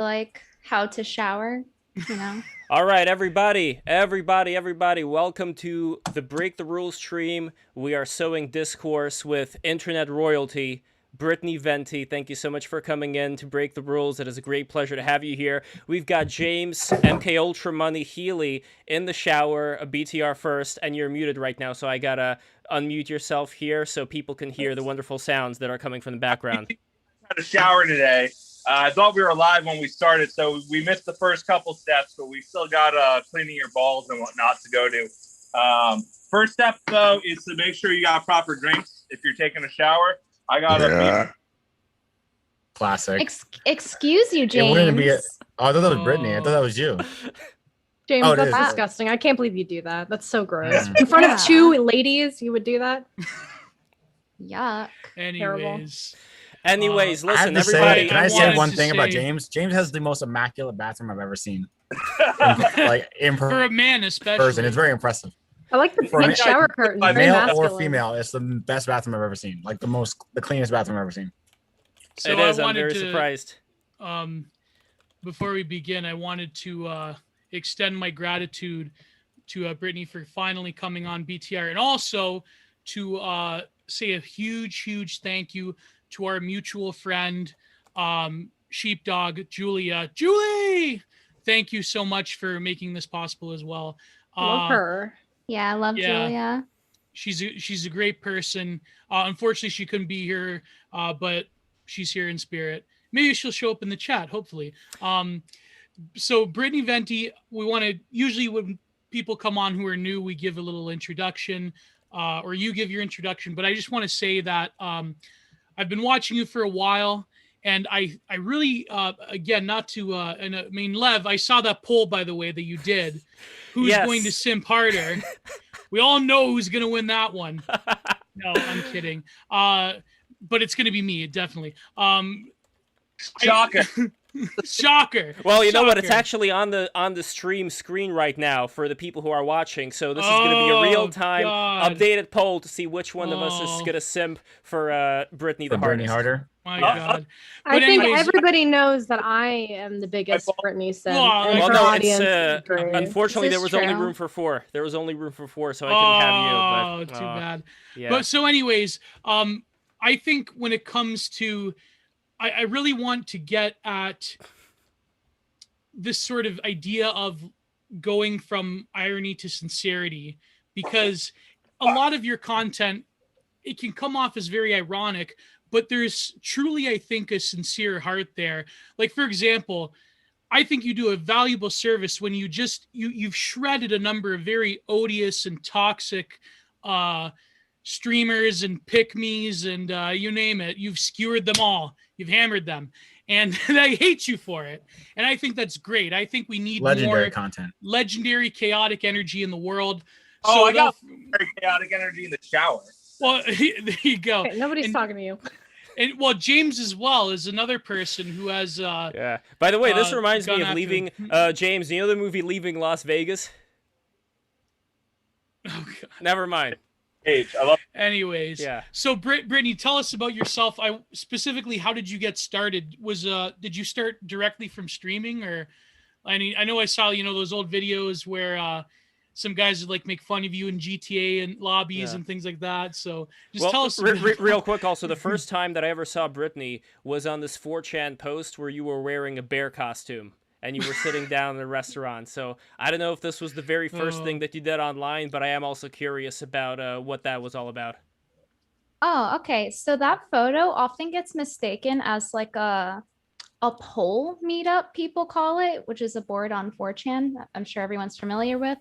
like how to shower, you know. All right, everybody, welcome to the Break the Rules stream. We are sowing discourse with internet royalty, Brittany Venti. Thank you so much for coming in to Break the Rules. It is a great pleasure to have you here. We've got James, MK Ultra Money Healy in the shower, a BTR first, and you're muted right now, so I gotta unmute yourself here so people can hear the wonderful sounds that are coming from the background. Had a shower today. I thought we were live when we started, so we missed the first couple steps, but we still got cleaning your balls and whatnot to go to. First step, though, is to make sure you got proper drinks if you're taking a shower. I got a classic. Excuse you, James. It wouldn't be. I thought that was Brittany. I thought that was you. James, that's disgusting. I can't believe you do that. That's so gross. In front of two ladies, you would do that? Yuck. Anyways, listen, everybody. Can I say one thing about James? James has the most immaculate bathroom I've ever seen. For a man, especially. Person. It's very impressive. I like the pink shower curtain. Male or female, it's the best bathroom I've ever seen. Like the cleanest bathroom I've ever seen. So I'm very surprised. Before we begin, I wanted to extend my gratitude to Brittany for finally coming on BTR, and also to say a huge thank you to our mutual friend, Sheepdog Julia. Julie, thank you so much for making this possible as well. Love her. Yeah, I love Julia. She's a great person. Unfortunately, she couldn't be here, but she's here in spirit. Maybe she'll show up in the chat, hopefully. So Brittany Venti, we want to, usually when people come on who are new, we give a little introduction, or you give your introduction. But I just want to say that I've been watching you for a while, and I really, again, not to, and I mean, Lev, I saw that poll, by the way, that you did. Who's going to simp harder? We all know who's going to win that one. No, I'm kidding. But it's going to be me, definitely. Shocker. Shocker. Well, you know what? It's actually on the stream screen right now for the people who are watching. So this is going to be a real-time updated poll to see which one of us is going to simp for Brittany the hardest. Brittany harder. My God. I think everybody knows that I am the biggest Brittany simp. Well, no, it's unfortunately there was only room for 4. There was only room for 4, so I couldn't have you. But, too bad. Yeah. But so, anyways, I think when it comes to, I really want to get at this sort of idea of going from irony to sincerity, because a lot of your content, it can come off as very ironic, but there's truly, I think, a sincere heart there. Like, for example, I think you do a valuable service when you've shredded a number of very odious and toxic streamers and pick-me's and you name it. You've skewered them all. You've hammered them. And I hate you for it. And I think that's great. I think we need more content. Legendary, chaotic energy in the world. I got very chaotic energy in the shower. Well, there you go. Okay, nobody's talking to you. And well, James as well is another person who has yeah. By the way, this reminds me of Leaving James, you know the movie Leaving Las Vegas? Oh God. Never mind. I love Anyways, yeah. So Brittany, tell us about yourself. Specifically, how did you get started? Did you start directly from streaming, or I know I saw those old videos where some guys would like make fun of you in GTA and lobbies and things like that. So just tell us real quick. Also, the first time that I ever saw Brittany was on this 4chan post where you were wearing a bear costume and you were sitting down in a restaurant. So I don't know if this was the very first thing that you did online, but I am also curious about what that was all about. Oh, okay. So that photo often gets mistaken as like a poll meetup, people call it, which is a board on 4chan. I'm sure everyone's familiar with.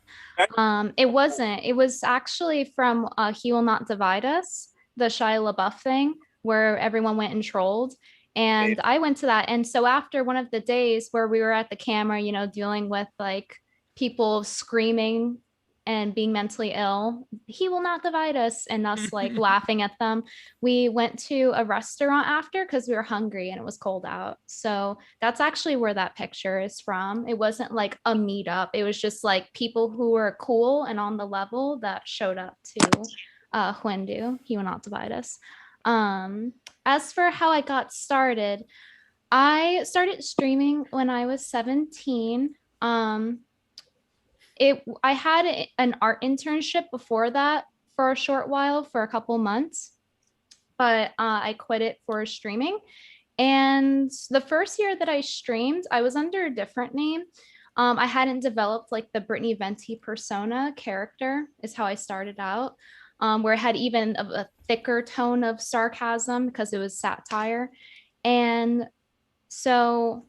It wasn't. It was actually from He Will Not Divide Us, the Shia LaBeouf thing, where everyone went and trolled. And I went to that. And so after one of the days where we were at the camera, dealing with like people screaming and being mentally ill, he will not divide us, and us like laughing at them, we went to a restaurant after because we were hungry and it was cold out. So that's actually where that picture is from. It wasn't like a meetup. It was just like people who were cool and on the level that showed up to Huendu, he will not divide us. As for how I got started, I started streaming when I was 17. I had an art internship before that for a short while, for a couple months, but I quit it for streaming. And the first year that I streamed, I was under a different name. I hadn't developed like the Brittany Venti persona character is how I started out, where it had even a thicker tone of sarcasm because it was satire. And so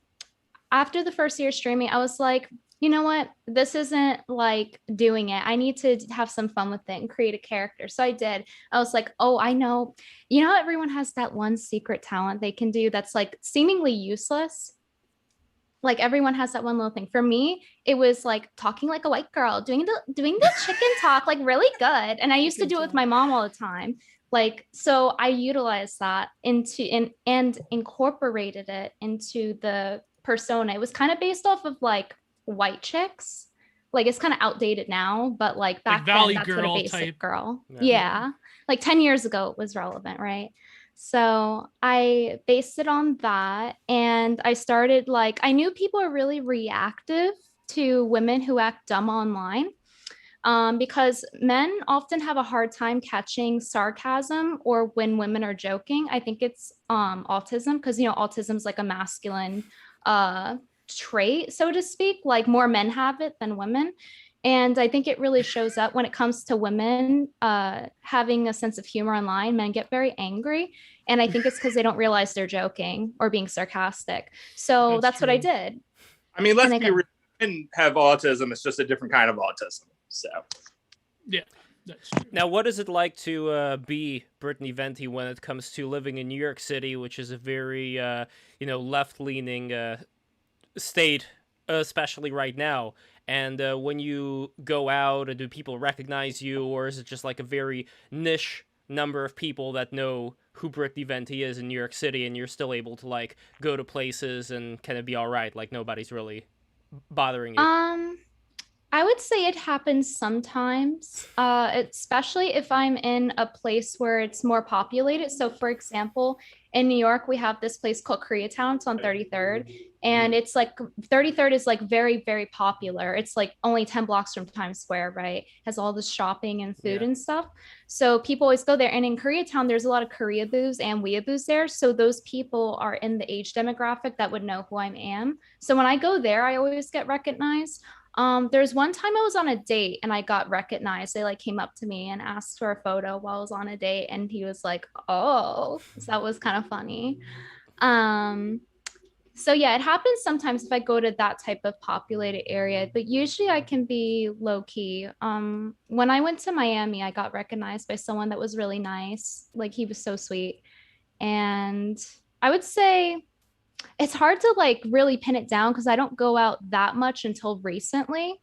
after the first year of streaming, I was like, you know what? This isn't like doing it. I need to have some fun with it and create a character. So I did. I was like, oh, I know. You know, everyone has that one secret talent they can do that's like seemingly useless. Like everyone has that one little thing. For me, it was like talking like a white girl, doing the chicken talk like really good. And I used to do it with my mom all the time. Like, so I utilized that into and incorporated it into the persona. It was kind of based off of like white chicks. Like it's kind of outdated now, but like back then that's what a basic type girl. Yeah. Like 10 years ago it was relevant, right? So I based it on that, and I started like, I knew people are really reactive to women who act dumb online, because men often have a hard time catching sarcasm or when women are joking. I think it's autism, because you know autism is like a masculine trait, so to speak. Like more men have it than women. And I think it really shows up when it comes to women having a sense of humor online. Men get very angry. And I think it's because they don't realize they're joking or being sarcastic. So that's what I did. I mean, let's be real. Men have autism. It's just a different kind of autism. So, yeah. That's true. Now, what is it like to be Brittany Venti when it comes to living in New York City, which is a very, left-leaning state, especially right now? And when you go out, do people recognize you, or is it just like a very niche number of people that know who Brittany Venti is in New York City, and you're still able to like go to places and kind of be all right, like nobody's really bothering you? I would say it happens sometimes, especially if I'm in a place where it's more populated. So for example, in New York, we have this place called Koreatown. It's on 33rd. And it's like 33rd is like very, very popular. It's like only 10 blocks from Times Square, right? Has all this shopping and food and stuff. So people always go there. And in Koreatown, there's a lot of Koreaboos and weeaboos there. So those people are in the age demographic that would know who I am. So when I go there, I always get recognized. There's one time I was on a date and I got recognized. They like came up to me and asked for a photo while I was on a date, and he was like, oh, so that was kind of funny. So yeah, it happens sometimes if I go to that type of populated area, but usually I can be low key. When I went to Miami, I got recognized by someone that was really nice. Like he was so sweet. And I would say it's hard to like really pin it down because I don't go out that much until recently,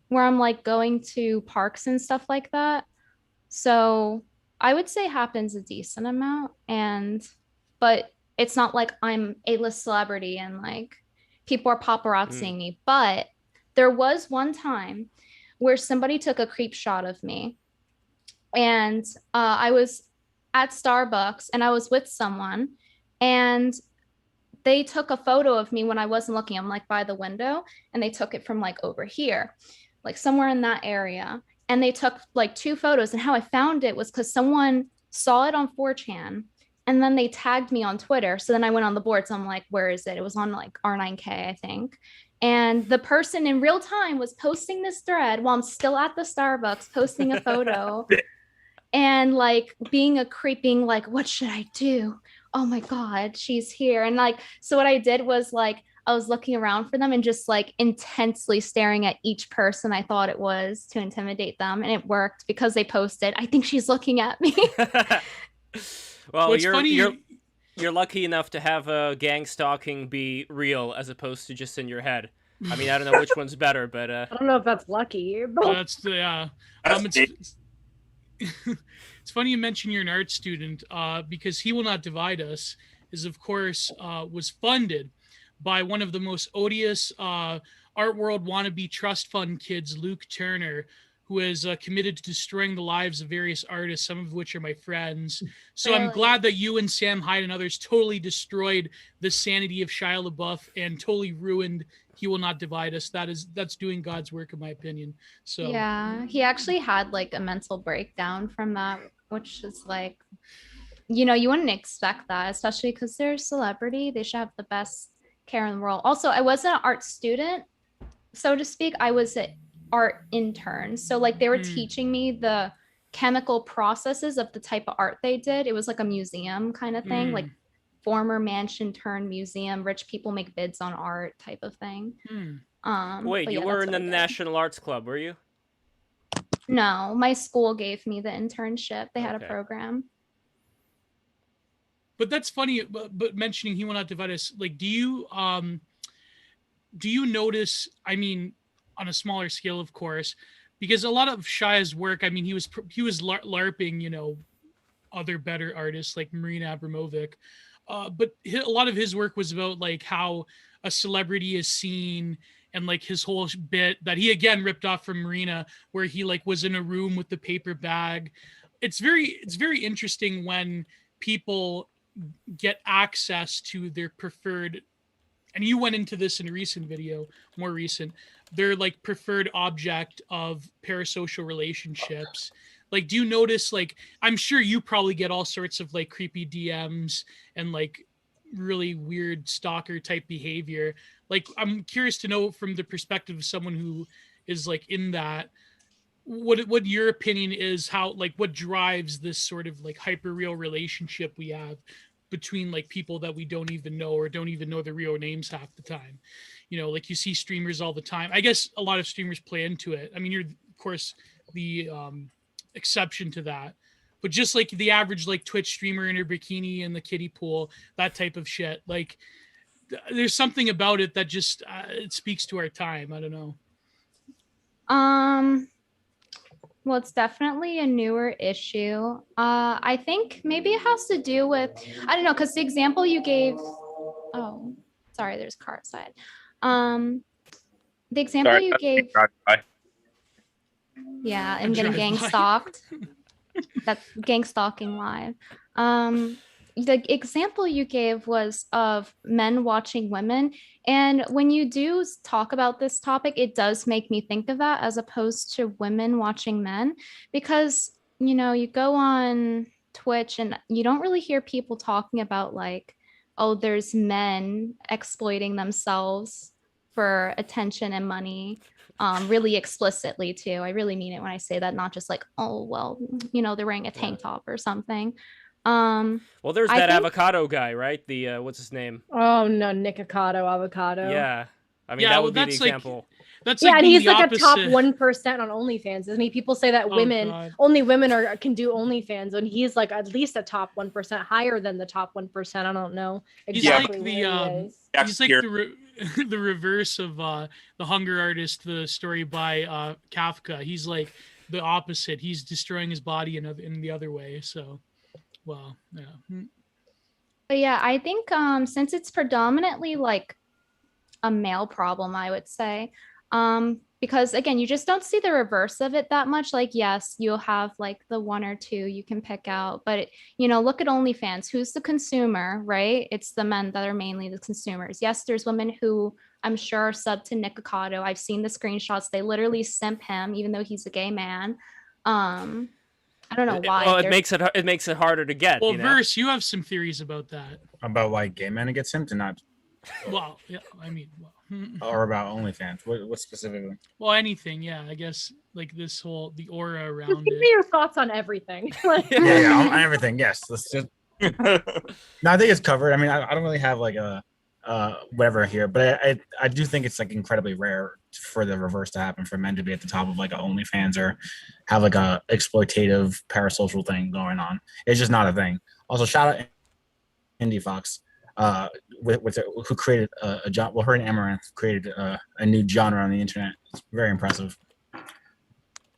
where I'm like going to parks and stuff like that. So I would say happens a decent amount, but it's not like I'm a list celebrity and like people are paparazziing me. But there was one time where somebody took a creep shot of me, and I was at Starbucks and I was with someone, and they took a photo of me when I wasn't looking. I'm like by the window, and they took it from like over here, like somewhere in that area. And they took like 2 photos. And how I found it was because someone saw it on 4chan, and then they tagged me on Twitter. So then I went on the board. So I'm like, where is it? It was on like R9K, I think. And the person in real time was posting this thread while I'm still at the Starbucks, posting a photo and like being a creeping, like, what should I do? Oh my God, she's here. And like, so what I did was like, I was looking around for them and just like intensely staring at each person I thought it was to intimidate them. And it worked because they posted, I think she's looking at me. Well, you're lucky enough to have gang stalking be real as opposed to just in your head. I mean, I don't know which one's better, but I don't know if that's lucky. But... That's the It's funny you mention you're an art student, because He Will Not Divide Us is, of course, was funded by one of the most odious art world wannabe trust fund kids, Luke Turner, who is committed to destroying the lives of various artists, some of which are my friends. So Really? I'm glad that you and Sam Hyde and others totally destroyed the sanity of Shia LaBeouf and totally ruined He Will Not Divide Us. That's doing God's work, in my opinion. So Yeah, he actually had like a mental breakdown from that, which is like, you know, you wouldn't expect that, especially because they're a celebrity. They should have the best care in the world. Also, I wasn't an art student, so to speak. I was an art intern. So like they were teaching me the chemical processes of the type of art they did. It was like a museum kind of thing, like former mansion turned museum, rich people make bids on art type of thing. Wait, but you yeah, were that's in what the I did. National Arts Club, were you? No, my school gave me the internship. They had Okay. a program. But that's funny. But mentioning He Will Not Divide Us, like, do you notice? I mean, on a smaller scale, of course, because a lot of Shia's work. I mean, he was LARPing, you know, other better artists like Marina Abramovic, but a lot of his work was about like how a celebrity is seen. And like his whole bit that he again ripped off from Marina, where he like was in a room with the paper bag. It's very interesting when people get access to their preferred, and you went into this in a recent video, more recent, their like preferred object of parasocial relationships. Like, do you notice, like, I'm sure you probably get all sorts of like creepy DMs and like really weird stalker type behavior. Like, I'm curious to know from the perspective of someone who is like in that, what your opinion is, how, like, what drives this sort of like hyper real relationship we have between like people that we don't even know or don't even know their real names half the time. You know, like you see streamers all the time. I guess a lot of streamers play into it. I mean, you're of course the exception to that, but just like the average like Twitch streamer in her bikini in the kiddie pool, that type of shit, like there's something about it that just it speaks to our time. I don't know. Well, it's definitely a newer issue. I think maybe it has to do with, I don't know, because the example you gave, oh, sorry, there's a car outside. The example you gave, yeah, I'm getting gang stalked. That's gang stalking live. The example you gave was of men watching women. And when you do talk about this topic, it does make me think of that as opposed to women watching men, because, you know, you go on Twitch and you don't really hear people talking about like, oh, there's men exploiting themselves for attention and money, really explicitly too. I really mean it when I say that, not just like, oh, well, you know, they're wearing a tank top or something. Well, there's that avocado guy, right? The what's his name? Oh no, Nick Avocado. Yeah, I mean, that would be the example. That's yeah, like and he's like opposite. a top 1% on OnlyFans. I mean, people say that only women can do OnlyFans, and he's like at least a top 1%, higher than the top 1%. I don't know exactly. He's like the reverse of the hunger artist, the story by Kafka. He's like the opposite. He's destroying his body in the other way. So, well, yeah. But yeah, I think since it's predominantly like a male problem, I would say, because again, you just don't see the reverse of it that much. Like, yes, you'll have like the one or two you can pick out, but you know, look at OnlyFans. Who's the consumer, right? It's the men that are mainly the consumers. Yes, there's women who I'm sure are sub to Nick Ocado. I've seen the screenshots. They literally simp him, even though he's a gay man. I don't know why. Well, it makes it harder to get. Well, you know? Verse, you have some theories about that. About why gay men get simped and not. Well, yeah, I mean, or about OnlyFans. What specifically? Well, anything, yeah. I guess like this whole the aura around just give it. me your thoughts on everything. yeah, on everything. Yes, let's just. No, I think it's covered. I mean, I don't really have like a whatever here, but I do think it's like incredibly rare for the reverse to happen, for men to be at the top of like a OnlyFans or have like a exploitative parasocial thing going on. It's just not a thing. Also, shout out Indie Fox, who created a genre. Well, her and Amaranth created a new genre on the internet. It's very impressive.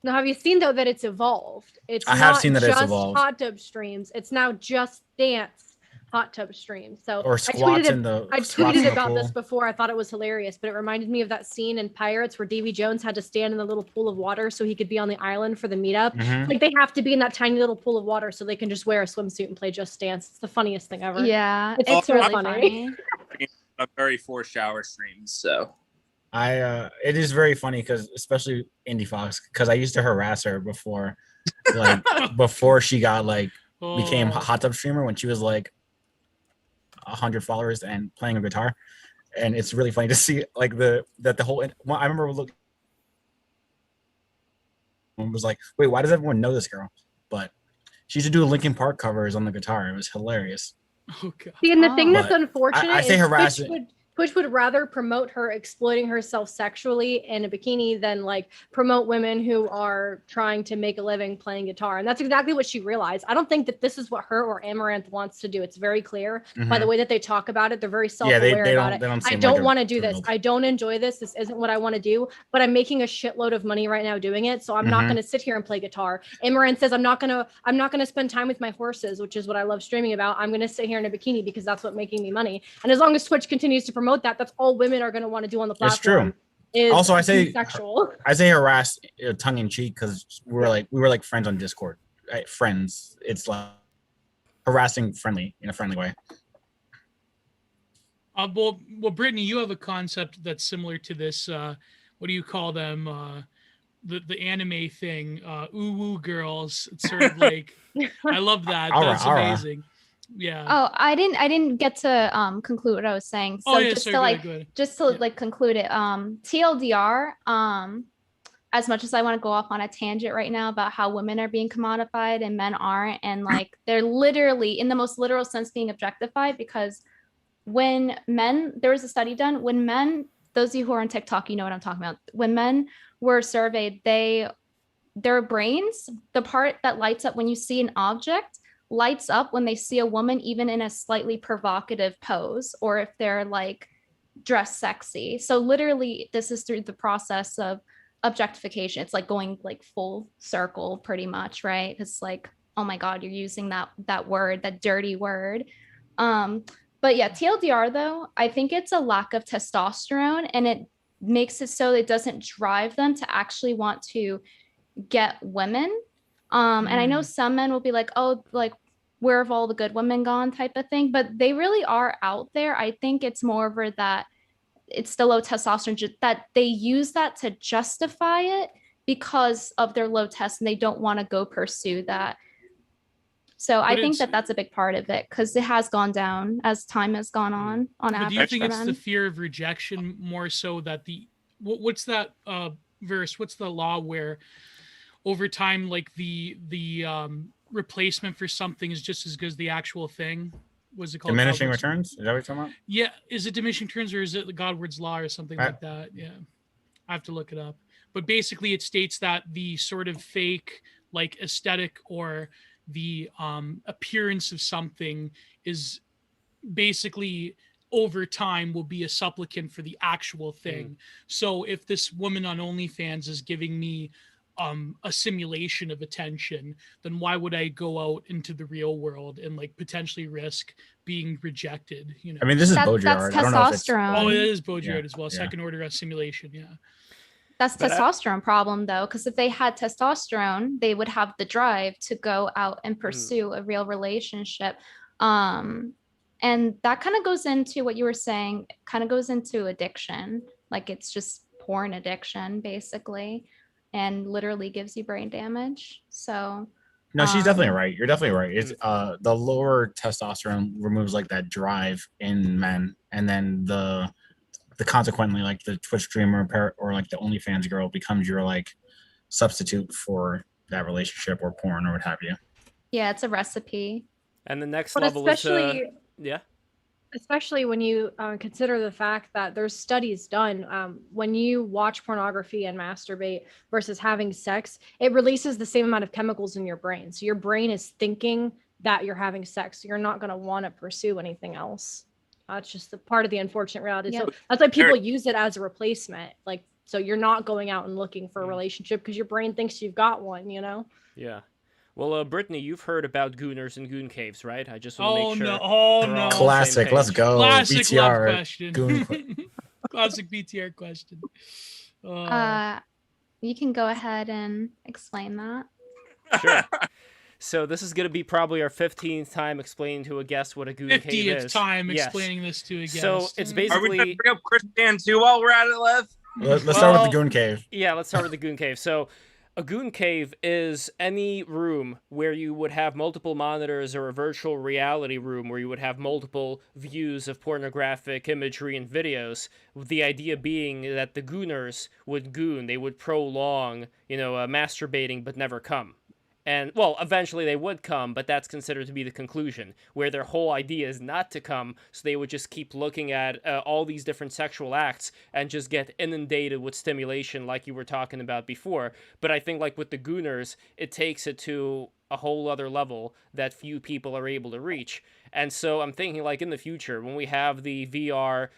Now, have you seen though that it's evolved? I have seen that it's evolved. Hot tub streams. It's now Just Dance hot tub stream. So Or squats in the I squats in tweeted the about this pool. before. I thought it was hilarious, but it reminded me of that scene in Pirates where Davy Jones had to stand in the little pool of water so he could be on the island for the meetup. Mhm. Like they have to be in that tiny little pool of water so they can just wear a swimsuit and play Just Dance. It's the funniest thing ever. Yeah, It's it's so really funny. funny. I'm very for shower streams, so It is very funny because especially Indy Fox, because I used to harass her before, like before she got like became a Oh, hot tub streamer when she was like 100 followers and playing a guitar, and it's really funny to see like the whole. Well, I remember looking and was like, wait, why does everyone know this girl? But she used to do Linkin Park covers on the guitar. It was hilarious. oh God. See, and the thing that's But unfortunate I say is harassing. Twitch would rather promote her exploiting herself sexually in a bikini than like promote women who are trying to make a living playing guitar. And that's exactly what she realized. I don't think that this is what her or Amaranth wants to do. It's very clear by the way that they talk about it. They're very self-aware about it. I don't want to do this. I don't enjoy this. This isn't what I want to do, but I'm making a shitload of money right now doing it. So I'm not going to sit here and play guitar. Amaranth says, I'm not going to spend time with my horses, which is what I love streaming about. I'm going to sit here in a bikini because that's what's making me money. And as long as Twitch continues to promote that, that's all women are going to want to do on the platform. It's true. Also, I say sexual. I say harass tongue in cheek because we were like friends on Discord, right? Friends. It's like harassing friendly in a friendly way. Well, Brittany, you have a concept that's similar to this. What do you call them? The anime thing, woo girls. It's sort of like, I love that. That's amazing. Yeah. Oh, I didn't get to conclude what I was saying. So just to conclude it, TLDR, as much as I want to go off on a tangent right now about how women are being commodified and men aren't, and like they're literally in the most literal sense being objectified, because when men, there was a study done, when men, those of you who are on TikTok, you know what I'm talking about. When men were surveyed, their brains, the part that lights up when you see an object, lights up when they see a woman even in a slightly provocative pose, or if they're like dressed sexy. So literally this is through the process of objectification. It's like going like full circle pretty much, right? It's like, oh my God, you're using that word, that dirty word. But yeah, TLDR though, I think it's a lack of testosterone, and it makes it so it doesn't drive them to actually want to get women. And I know some men will be like, oh, like, where have all the good women gone type of thing, but they really are out there. I think it's more over that it's the low testosterone, that they use that to justify it because of their low test, and they don't want to go pursue that. So I think that's a big part of it, because it has gone down as time has gone on average. Do you think it's the fear of rejection more so that what's that verse? What's the law where over time, like the replacement for something is just as good as the actual thing? Was it called diminishing returns? Is that what you're talking about? Yeah. Is it diminishing returns, or is it the Godward's law or something like that? Yeah. I have to look it up. But basically it states that the sort of fake like aesthetic or the appearance of something is basically over time will be a supplicant for the actual thing. So if this woman on OnlyFans is giving me a simulation of attention, then why would I go out into the real world and like potentially risk being rejected? You know, I mean, this is Baudrillard. That's testosterone. Oh, it is Baudrillard as well. Second order simulation. Yeah. That's testosterone problem though, because if they had testosterone, they would have the drive to go out and pursue a real relationship. And that kind of goes into what you were saying, kind of goes into addiction. Like it's just porn addiction basically, and literally gives you brain damage. So no, she's definitely right. You're definitely right. It's the lower testosterone removes like that drive in men, and then the consequently like the Twitch streamer or like the OnlyFans girl becomes your like substitute for that relationship or porn or what have you. Yeah, it's a recipe. And the next But level especially, is especially when you consider the fact that there's studies done when you watch pornography and masturbate versus having sex, it releases the same amount of chemicals in your brain. So your brain is thinking that you're having sex. So you're not going to want to pursue anything else. That's just the part of the unfortunate reality. Yep. So that's why people use it as a replacement. Like, so you're not going out and looking for a relationship because your brain thinks you've got one, you know? Yeah. Well, Brittany, you've heard about Gooners and Goon Caves, right? I just want to make sure. No! Oh we're all no! on the same Classic. Let's page. go. Classic love BTR. question. Goon. Classic BTR question. You can go ahead and explain that. Sure. So this is going to be probably our 15th time explaining to a guest what a Goon Cave is. 50th time Yes. explaining this to a guest. So it's Are we going to basically... bring up Christian too while we're at it, Lev? Let's start with the Goon Cave. Yeah, let's start with the Goon Cave. So a Goon Cave is any room where you would have multiple monitors, or a virtual reality room where you would have multiple views of pornographic imagery and videos. The idea being that the Gooners would goon. They would prolong, masturbating but never come. And, well, eventually they would come, but that's considered to be the conclusion, where their whole idea is not to come, so they would just keep looking at all these different sexual acts and just get inundated with stimulation like you were talking about before. But I think, like with the Gooners, it takes it to a whole other level that few people are able to reach. And so I'm thinking, like, in the future, when we have the VR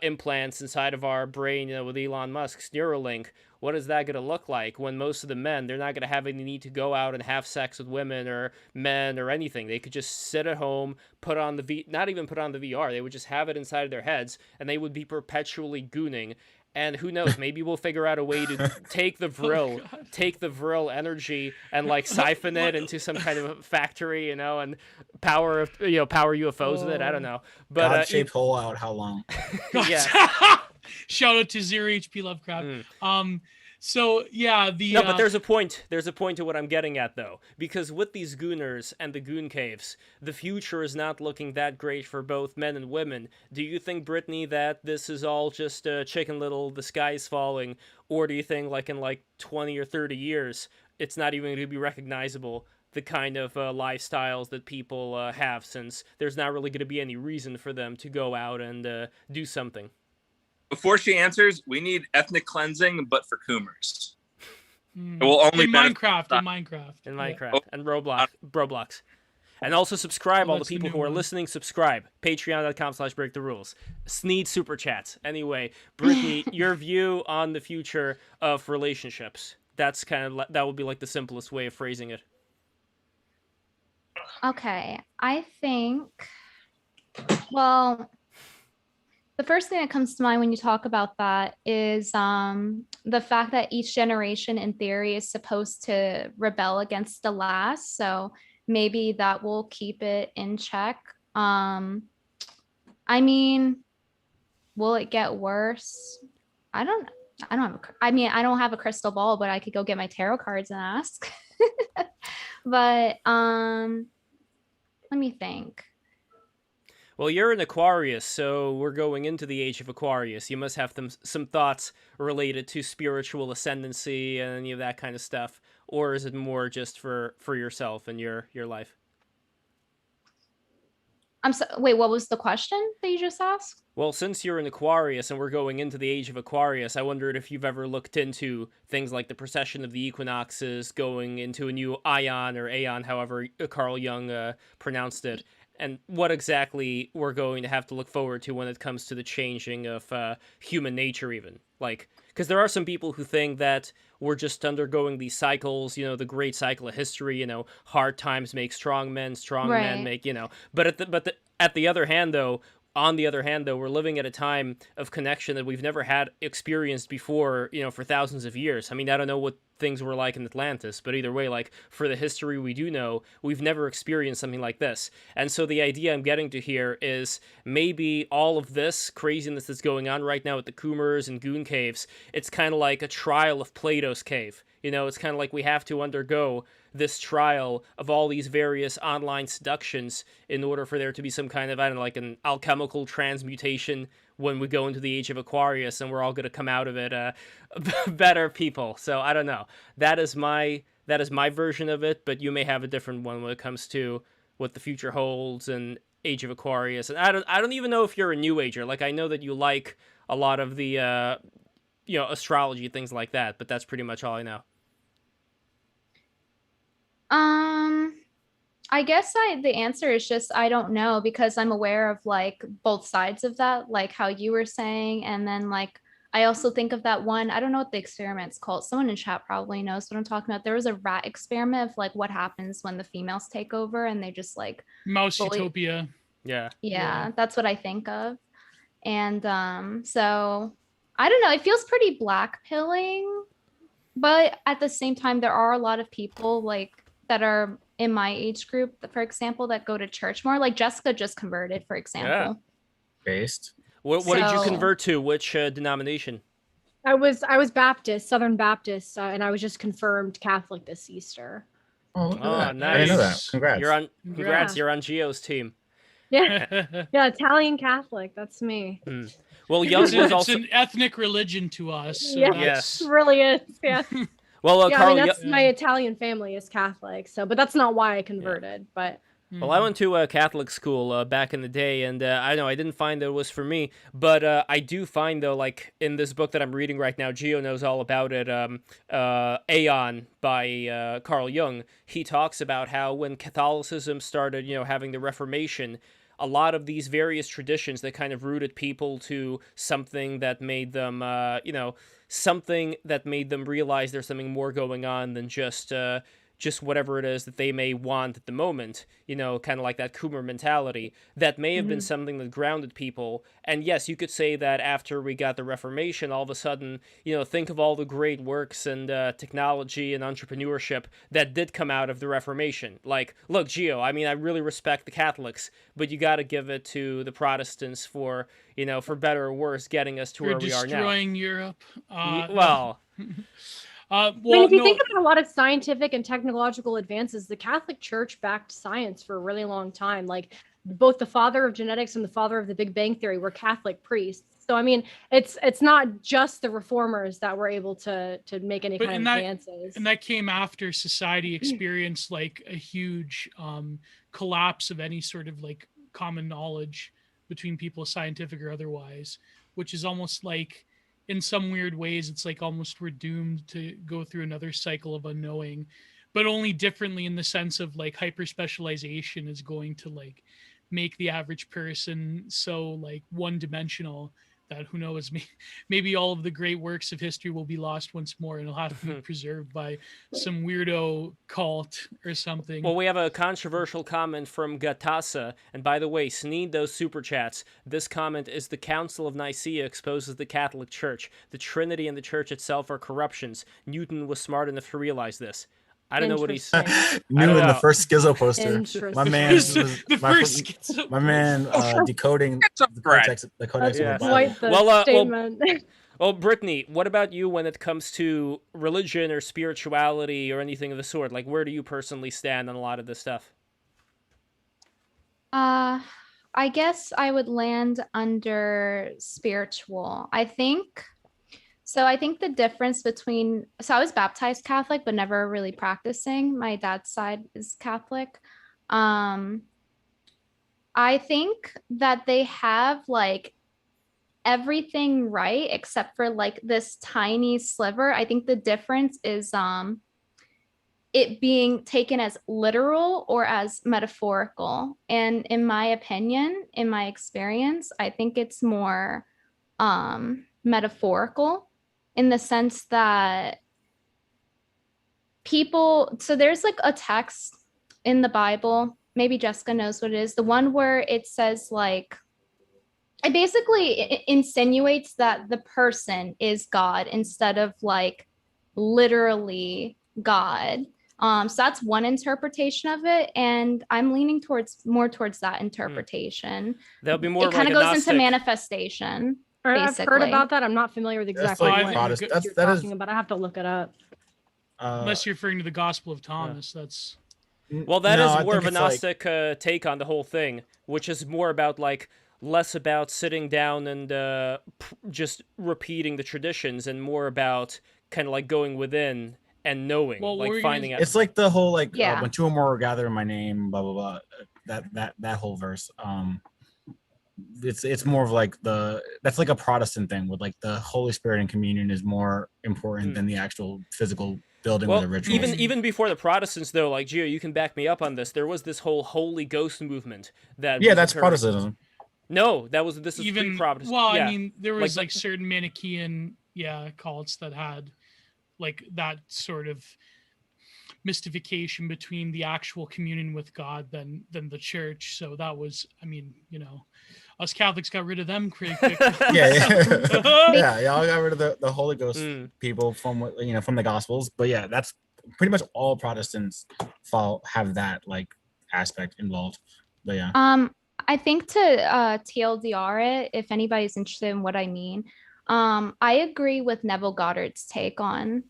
implants inside of our brain, with Elon Musk's Neuralink, what is that going to look like when most of the men, they're not going to have any need to go out and have sex with women or men or anything? They could just sit at home, not even put on the VR. They would just have it inside of their heads, and they would be perpetually gooning. And who knows, maybe we'll figure out a way to take the Vril energy and like siphon it into some kind of factory, and power UFOs with it. I don't know. But God-shaped hole out how long? Yeah. Shout out to 0 HP Lovecraft. So yeah, No, but there's a point. There's a point to what I'm getting at, though, because with these Gooners and the Goon Caves, the future is not looking that great for both men and women. Do you think, Brittany, that this is all just Chicken Little, the sky's falling, or do you think, like in 20 or 30 years, it's not even going to be recognizable, the kind of lifestyles that people have, since there's not really going to be any reason for them to go out and do something? Before she answers, we need ethnic cleansing, but for Coomers. It will only in Minecraft, and Roblox. And also subscribe, all the people who are listening, subscribe. Patreon.com/breaktherules. Need super chats. Anyway, Brittany, your view on the future of relationships. That's that would be like the simplest way of phrasing it. Okay, I think, well, the first thing that comes to mind when you talk about that is the fact that each generation, in theory, is supposed to rebel against the last. So maybe that will keep it in check. I mean, will it get worse? I don't have a crystal ball, but I could go get my tarot cards and ask. But let me think. Well, you're an Aquarius, so we're going into the age of Aquarius. You must have some thoughts related to spiritual ascendancy and any of that kind of stuff. Or is it more just for yourself and your life? Wait, what was the question that you just asked? Well, since you're an Aquarius and we're going into the age of Aquarius, I wondered if you've ever looked into things like the precession of the equinoxes, going into a new Ion or Aeon, however Carl Jung pronounced it, and what exactly we're going to have to look forward to when it comes to the changing of human nature even. Because there are some people who think that we're just undergoing these cycles, the great cycle of history, hard times make strong men make, But on the other hand, though, we're living at a time of connection that we've never had experienced before, for thousands of years. I mean, I don't know what things were like in Atlantis, but either way, for the history we do know, we've never experienced something like this. And so the idea I'm getting to here is maybe all of this craziness that's going on right now with the Coomers and Goon Caves, it's kind of like a trial of Plato's cave. It's kind of like we have to undergo this trial of all these various online seductions in order for there to be some kind of, an alchemical transmutation when we go into the age of Aquarius, and we're all going to come out of it better people. So I don't know. That is my version of it, but you may have a different one when it comes to what the future holds and age of Aquarius. And I don't even know if you're a new ager. I know that you like a lot of the astrology, things like that, but that's pretty much all I know. I guess the answer is just I don't know, because I'm aware of both sides of that, like how you were saying, and then I also think of that one, I don't know what the experiment's called. Someone in chat probably knows what I'm talking about. There was a rat experiment of like what happens when the females take over and they just like Mouse bully- Utopia. Yeah. Yeah, that's what I think of. And so I don't know, it feels pretty black pilling, but at the same time, there are a lot of people like that are in my age group, for example, that go to church more. Like Jessica just converted, for example. Based. What did you So- convert to? Which denomination? I was Baptist, Southern Baptist, and I was just confirmed Catholic this Easter. Oh, look at Oh, that. I didn't know that. nice. Congrats. Congrats, Yeah. you're on Gio's team. Yeah, yeah, Italian Catholic. That's me. Well, Young It's, was it's also an ethnic religion to us. So Yeah. Yes. It really is. Yeah. well, Yeah, I Carl. mean, that's my Italian family is Catholic, so but that's not why I converted. But Well, I went to a Catholic school back in the day, and I know I didn't find that it was for me, but I do find, though, like, in this book that I'm reading right now, Gio knows all about it, Aeon by Carl Jung, he talks about how when Catholicism started, having the Reformation, a lot of these various traditions that kind of rooted people to something that made them, something that made them realize there's something more going on than just whatever it is that they may want at the moment, kind of like that Coomer mentality, that may have been something that grounded people. And yes, you could say that after we got the Reformation, all of a sudden, think of all the great works and technology and entrepreneurship that did come out of the Reformation. Like, look, Gio, I mean, I really respect the Catholics, but you got to give it to the Protestants for, for better or worse, getting us to You're where we are now. destroying Europe. Well... I mean, if you think about a lot of scientific and technological advances, the Catholic Church backed science for a really long time. Like both the father of genetics and the father of the Big Bang Theory were Catholic priests. So I mean, it's not just the reformers that were able to make any kind of advances. And that came after society experienced like a huge collapse of any sort of like common knowledge between people, scientific or otherwise, which is almost like, in some weird ways, it's like almost we're doomed to go through another cycle of unknowing, but only differently in the sense of like hyper specialization is going to like make the average person so like one dimensional that who knows, maybe all of the great works of history will be lost once more and it'll have to be preserved by some weirdo cult or something. Well, we have a controversial comment from Gatasa, and by the way, need those super chats. This comment is: the Council of Nicaea exposes the Catholic Church. The Trinity and the Church itself are corruptions. Newton was smart enough to realize this. I don't know what he's. New in the first Schizo poster. My man, my man decoding the Codex of the Bible. Quite the statement. Well, Brittany, what about you when it comes to religion or spirituality or anything of the sort? Like, where do you personally stand on a lot of this stuff? I guess I would land under spiritual. I think the difference between, I was baptized Catholic, but never really practicing. My dad's side is Catholic. I think that they have like everything right, except for like this tiny sliver. I think the difference is it being taken as literal or as metaphorical. And in my opinion, in my experience, I think it's more metaphorical, in the sense that so there's like a text in the Bible, maybe Jessica knows what it is, the one where it says like, it basically insinuates that the person is God instead of like literally God. So that's one interpretation of it, and I'm leaning more towards that interpretation. That'll be more. It kind of goes into manifestation. I've heard about that. I'm not familiar with exactly like what you're talking about. I have to look it up. Unless you're referring to the Gospel of Thomas, that's. Well, that is more of a Gnostic take on the whole thing, which is more about like less about sitting down and just repeating the traditions, and more about kind of like going within and knowing, like finding out. It's like the whole like when two or more are gathered in my name, blah blah blah. That whole verse. It's more of like that's like a Protestant thing with like the Holy Spirit and communion is more important than the actual physical building of the rituals. Even before the Protestants, though, like Gio, you can back me up on this. There was this whole Holy Ghost movement that that's Protestantism. No, this is Even pre-Protestant. well, yeah. I mean, there was Like- like certain Manichaean cults that had like that sort of mystification between the actual communion with God than the church. So that was, I mean, us Catholics got rid of them pretty quickly. Yeah, y'all got rid of the Holy Ghost Mm. people from from the Gospels. But yeah, that's pretty much all Protestants have that like aspect involved. But yeah. I think to TLDR it, if anybody's interested in what I mean, I agree with Neville Goddard's take on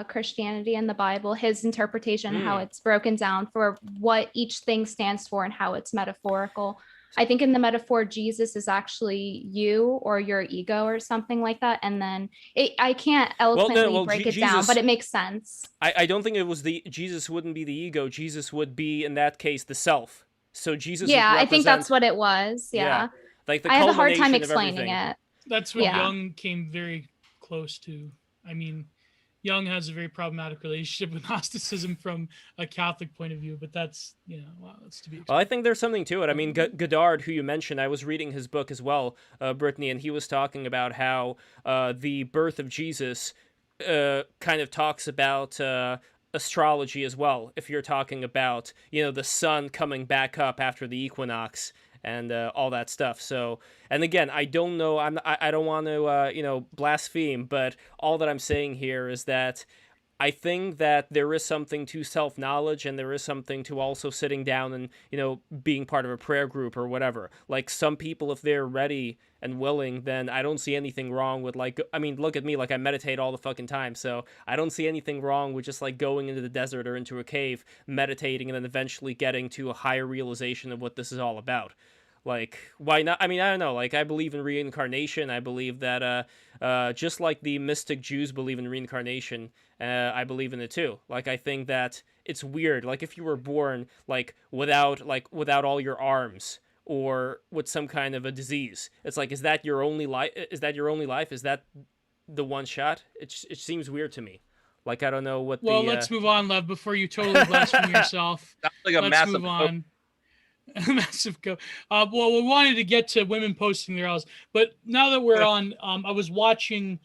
Christianity and the Bible, his interpretation, how it's broken down for what each thing stands for and how it's metaphorical. I think in the metaphor, Jesus is actually you or your ego or something like that. And then I can't eloquently break it down, but it makes sense. I don't think it was Jesus wouldn't be the ego. Jesus would be, in that case, the self. So Jesus. Yeah, I think that's what it was. Yeah. Like the I have a hard time culmination of explaining everything. it. That's what Jung came very close to. I mean, Jung has a very problematic relationship with Gnosticism from a Catholic point of view, but that's, that's to be expected. Well, I think there's something to it. I mean, Goddard, who you mentioned, I was reading his book as well, Brittany, and he was talking about how the birth of Jesus kind of talks about astrology as well. If you're talking about, the sun coming back up after the equinox and all that stuff. So, and again, I don't know, I don't want to, blaspheme, but all that I'm saying here is that I think that there is something to self-knowledge, and there is something to also sitting down and, being part of a prayer group or whatever. Like, some people, if they're ready and willing, then I don't see anything wrong with, like, I mean, look at me, like, I meditate all the fucking time, so I don't see anything wrong with just, like, going into the desert or into a cave, meditating, and then eventually getting to a higher realization of what this is all about. Like, why not? I mean, I don't know. Like, I believe in reincarnation. I believe that, just like the mystic Jews believe in reincarnation, I believe in it too. Like, I think that it's weird. Like, if you were born, without all your arms, or with some kind of a disease, it's like, is that your only life? Is that your only life? Is that the one shot? It seems weird to me. Like, I don't know what. Well, let's move on, Lev, before you totally blaspheme yourself. That's like a let's massive move on. Massive go. Well, we wanted to get to women posting their house, but now that we're on, I was watching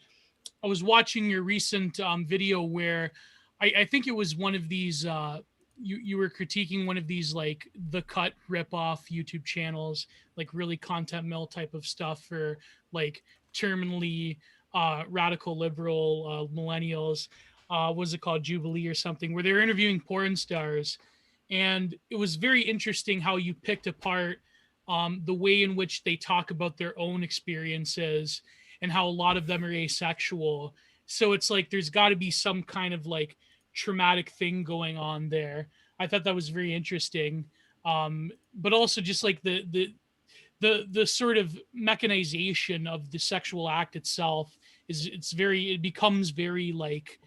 your recent video where I think it was one of these. You were critiquing one of these, like, The Cut ripoff YouTube channels, like really content mill type of stuff for like terminally radical liberal millennials. Was it called Jubilee or something? Where they were interviewing porn stars. And it was very interesting how you picked apart the way in which they talk about their own experiences and how a lot of them are asexual. So it's like there's got to be some kind of like traumatic thing going on there. I thought that was very interesting. But also just like the sort of mechanization of the sexual act itself it becomes very like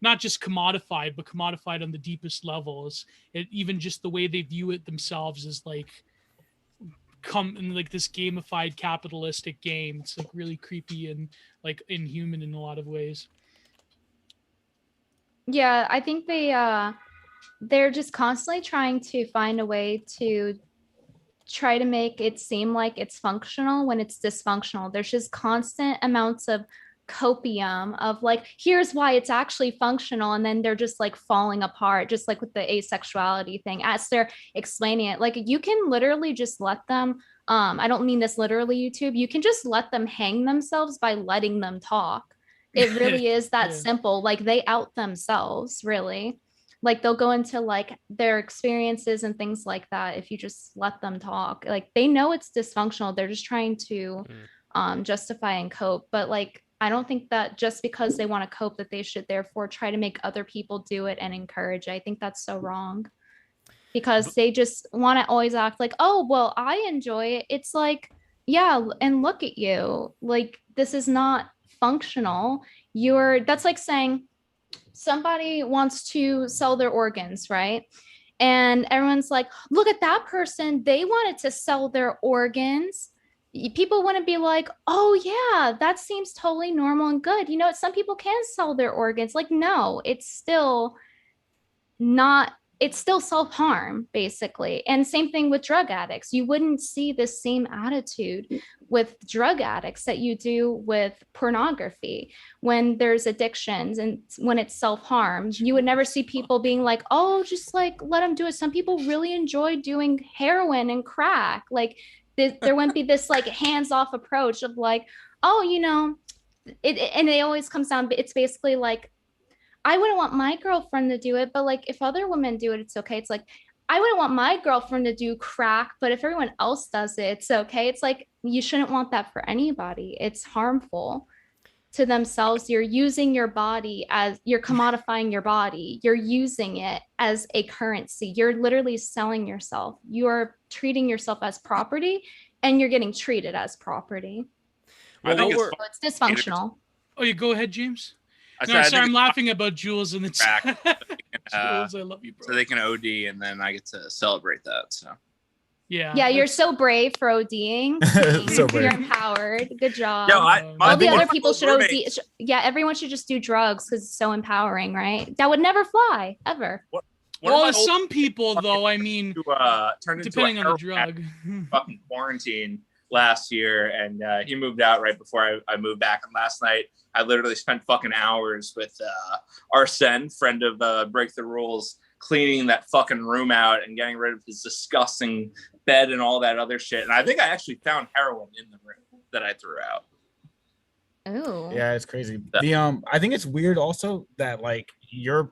not just commodified, but commodified on the deepest levels. Even just the way they view it themselves is like come in like this gamified capitalistic game. It's like really creepy and like inhuman in a lot of ways. Yeah, I think they're just constantly trying to find a way to try to make it seem like it's functional when it's dysfunctional. There's just constant amounts of copium of like, here's why it's actually functional, and then they're just like falling apart, just like with the asexuality thing as they're explaining it. Like, you can literally just let them I don't mean this literally, YouTube, you can just let them hang themselves by letting them talk. It really is that simple. Like, they out themselves, really. Like, they'll go into like their experiences and things like that if you just let them talk. Like, they know it's dysfunctional, they're just trying to justify and cope. But like, I don't think that just because they want to cope that they should therefore try to make other people do it and encourage it. I think that's so wrong, because they just want to always act like, oh, well, I enjoy it. It's like, yeah, and look at you. Like, this is not functional. That's like saying somebody wants to sell their organs, right? And everyone's like, look at that person. They wanted to sell their organs. People wouldn't be like, oh yeah, that seems totally normal and good. Some people can sell their organs. Like, no, it's still not it's still self-harm basically. And same thing with drug addicts. You wouldn't see the same attitude with drug addicts that you do with pornography. When there's addictions and when it's self-harm, you would never see people being like, oh, just like let them do it. Some people really enjoy doing heroin and crack. Like there wouldn't be this like hands-off approach of like, oh, you know, and it always comes down, it's basically like, I wouldn't want my girlfriend to do it, but like if other women do it, it's okay. It's like, I wouldn't want my girlfriend to do crack, but if everyone else does it, it's okay. It's like, you shouldn't want that for anybody. It's harmful to themselves. You're using your body as, you're commodifying your body. You're using it as a currency. You're literally selling yourself. You are treating yourself as property, and you're getting treated as property. I think So it's dysfunctional. Oh, you go ahead, James. I Sorry, I'm laughing about Jules in the chat. Jules, I love you, bro. So they can OD, and then I get to celebrate that. So Yeah, you're so brave for ODing. So brave. You're empowered. Good job. no, All the other my people old should OD. roommates- Yeah, everyone should just do drugs because it's so empowering, right? That would never fly, ever. one of Well, my old some people, though, I mean, turned into depending a on the heroin drug. addict fucking quarantine last year, and he moved out right before I moved back. And last night, I literally spent fucking hours with Arsene, friend of Break the Rules, cleaning that fucking room out and getting rid of his disgusting bed and all that other shit. And I think I actually found heroin in the room that I threw out. Ooh. Yeah, it's crazy. I think it's weird also that like your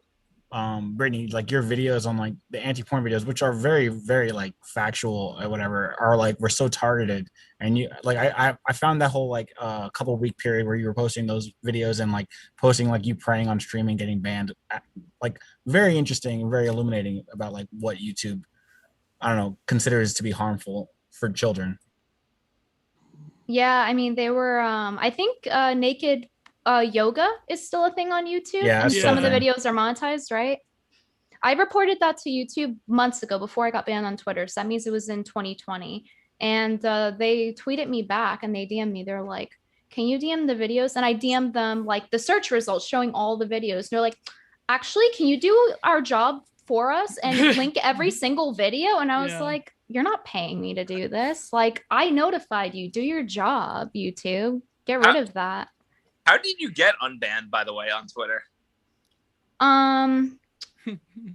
Brittany, like your videos on like the anti-porn videos, which are very, very like factual or whatever, are like we're so targeted. And you like I found that whole like couple week period where you were posting those videos and like posting like you praying on stream and getting banned, like very interesting and very illuminating about like what YouTube, I don't know, considers to be harmful for children. Yeah, I mean, they were, I think naked yoga is still a thing on YouTube. Yeah, and that's some of the still a videos are monetized, right? I reported that to YouTube months ago before I got banned on Twitter. So that means it was in 2020. And they tweeted me back and they DM'd me. They're like, can you DM the videos? And I DM'd them like the search results showing all the videos. And they're like, actually, can you do our job for us and link every single video? And I was like, you're not paying me to do this. Like, I notified you. Do your job, YouTube. Get rid of that. How did you get unbanned, by the way, on Twitter?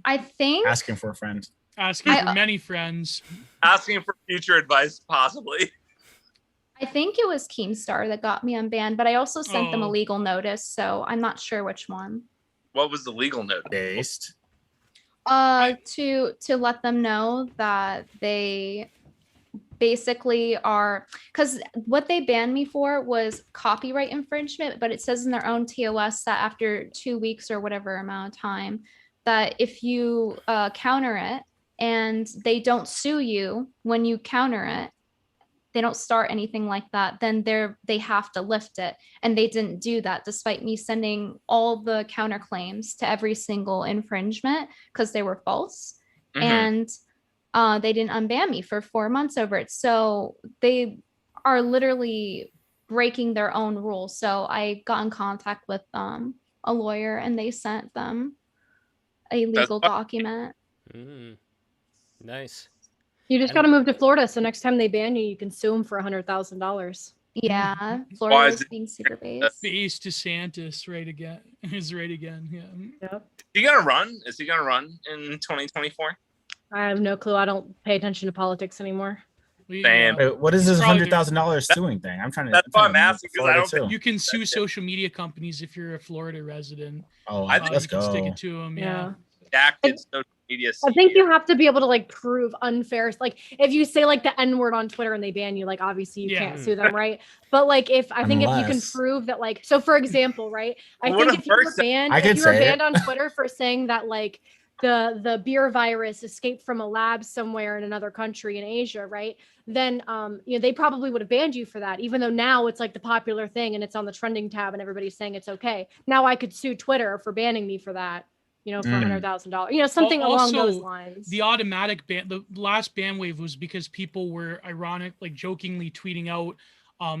I think Asking for a friend. Asking for many friends. Asking for future advice, possibly. I think it was Keemstar that got me unbanned, but I also sent them a legal notice, so I'm not sure which one. What was the legal notice? Based. To let them know that they basically are, because what they banned me for was copyright infringement, but it says in their own TOS that after 2 weeks or whatever amount of time, that if you counter it and they don't sue you when you counter it, they don't start anything like that, then they have to lift it. And they didn't do that despite me sending all the counterclaims to every single infringement because they were false. And they didn't unban me for 4 months over it. So they are literally breaking their own rules. So I got in contact with a lawyer and they sent them a legal document. Nice. You just got to move to Florida, so next time they ban you, you can sue them for $100,000. Yeah, Florida is being super based. Base DeSantis, right again. Is right again. Yeah. Yep. Is he gonna run? Is he gonna run in 2024? I have no clue. I don't pay attention to politics anymore. Damn. Wait, what is this Probably $100,000 suing thing? I'm trying to. That's why I'm trying to asking, 'cause I don't think You can sue social media companies if you're a Florida resident. Oh, I think let's you can stick go. it to them. Yeah. active social media. I think you have to be able to like prove unfair. Like if you say like the N word on Twitter and they ban you, like obviously you can't sue them, right? But like if I think if you can prove that, like, so for example, right? I think if you were banned, if you were banned on Twitter for saying that like the beer virus escaped from a lab somewhere in another country in Asia, right? Then you know, they probably would have banned you for that, even though now it's like the popular thing and it's on the trending tab and everybody's saying it's okay. Now I could sue Twitter for banning me for that. You know, for $100,000, you know, something along those lines. The automatic ban, the last ban wave was because people were like jokingly tweeting out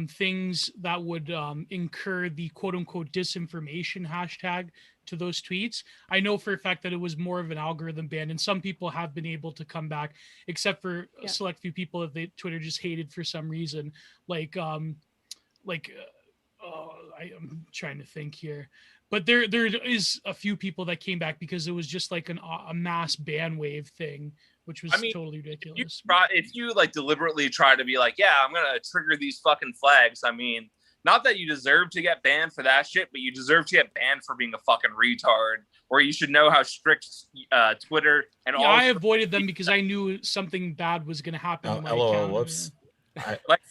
things that would incur the quote unquote disinformation hashtag to those tweets. I know for a fact that it was more of an algorithm ban, and some people have been able to come back, except for a select few people that Twitter just hated for some reason. I'm trying to think here, but there is a few people that came back because it was just like a mass ban wave thing, which was totally ridiculous. If you like deliberately try to be like, yeah, I'm gonna trigger these fucking flags. I mean, not that you deserve to get banned for that shit, but you deserve to get banned for being a fucking retard. Or you should know how strict Twitter and all. I avoided them because I knew something bad was gonna happen. Oh, to my LOL, account. whoops.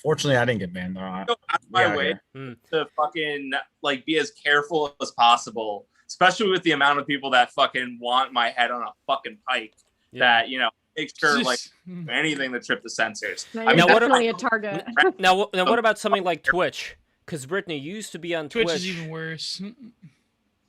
Fortunately, I didn't get banned. That's my way to fucking like be as careful as possible, especially with the amount of people that fucking want my head on a fucking pike. That make sure like anything to trip the censors. No, you're definitely a target. Now what about something like Twitch? Because Brittany, you used to be on Twitch. Twitch is even worse.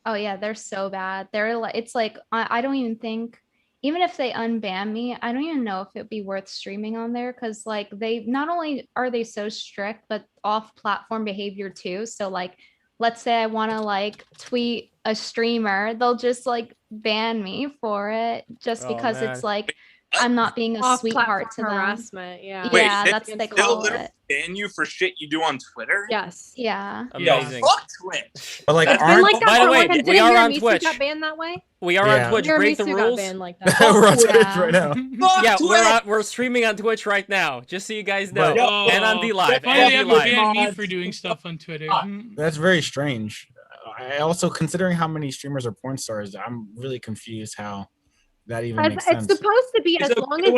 Oh yeah, they're so bad. They're like, it's like I don't even think, even if they unban me, I don't even know if it'd be worth streaming on there, because like they not only are they so strict, but off-platform behavior too. So like, let's say I want to like tweet a streamer, they'll just like ban me for it just because it's like I'm not being a sweetheart to them. Harassment, yeah. Wait, Yeah, that's what they call it. Ban you for shit you do on Twitter? Yes. Yeah. Amazing. Fuck Twitch. But like, by the way, we are on Twitch. Got banned that way? We are on Twitch. Break the rules. Got banned like that. We're on Twitch right now. Yeah, we're streaming on Twitch right now, just so you guys know, and on D Live. Why they have to ban me for doing stuff on Twitter? That's very strange. I also, considering how many streamers are porn stars, I'm really confused how that even makes sense. It's supposed to be as long as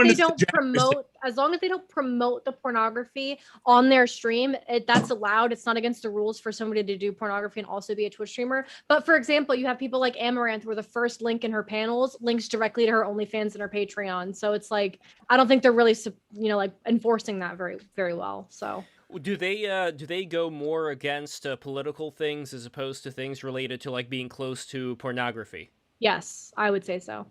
they don't promote the pornography on their stream, that's allowed. It's not against the rules for somebody to do pornography and also be a Twitch streamer. But for example, you have people like Amaranth, where the first link in her panels links directly to her OnlyFans and her Patreon. So it's like, I don't think they're really, like enforcing that very, very well. So. Do they go more against political things as opposed to things related to like being close to pornography? Yes, I would say so.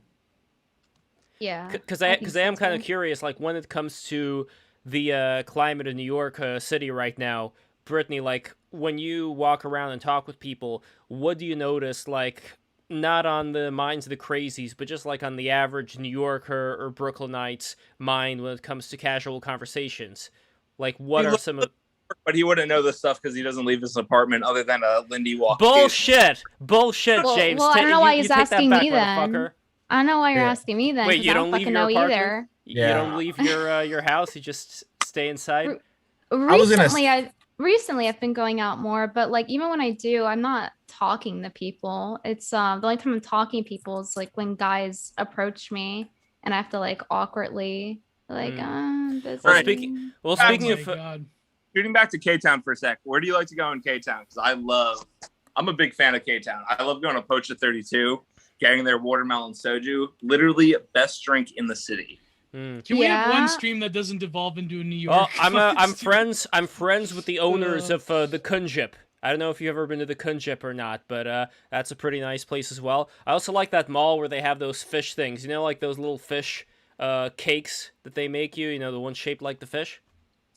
Yeah. Because I am kind of curious, like when it comes to the climate in New York City right now, Brittany, like when you walk around and talk with people, what do you notice, like not on the minds of the crazies, but just like on the average New Yorker or Brooklynite's mind when it comes to casual conversations? Like what are some of... But he wouldn't know this stuff because he doesn't leave his apartment other than a Lindy walk. Bullshit, James. Well, I don't know why he's asking me then. Motherfucker. I know why you're asking me then. Wait, you don't leave your apartment either. You don't leave your house. You just stay inside. Recently, I've been going out more, but like even when I do, I'm not talking to people. It's the only time I'm talking to people is like when guys approach me, and I have to like awkwardly like. Speaking of. Shooting back to K-Town for a sec, where do you like to go in K-Town? Because I'm a big fan of K-Town. I love going to Pocha 32, getting their watermelon soju. Literally best drink in the city. Can we have one stream that doesn't devolve into a New York? Oh, I'm friends with the owners of the Kunjip. I don't know if you've ever been to the Kunjip or not, but that's a pretty nice place as well. I also like that mall where they have those fish things. You know, like those little fish cakes that they make you. You know, the one shaped like the fish.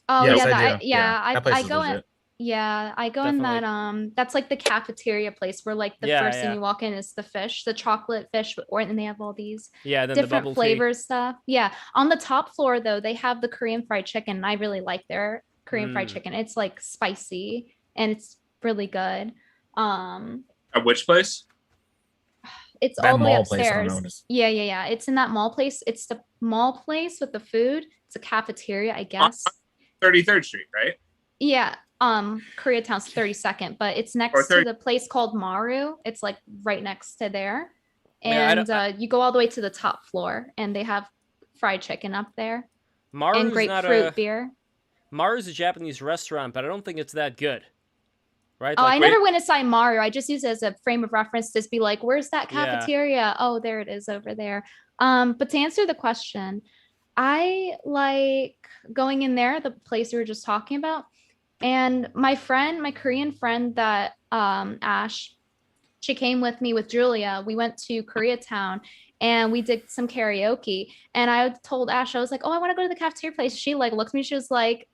Oh yes, I go in. Yeah, I go in that. That's like the cafeteria place where like the first thing you walk in is the fish, the chocolate fish, and they have all these different flavors stuff. Yeah, on the top floor though, they have the Korean fried chicken. I really like their Korean fried chicken. It's like spicy and it's really good. At which place? It's that all the way mall upstairs. Yeah. It's in that mall place. It's the mall place with the food. It's a cafeteria, I guess. 33rd Street, right? Yeah. Koreatown's 32nd, but it's next to the place called Maru. It's like right next to there. And you go all the way to the top floor and they have fried chicken up there. Maru's and grapefruit beer. Maru's a Japanese restaurant, but I don't think it's that good. Right? Oh, I never went inside Maru. I just use it as a frame of reference to just be like, where's that cafeteria? Yeah. Oh, there it is over there. But to answer the question, I like going in there, the place we were just talking about. And my Korean friend that Ash, she came with me with Julia. We went to Koreatown and we did some karaoke. And I told Ash, I was like, oh, I want to go to the cafeteria place. She like looked at me. She was like,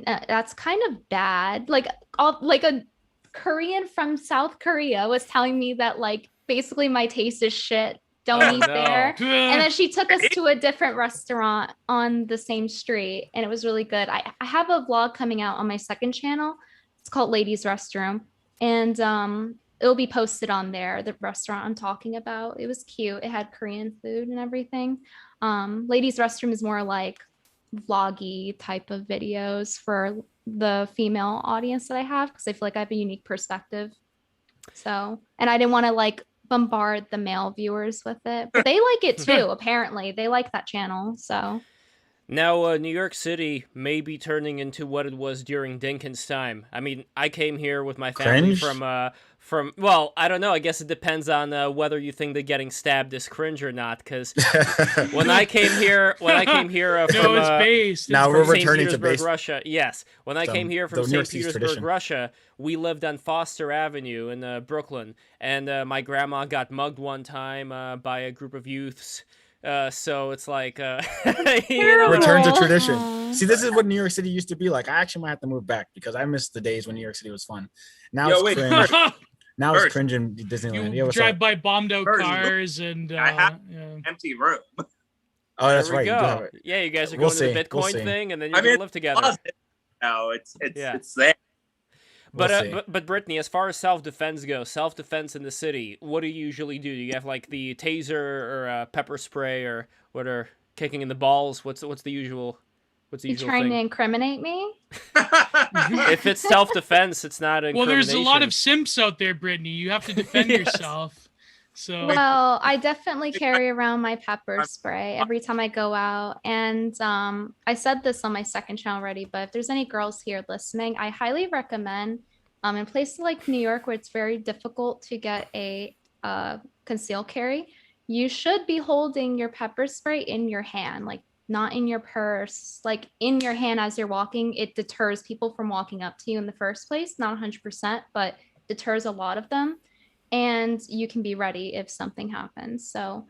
That's kind of bad. Like a Korean from South Korea was telling me that like basically my taste is shit. Don't Oh, eat no. there. And then she took us to a different restaurant on the same street, and it was really good. I have a vlog coming out on my second channel. It's called Ladies Restroom, and it'll be posted on there. The restaurant I'm talking about. It was cute. It had Korean food and everything. Ladies Restroom is more like vloggy type of videos for the female audience that I have, because I feel like I have a unique perspective. So, and I didn't want to like bombard the male viewers with it, but they like it too. Apparently they like that channel. So Now, New York City may be turning into what it was during Dinkins' time. I mean, I came here with my family Cringe? from well, I don't know. I guess it depends on whether you think that getting stabbed is cringe or not. Because when I came here from No, it's based. Now It's we're based. St. returning to Petersburg, base. Russia. Yes, when I came here from the New York St. City's Petersburg, tradition. Russia, we lived on Foster Avenue in Brooklyn, and my grandma got mugged one time by a group of youths. So it's like, you know, Return to Aw. tradition. See, this is what New York City used to be like. I actually might have to move back because I miss the days when New York City was fun. Now Yo, it's wait, cringe. Now it's First. cringe in Disneyland. You Yeah, what's drive up? by bombed out First, cars and I have- yeah. Empty room. Oh, that's there we right. You do have go. it. Yeah, you guys are We'll going to the see. Bitcoin We'll see. thing, and then you're I gonna mean, live together. Closet. No, it's Yeah. there. But, We'll see. but Brittany, as far as self-defense goes, self-defense in the city, what do you usually do? Do you have like the taser or pepper spray or what are kicking in the balls? What's the usual? What's the you usual trying to thing? incriminate me? If it's self-defense, it's not Well, there's a lot incrimination. of simps out there, Brittany. You have to defend Yes. yourself. So Well, I definitely carry around my pepper spray every time I go out. And I said this on my second channel already, but if there's any girls here listening, I highly recommend in places like New York where it's very difficult to get a concealed carry, you should be holding your pepper spray in your hand, like not in your purse, like in your hand as you're walking. It deters people from walking up to you in the first place, not 100%, but deters a lot of them. And you can be ready if something happens. So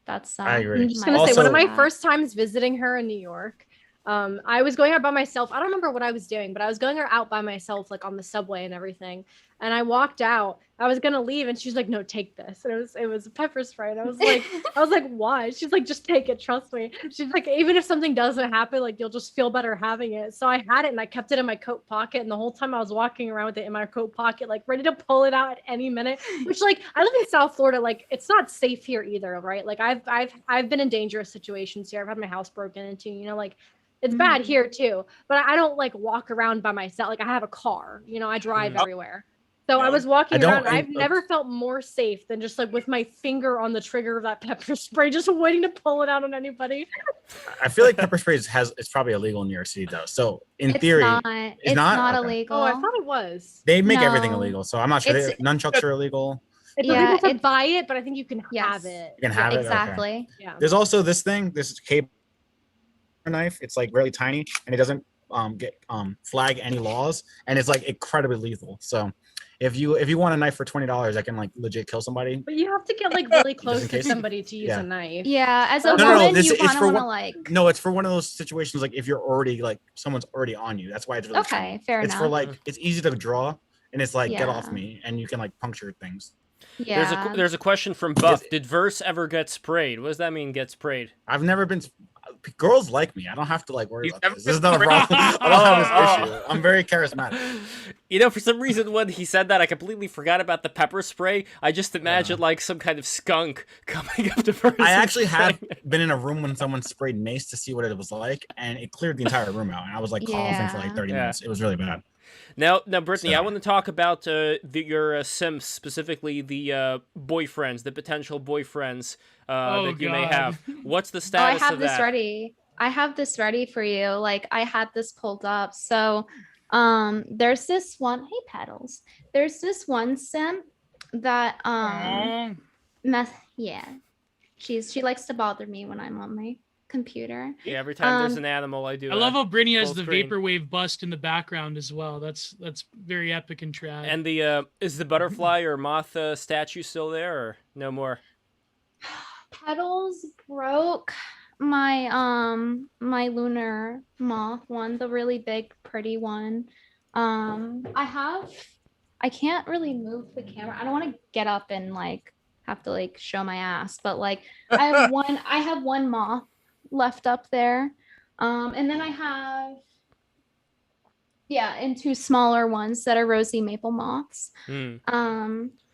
that's I agree. I'm just my gonna say one of Also- my first times visiting her in New York. I was going out by myself. I don't remember what I was doing, but I was going out by myself, like on the subway and everything. And I walked out. I was gonna leave, and she's like, "No, take this." And it was a pepper spray. And I was like, "Why?" She's like, "Just take it. Trust me." She's like, "Even if something doesn't happen, like you'll just feel better having it." So I had it, and I kept it in my coat pocket. And the whole time I was walking around with it in my coat pocket, like ready to pull it out at any minute. Which, like, I live in South Florida. Like, it's not safe here either, right? Like, I've been in dangerous situations here. I've had my house broken into. You know, like. It's bad here too, but I don't like walk around by myself. Like I have a car, you know, I drive everywhere. So I was walking around. I've never felt more safe than just like with my finger on the trigger of that pepper spray, just waiting to pull it out on anybody. I feel like pepper spray it's probably illegal in New York City though. So in theory, it's not Okay. illegal. Oh, I thought it was. they make everything No. illegal. So I'm not sure. It's- Nunchucks are illegal. It's Yeah, illegal to buy it, but I think you can have Yes. it. You can have it. Okay. Exactly. Yeah. There's also this thing. This cable knife. It's like really tiny, and it doesn't get flag any laws, and it's like incredibly lethal. So if you want a knife for $20, I can like legit kill somebody. But you have to get like really close to case. somebody to use Yeah. a knife. Yeah, as a No, woman, you it's kind of for want to one- like. No, it's for one of those situations like if you're already like someone's already on you. That's why it's really Okay, tiny. fair It's enough. for like it's easy to draw, and it's like get off Yeah. me, and you can like puncture things. Yeah. There's a question from Buff. Did Verse ever get sprayed? What does that mean? Get sprayed? I've never been. Girls like me. I don't have to like worry He's about never this. This is been not a problem. I don't have this issue. I'm very charismatic. You know, for some reason when he said that, I completely forgot about the pepper spray. I just imagined like some kind of skunk coming up to Verse. I and actually have spraying it. been in a room when someone sprayed mace to see what it was like, and it cleared the entire room out. And I was like coughing for like 30 Yeah. minutes. It was really bad. Now, Brittany, I So- want to talk about your Sims, specifically the boyfriends, the potential boyfriends that you may God. have. What's the Oh, I status have of this that? ready. I have this ready for you. Like I had this pulled up. So there's this one, hey Petals. There's this one sim that Aw. yeah. She likes to bother me when I'm on my computer. Yeah, every time there's Um, an animal, I do. I love how Brittany has full the screen. vaporwave bust in the background as well. That's very epic and trad. And the is the butterfly or moth statue still there, or no more? Petals broke my lunar moth one, the really big pretty one. I can't really move the camera. I don't want to get up and like have to like show my ass, but like I have one moth left up there. And then I have and two smaller ones that are rosy maple moths.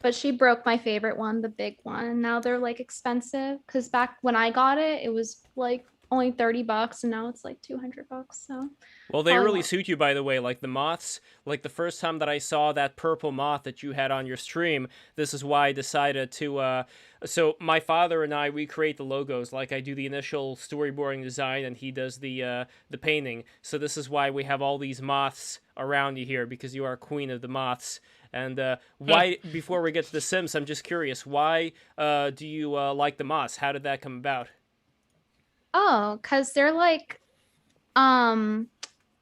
But she broke my favorite one, the big one. Now they're like expensive because back when I got it, it was like only $30 and now it's like $200. So well, they really suit you, by the way. Like the moths, like the first time that I saw that purple moth that you had on your stream, this is why I decided to so my father and I, we create the logos. Like I do the initial storyboarding design and he does the painting. So this is why we have all these moths around you here, because you are queen of the moths. And why, before we get to the Sims, I'm just curious, why do you like the moths? How did that come about? Oh, because they're like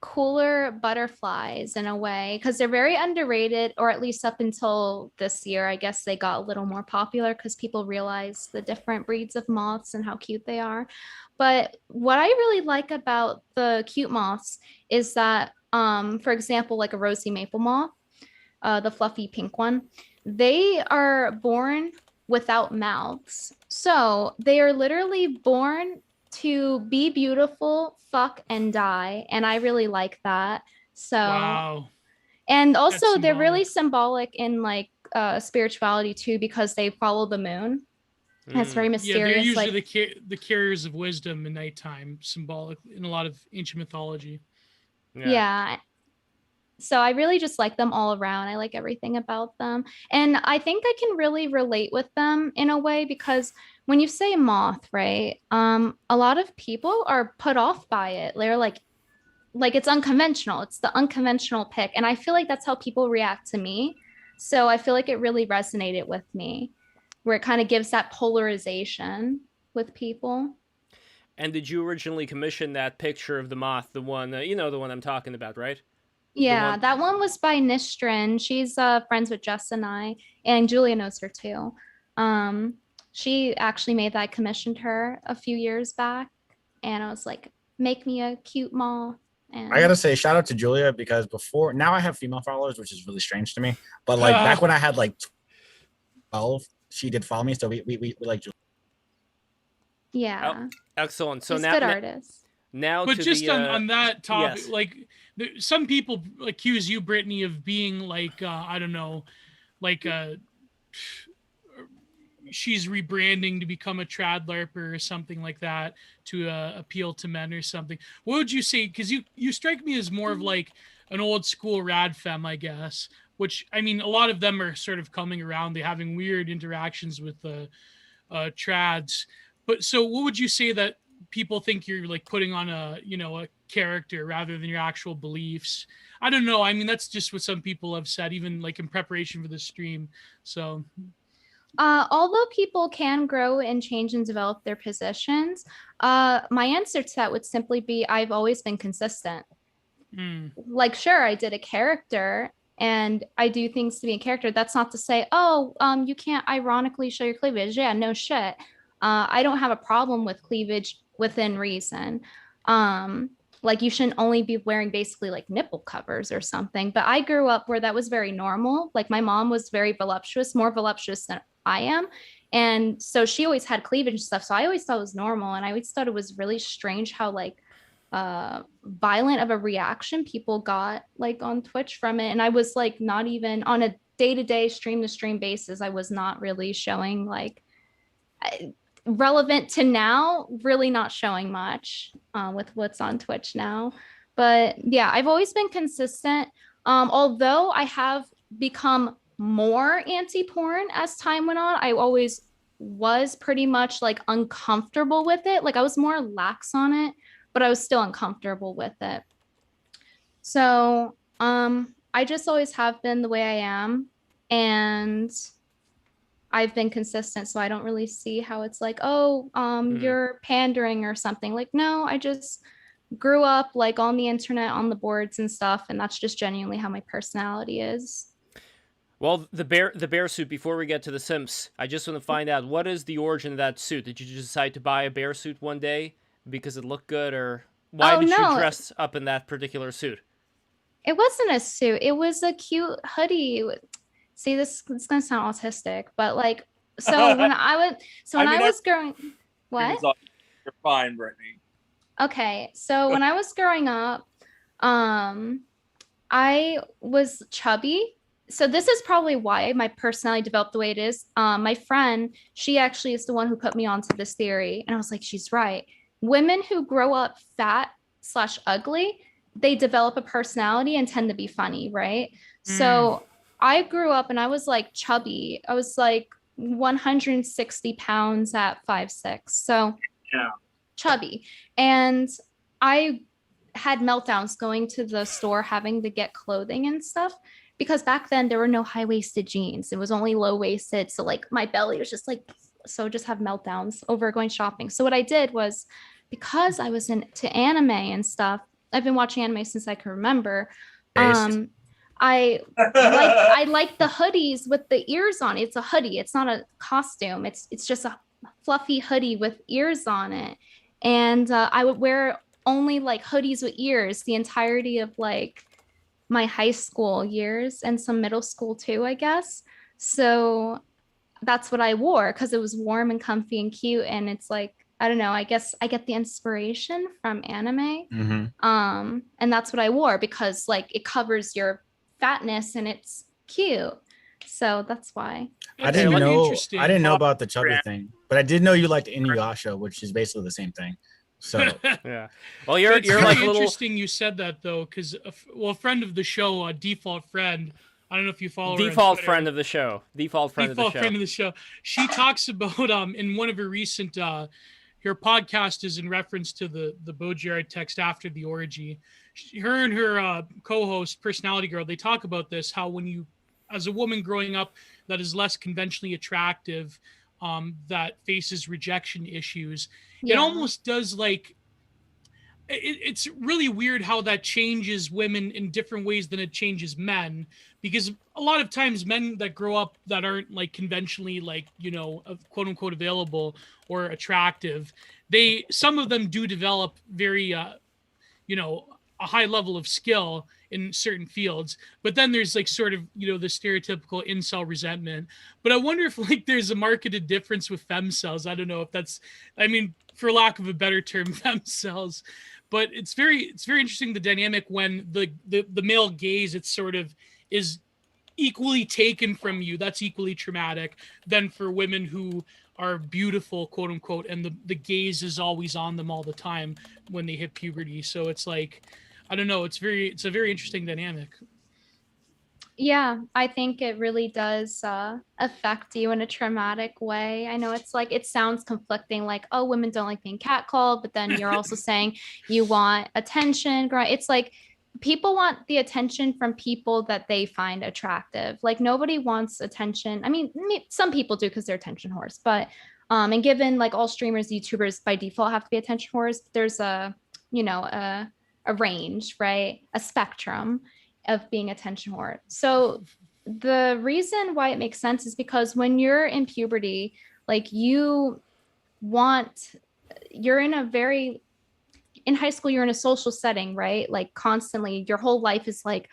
cooler butterflies in a way, because they're very underrated, or at least up until this year. I guess they got a little more popular because people realize the different breeds of moths and how cute they are. But what I really like about the cute moths is that, for example, like a rosy maple moth, the fluffy pink one, they are born without mouths. So they are literally born to be beautiful, fuck, and die. And I really like that. So, wow. And also they're really symbolic in like spirituality too, because they follow the moon. That's very mysterious. Yeah, they're usually like, the carriers of wisdom in nighttime, symbolic in a lot of ancient mythology. Yeah. So I really just like them all around. I like everything about them. And I think I can really relate with them in a way, because when you say moth, right? A lot of people are put off by it. They're like it's unconventional. It's the unconventional pick. And I feel like that's how people react to me. So I feel like it really resonated with me, where it kind of gives that polarization with people. And did you originally commission that picture of the moth, the one, you know, the one I'm talking about, right? Yeah, that one was by Nistrin. She's friends with Jess and I, and Julia knows her too. She actually made that. I commissioned her a few years back, and I was like, make me a cute moth. And I gotta say, shout out to Julia, because before, now I have female followers, which is really strange to me. But like back when I had like 12, she did follow me, so we like Julia. Yeah. Oh, excellent. So she's now, good artist. Now, but to just the, on that topic, yes. like some people accuse you, Brittany, of being like I don't know, like she's rebranding to become a trad larper or something like that to appeal to men or something. What would you say? Because you strike me as more of like an old school rad femme, I guess. Which, I mean, a lot of them are sort of coming around. They're having weird interactions with the trads. But so what would you say that people think you're like putting on a character rather than your actual beliefs? I don't know. I mean, that's just what some people have said, even like in preparation for the stream. So although people can grow and change and develop their positions, my answer to that would simply be I've always been consistent. Like, sure, I did a character and I do things to be a character. That's not to say, you can't ironically show your cleavage. Yeah, no shit. I don't have a problem with cleavage within reason. Like you shouldn't only be wearing basically like nipple covers or something. But I grew up where that was very normal. Like my mom was very voluptuous, more voluptuous than I am. And so she always had cleavage and stuff. So I always thought it was normal. And I always thought it was really strange how like violent of a reaction people got like on Twitch from it. And I was like not even on a day-to-day stream-to-stream basis. I was not really showing like relevant to now, really not showing much with what's on Twitch now. But yeah, I've always been consistent. Although I have become more anti-porn as time went on, I always was pretty much like uncomfortable with it. Like I was more lax on it, but I was still uncomfortable with it. So I just always have been the way I am. And I've been consistent, so I don't really see how it's like, you're pandering or something. Like, no, I just grew up like on the internet, on the boards and stuff, and that's just genuinely how my personality is. Well, the bear suit, before we get to the Sims, I just want to find out, what is the origin of that suit? Did you just decide to buy a bear suit one day because it looked good, or why Oh, did you no. dress up in that particular suit? It wasn't a suit. It was a cute hoodie. See, this is gonna sound autistic, but like, so when I was, so when I I, mean, was growing, what? You're fine, Brittany. Okay, so when I was growing up, I was chubby. So this is probably why my personality developed the way it is. My friend, she actually is the one who put me onto this theory, and I was like, she's right. Women who grow up fat slash ugly, they develop a personality and tend to be funny, right? So I grew up and I was like chubby. I was like 160 pounds at 5'6". So Yeah. chubby. And I had meltdowns going to the store having to get clothing and stuff because back then there were no high-waisted jeans. It was only low-waisted. So like my belly was just like, so just have meltdowns over going shopping. So what I did was, because I was into anime and stuff, I've been watching anime since I can remember. Based. I like the hoodies with the ears on it. It's a hoodie. It's not a costume. It's just a fluffy hoodie with ears on it. And I would wear only like hoodies with ears the entirety of like my high school years and some middle school too, I guess. So that's what I wore because it was warm and comfy and cute. And it's like, I don't know, I guess I get the inspiration from anime. Mm-hmm. And that's what I wore because like it covers your fatness and it's cute. So that's why. I didn't Interesting. know about the chubby thing, but I did know you liked Inuyasha, which is basically the same thing. So Yeah. Well, you're It's like really a little. interesting you said that though, because a friend of the show, a default friend. I don't know if you follow her on Default Twitter. friend of the show. Default friend of the show. Friend of the show. She talks about in one of her recent her podcast is in reference to the Bojard text after the orgy. Her and her co-host, Personality Girl, they talk about this, how when you, as a woman growing up that is less conventionally attractive, that faces rejection issues, it almost does like, it's really weird how that changes women in different ways than it changes men, because a lot of times men that grow up that aren't like conventionally like, you know, quote unquote available or attractive, some of them do develop very you know, a high level of skill in certain fields, but then there's like sort of, you know, the stereotypical incel resentment. But I wonder if like there's a marketed difference with femcells. I don't know if that's, I mean, for lack of a better term, femcells. But it's very interesting, the dynamic when the male gaze, it's sort of is equally taken from you. That's equally traumatic than for women who are beautiful, quote unquote, and the gaze is always on them all the time when they hit puberty. So it's like, I don't know, it's a very interesting dynamic. Yeah, I think it really does affect you in a traumatic way. I know it's like, it sounds conflicting, like, oh, women don't like being catcalled, but then you're also saying you want attention. It's like people want the attention from people that they find attractive. Like nobody wants attention. I mean, some people do because they're attention whores, but and given like all streamers, YouTubers by default have to be attention whores, there's a, you know, a range, right? A spectrum of being attention whore. So the reason why it makes sense is because when you're in puberty, like you're in high school, you're in a social setting, right? Like constantly, your whole life is like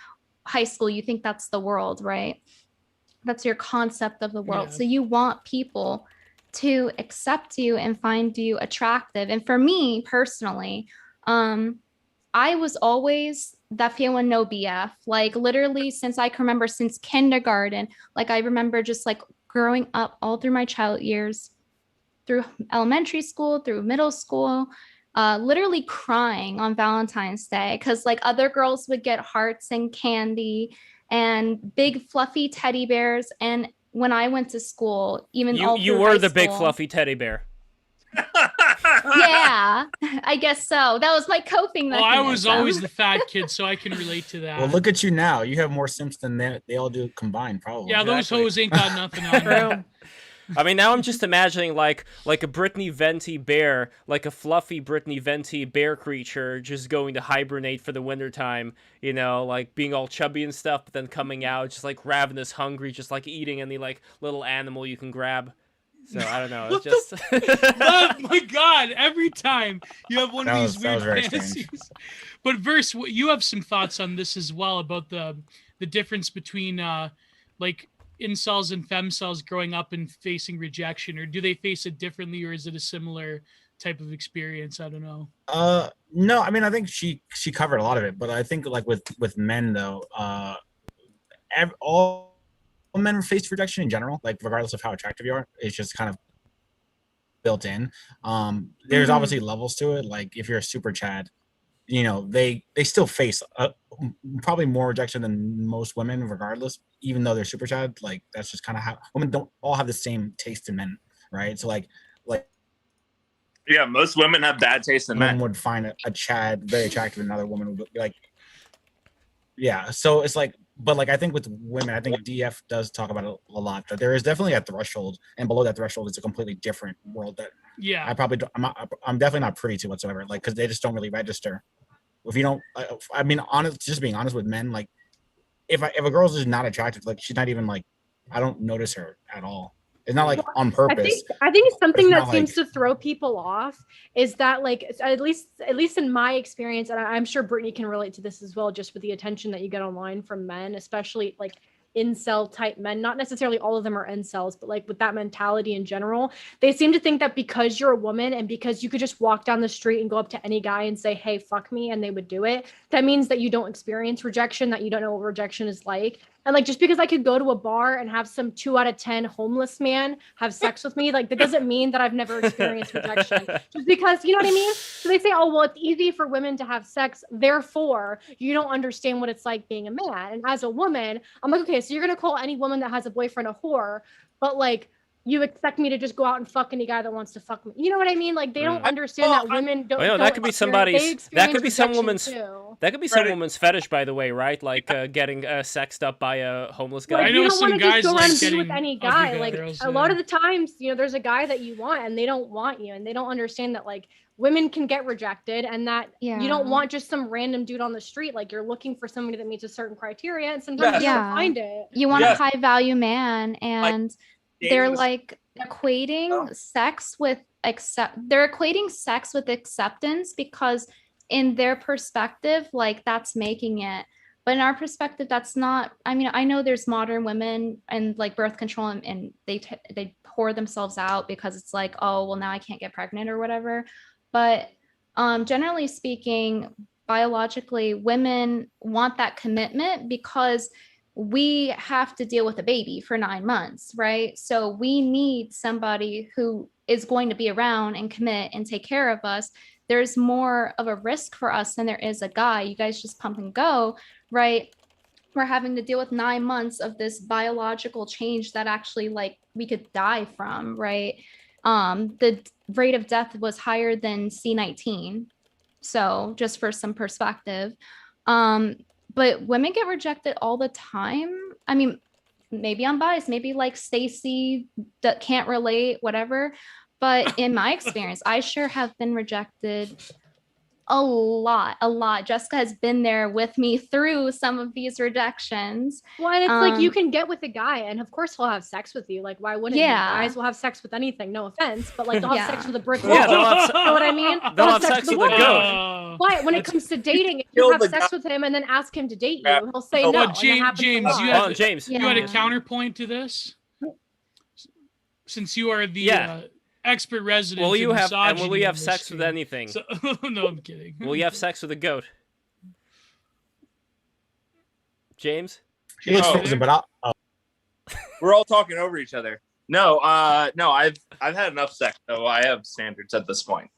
high school. You think that's the world, right? That's your concept of the world. Yeah. So you want people to accept you and find you attractive. And for me personally, I was always that feeling no BF, like literally since I can remember, since kindergarten. Like I remember just like growing up all through my child years, through elementary school, through middle school, literally crying on Valentine's Day because like other girls would get hearts and candy and big fluffy teddy bears. And when I went to school, even you were the big fluffy teddy bear. Yeah, I guess so. That was my coping mechanism. Well, I was always the fat kid, so I can relate to that. well, look at you now. You have more simps than they all do combined, probably. Yeah, those hoes ain't got nothing on them. I mean, now I'm just imagining like a Brittany Venti bear, like a fluffy Brittany Venti bear creature just going to hibernate for the wintertime, you know, like being all chubby and stuff, but then coming out just like ravenous, hungry, just like eating any like little animal you can grab. So I don't know. What It's just Oh my god! Every time you have one of That these was weird very fantasies. But Verse, you have some thoughts on this as well about the difference between like incels and femcels growing up and facing rejection, or do they face it differently, or is it a similar type of experience? I don't know. No, I mean, I think she covered a lot of it, but I think like with men though, all men face rejection in general, like regardless of how attractive you are. It's just kind of built in. There's obviously levels to it. Like if you're a super Chad, you know, they still face probably more rejection than most women, regardless, even though they're super Chad. Like that's just kind of how women don't all have the same taste in men, right? So like Yeah, most women have bad taste in women men. would find a Chad very attractive, and another woman would be like, yeah. So it's like, but like I think with women, I think DF does talk about it a lot, that there is definitely a threshold, and below that threshold is a completely different world that Yeah. I probably don't, I'm definitely not pretty to whatsoever, like because they just don't really register. If you don't, I mean, just being honest with men, like if a girl's just not attractive, like she's not even like, I don't notice her at all. It's not like on purpose. I think something It's that not seems like- to throw people off is that, like, at least in my experience, and I'm sure Brittany can relate to this as well, just with the attention that you get online from men, especially like incel type men. Not necessarily all of them are incels, but like with that mentality in general, they seem to think that because you're a woman and because you could just walk down the street and go up to any guy and say, hey, fuck me, and they would do it, that means that you don't experience rejection, that you don't know what rejection is like. And like, just because I could go to a bar and have some 2 out of 10 homeless man have sex with me, like that doesn't mean that I've never experienced rejection. Just because, you know what I mean? So they say, oh, well, it's easy for women to have sex, therefore you don't understand what it's like being a man. And as a woman, I'm like, okay, so you're gonna call any woman that has a boyfriend a whore, but like you expect me to just go out and fuck any guy that wants to fuck me. You know what I mean? Like they don't understand that women don't. Well, that could be somebody's. That could be some woman's. Too. That could be some woman's fetish, by the way, right? Like getting sexed up by a homeless guy. Like, I know you don't some want to just guys go like around and be getting with any ugly guy. Like girls, a lot of the times, you know, there's a guy that you want and they don't want you, and they don't understand that like women can get rejected, and that you don't want just some random dude on the street. Like you're looking for somebody that meets a certain criteria, and sometimes you don't find it. You want a high value man, and they're like equating sex with acceptance, because in their perspective, like that's making it. But in our perspective, that's not. I mean, I know there's modern women and like birth control, and they pour themselves out because it's like, oh, well, now I can't get pregnant or whatever. But generally speaking, biologically, women want that commitment because we have to deal with a baby for 9 months, right? So we need somebody who is going to be around and commit and take care of us. There's more of a risk for us than there is a guy. You guys just pump and go, right? We're having to deal with 9 months of this biological change that actually like we could die from, right? The rate of death was higher than C-19. So just for some perspective, but women get rejected all the time. I mean, maybe I'm biased, maybe like Stacy that can't relate, whatever. But in my experience, I sure have been rejected a lot. Jessica has been there with me through some of these rejections. Well, and it's like you can get with a guy, and of course he'll have sex with you. Like, why wouldn't you? Guys will have sex with anything. No offense, but like they'll have sex with a brick wall. Yeah, you know what I mean? They'll have sex with a goat. But when it comes to dating, if you have sex with him and then ask him to date you, he'll say no. James, you had a counterpoint to this, since you are the expert resident. Will you have sex with anything? So, no, I'm kidding. Will you have sex with a goat? James? We're all talking over each other. No, I've had enough sex, so I have standards at this point.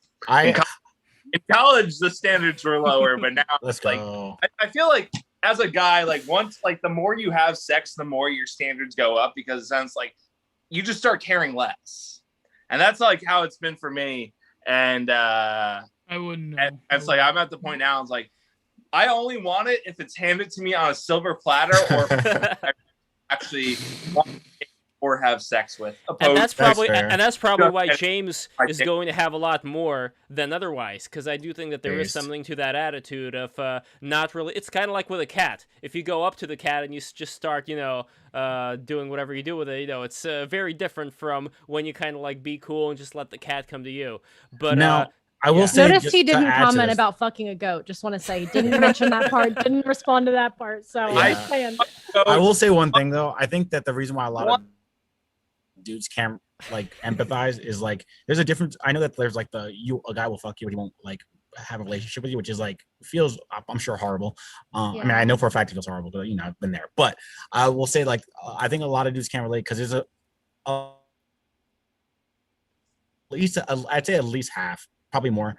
In college, the standards were lower, but now I feel like as a guy, like once like the more you have sex, the more your standards go up, because it sounds like you just start caring less. And that's like how it's been for me. And I wouldn't know. And it's like I'm at the point now, it's like I only want it if it's handed to me on a silver platter, or if I actually want it. or have sex with. And that's probably fair. why James is going to have a lot more than otherwise, because I do think that there is something to that attitude of not really. It's kind of like with a cat. If you go up to the cat and you just start, doing whatever you do with it, it's very different from when you kind of like be cool and just let the cat come to you. But now, I will say, notice he didn't comment this. about fucking a goat. Just want to say he didn't mention that part, didn't respond to that part. So Yeah. I will say one thing though. I think that the reason why a lot of dudes can't like empathize is like there's a difference. I know that there's like a guy will fuck you, but he won't like have a relationship with you, which is like feels I'm sure horrible. I mean, I know for a fact it feels horrible, but I've been there. But I will say like I think a lot of dudes can't relate because there's I'd say at least half, probably more.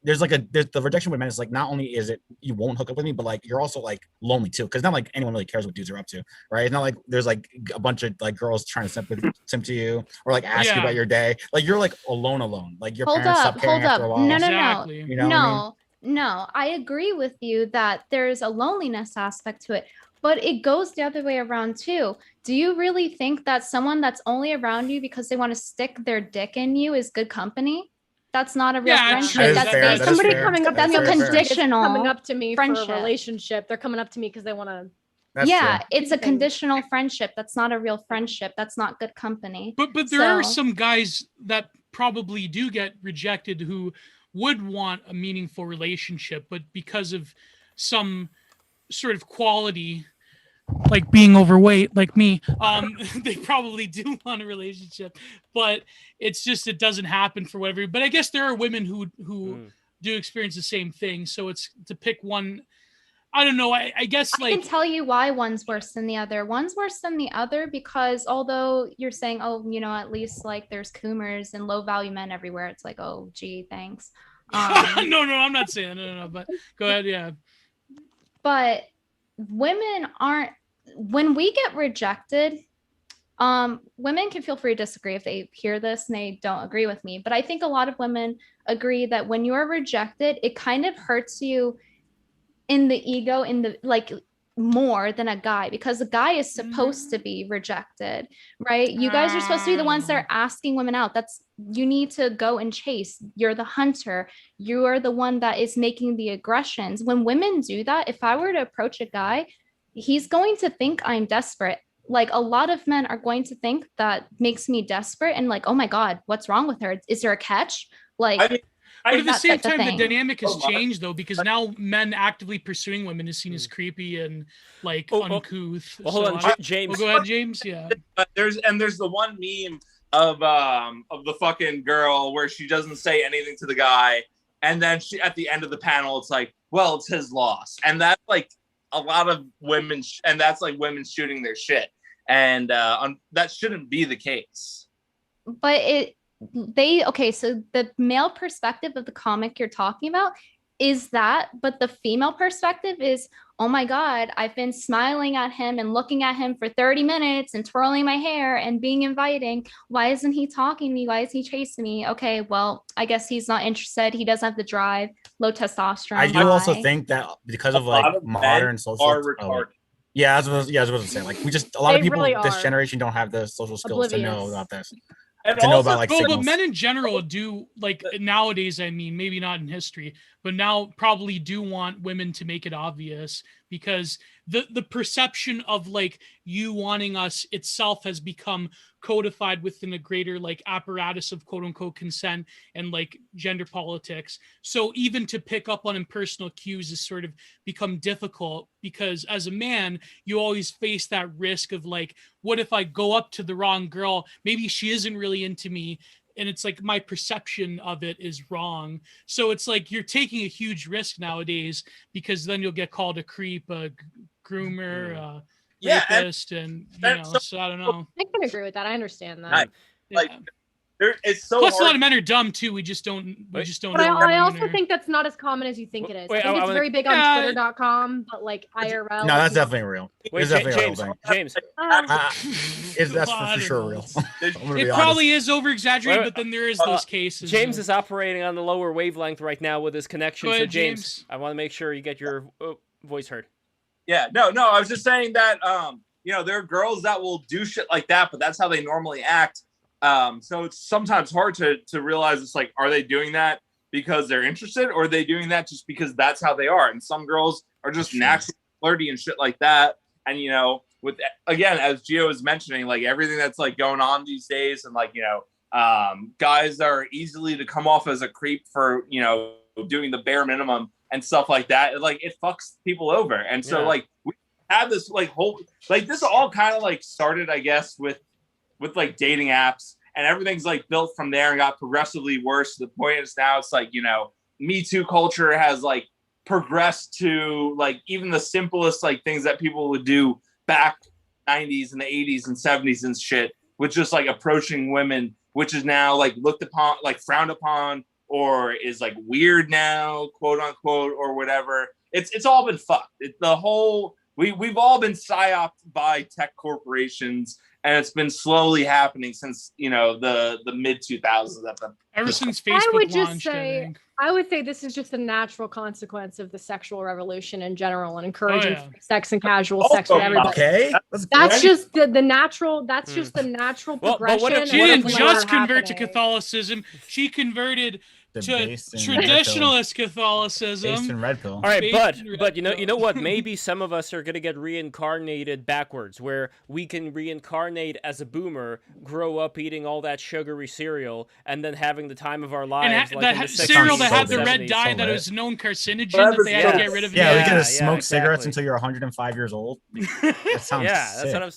There's the rejection with men is like not only is it you won't hook up with me, but like you're also like lonely too, because not like anyone really cares what dudes are up to, right? It's not like there's like a bunch of like girls trying to simp to you or like ask you about your day. Like you're like alone. Like your parents stop caring after a while. No. Exactly. You know what I mean? No, I agree with you that there's a loneliness aspect to it, but it goes the other way around too. Do you really think that someone that's only around you because they want to stick their dick in you is good company? That's not a real friendship. That's fair. based somebody coming up. That's a conditional coming up to me friendship. for a relationship. They're coming up to me because they want to. It's a conditional friendship. That's not a real friendship. That's not good company. But there are some guys that probably do get rejected who would want a meaningful relationship, but because of some sort of quality, like being overweight, like me, they probably do want a relationship, but it's just it doesn't happen for whatever. But I guess there are women who do experience the same thing. So it's to pick one. I don't know. I guess I can tell you why one's worse than the other. One's worse than the other because although you're saying, at least like there's coomers and low value men everywhere, it's like, oh, gee, thanks. No, I'm not saying no, but go ahead, yeah. But women aren't. When we get rejected, women can feel free to disagree if they hear this and they don't agree with me. But I think a lot of women agree that when you're rejected, it kind of hurts you in the ego, in the like more than a guy, because a guy is supposed to be rejected, right? You guys are supposed to be the ones that are asking women out. You need to go and chase. You're the hunter. You are the one that is making the aggressions. When women do that, if I were to approach a guy, he's going to think I'm desperate. Like a lot of men are going to think that makes me desperate and like, oh my God, what's wrong with her? Is there a catch? Like, but at the same time, the dynamic has changed though, because now men actively pursuing women is seen as creepy and like uncouth. Well, hold on, James. Go ahead, James. Yeah. There's the one meme of the fucking girl where she doesn't say anything to the guy, and then she at the end of the panel, it's like, well, it's his loss, and that's like a lot of women, and that's like women shooting their shit, and that shouldn't be the case. But so the male perspective of the comic you're talking about is that, but the female perspective is, oh my God, I've been smiling at him and looking at him for 30 minutes and twirling my hair and being inviting. Why isn't he talking to me? Why is he chasing me? Okay, well, I guess he's not interested. He doesn't have the drive, low testosterone. I do also think that because of like modern social I was supposed to say, like, a lot of people this generation don't have the social skills to know about this. And to know about like but men in general do, like nowadays, I mean, maybe not in history, but now probably do want women to make it obvious, because the perception of like you wanting us itself has become codified within a greater like apparatus of quote unquote consent and like gender politics. So even to pick up on impersonal cues has sort of become difficult, because as a man, you always face that risk of like, what if I go up to the wrong girl? Maybe she isn't really into me. And it's like my perception of it is wrong. So it's like you're taking a huge risk nowadays, because then you'll get called a creep, a groomer, rapist, and so I don't know. I can agree with that. I understand that. It's so plus hard. a lot of men are dumb too. We just don't But know. I also think that's not as common as you think it is. I think it's very big on Twitter.com, but like IRL. No, that's definitely real. Wait, James. That's for sure real. It probably is over exaggerated, but then there is those cases. James is operating on the lower wavelength right now with his connection. Ahead, so James, I want to make sure you get your voice heard. Yeah, no, I was just saying that there are girls that will do shit like that, but that's how they normally act. So it's sometimes hard to realize, it's like, are they doing that because they're interested, or are they doing that just because that's how they are? And some girls are just naturally flirty and shit like that. And, with, again, as Gio was mentioning, like everything that's like going on these days, and like, guys are easily to come off as a creep for, doing the bare minimum and stuff like that. Like it fucks people over. And so like we have this like whole, like this all kind of like started, I guess, with like dating apps, and everything's like built from there and got progressively worse. The point is now it's like, Me Too culture has like progressed to like even the simplest like things that people would do back 90s and the 80s and 70s and shit, with just like approaching women, which is now like looked upon, like frowned upon, or is like weird now, quote unquote, or whatever. It's all been fucked. We've all been psyoped by tech corporations, and it's been slowly happening since the mid 2000s. Ever since Facebook launched, I would say this is just a natural consequence of the sexual revolution in general, and encouraging free sex and casual sex with everybody. Okay, that's just the natural. That's just the natural progression. But she didn't just convert to Catholicism; she converted to traditionalist Catholicism. Based in red pill. All right, but you know what? Maybe some of us are gonna get reincarnated backwards, where we can reincarnate as a boomer, grow up eating all that sugary cereal, and then having the time of our lives. And like that cereal that had the red dye that was known carcinogen that they had to get rid of. Yeah, we can smoke cigarettes until you're 105 years old. That sounds that's what I'm.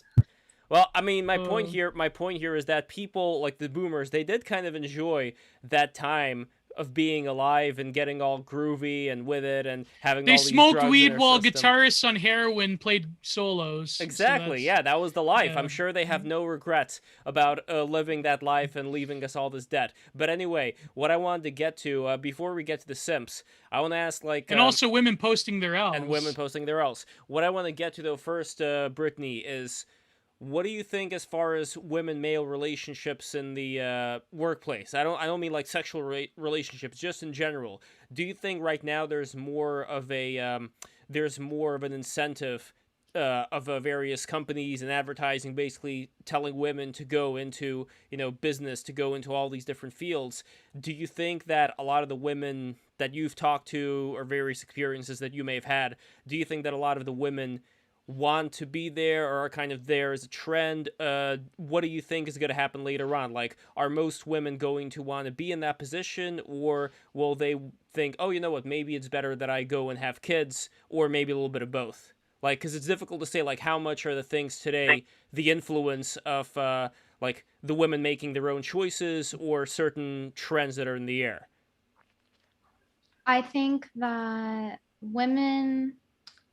Well, I mean, my point here is that people like the boomers, they did kind of enjoy that time of being alive and getting all groovy and with it and having all these drugs in their smoked weed while system. Guitarists on heroin played solos. Exactly. So that was the life. I'm sure they have no regrets about living that life and leaving us all this debt. But anyway, what I wanted to get to before we get to the simps, I want to ask and also women posting their L's. And women posting their L's. What I want to get to though first, Brittany, is what do you think as far as women-male relationships in the workplace? I don't mean like sexual relationships, just in general. Do you think right now there's more of an incentive of various companies and advertising basically telling women to go into business, to go into all these different fields? Do you think that a lot of the women that you've talked to, or various experiences that you may have had, do you think that a lot of the women want to be there, or are kind of there as a trend? What do you think is going to happen later on? Like, are most women going to want to be in that position, or will they think, oh, you know what, maybe it's better that I go and have kids, or maybe a little bit of both? Like, because it's difficult to say, like, how much are the things today the influence of, like, the women making their own choices, or certain trends that are in the air? I think that women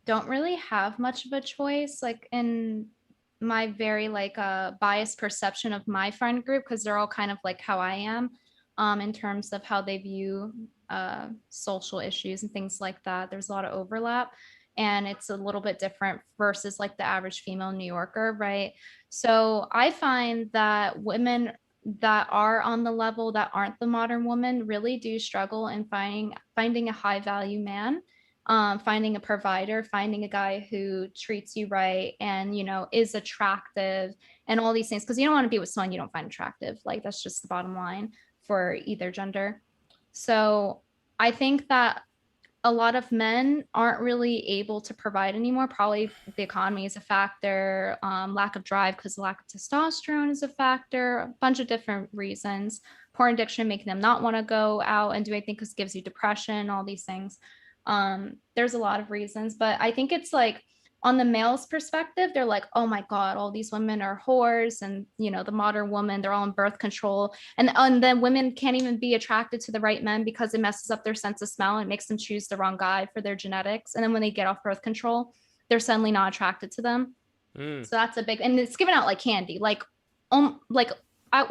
don't really have much of a choice, like in my very biased perception of my friend group, because they're all kind of like how I am in terms of how they view social issues and things like that. There's a lot of overlap, and it's a little bit different versus like the average female New Yorker, right? So I find that women that are on the level that aren't the modern woman really do struggle in finding a high value man. Finding a provider, finding a guy who treats you right and, is attractive and all these things. Because you don't want to be with someone you don't find attractive. Like, that's just the bottom line for either gender. So I think that a lot of men aren't really able to provide anymore. Probably the economy is a factor, lack of drive because the lack of testosterone is a factor, a bunch of different reasons. Porn addiction making them not want to go out and do anything because it gives you depression, all these things. There's a lot of reasons, but I think it's like on the male's perspective, they're like, oh my God, all these women are whores. And, the modern woman, they're all on birth control. And then women can't even be attracted to the right men because it messes up their sense of smell and it makes them choose the wrong guy for their genetics. And then when they get off birth control, they're suddenly not attracted to them. So that's a big, and it's given out like candy,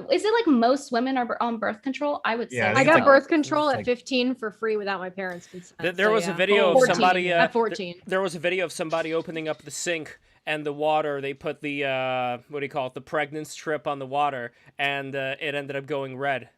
is it like most women are on birth control? I would say. I got birth control at 15 for free without my parents' consent. There was a video of somebody at 14. There was a video of somebody opening up the sink and the water. They put the the pregnant strip on the water, and it ended up going red.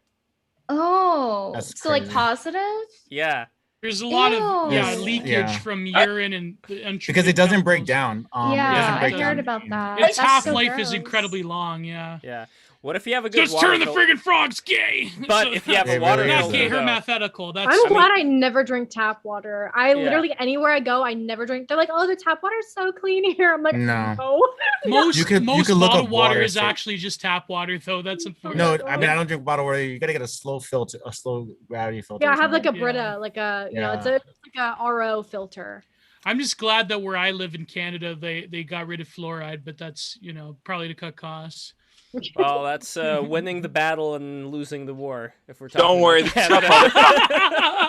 Oh, so like positive? Yeah. There's a lot of Ew. leakage Yeah. from urine and because it doesn't break down. Yeah, it doesn't I break heard down. about that. Its That's so half-life is gross. incredibly long. Yeah. Yeah. What if you have a good Just water turn the filter? friggin' frogs gay. But if you have a It water really is, not gay, filter, her though, mathetical. That's I'm glad I never drink tap water. I Yeah. literally anywhere I go, I never drink. They're like, "Oh, the tap water is so clean here." I'm like, No. "No." most You could look bottled up water water is for- actually just tap water, though. That's unfortunate. No, I mean I don't drink bottled water. You gotta get a slow filter, a slow gravity filter. Yeah, or I have like a something. Brita, like a it's like a RO filter. I'm just glad that where I live in Canada, they got rid of fluoride, but that's probably to cut costs. well, that's winning the battle and losing the war. If we're talking Don't worry, about there's Canada.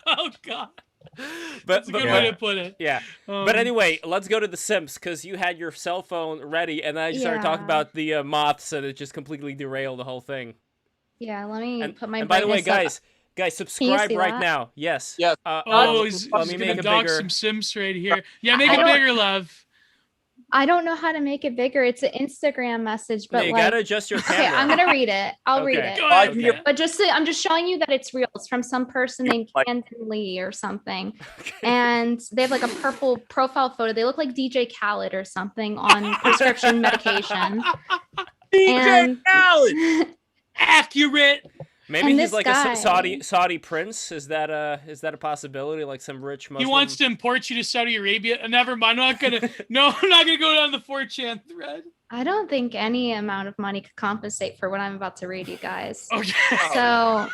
Oh God, but that's a good yeah. way to put it. yeah. Um, But anyway, let's go to the Sims because you had your cell phone ready, and then I just started talking Yeah. about the moths, and it just completely derailed the whole thing. Yeah, let me And, put my and by the way, brightness up. guys, subscribe see right that? now. Yes. Yes. oh, let he's me gonna make it dog bigger. some Sims right here. Yeah, make I it don't- bigger, love. I don't know how to make it bigger. It's an Instagram message, No, but you like, gotta adjust your camera. okay, I'm gonna read it. I'll read Okay. it. Go ahead. Okay. But I'm just showing you that it's real. It's from some person named Like- Camden Lee or something. And they have like a purple profile photo. They look like DJ Khaled or something on prescription medication. And Accurate. Maybe And he's this like guy- a Saudi prince. Is that a possibility? Like some rich Muslim? He wants to import you to Saudi Arabia. Never mind. I'm not gonna. No, I'm not gonna go down the 4chan thread. I don't think any amount of money could compensate for what I'm about to read you guys. Okay. So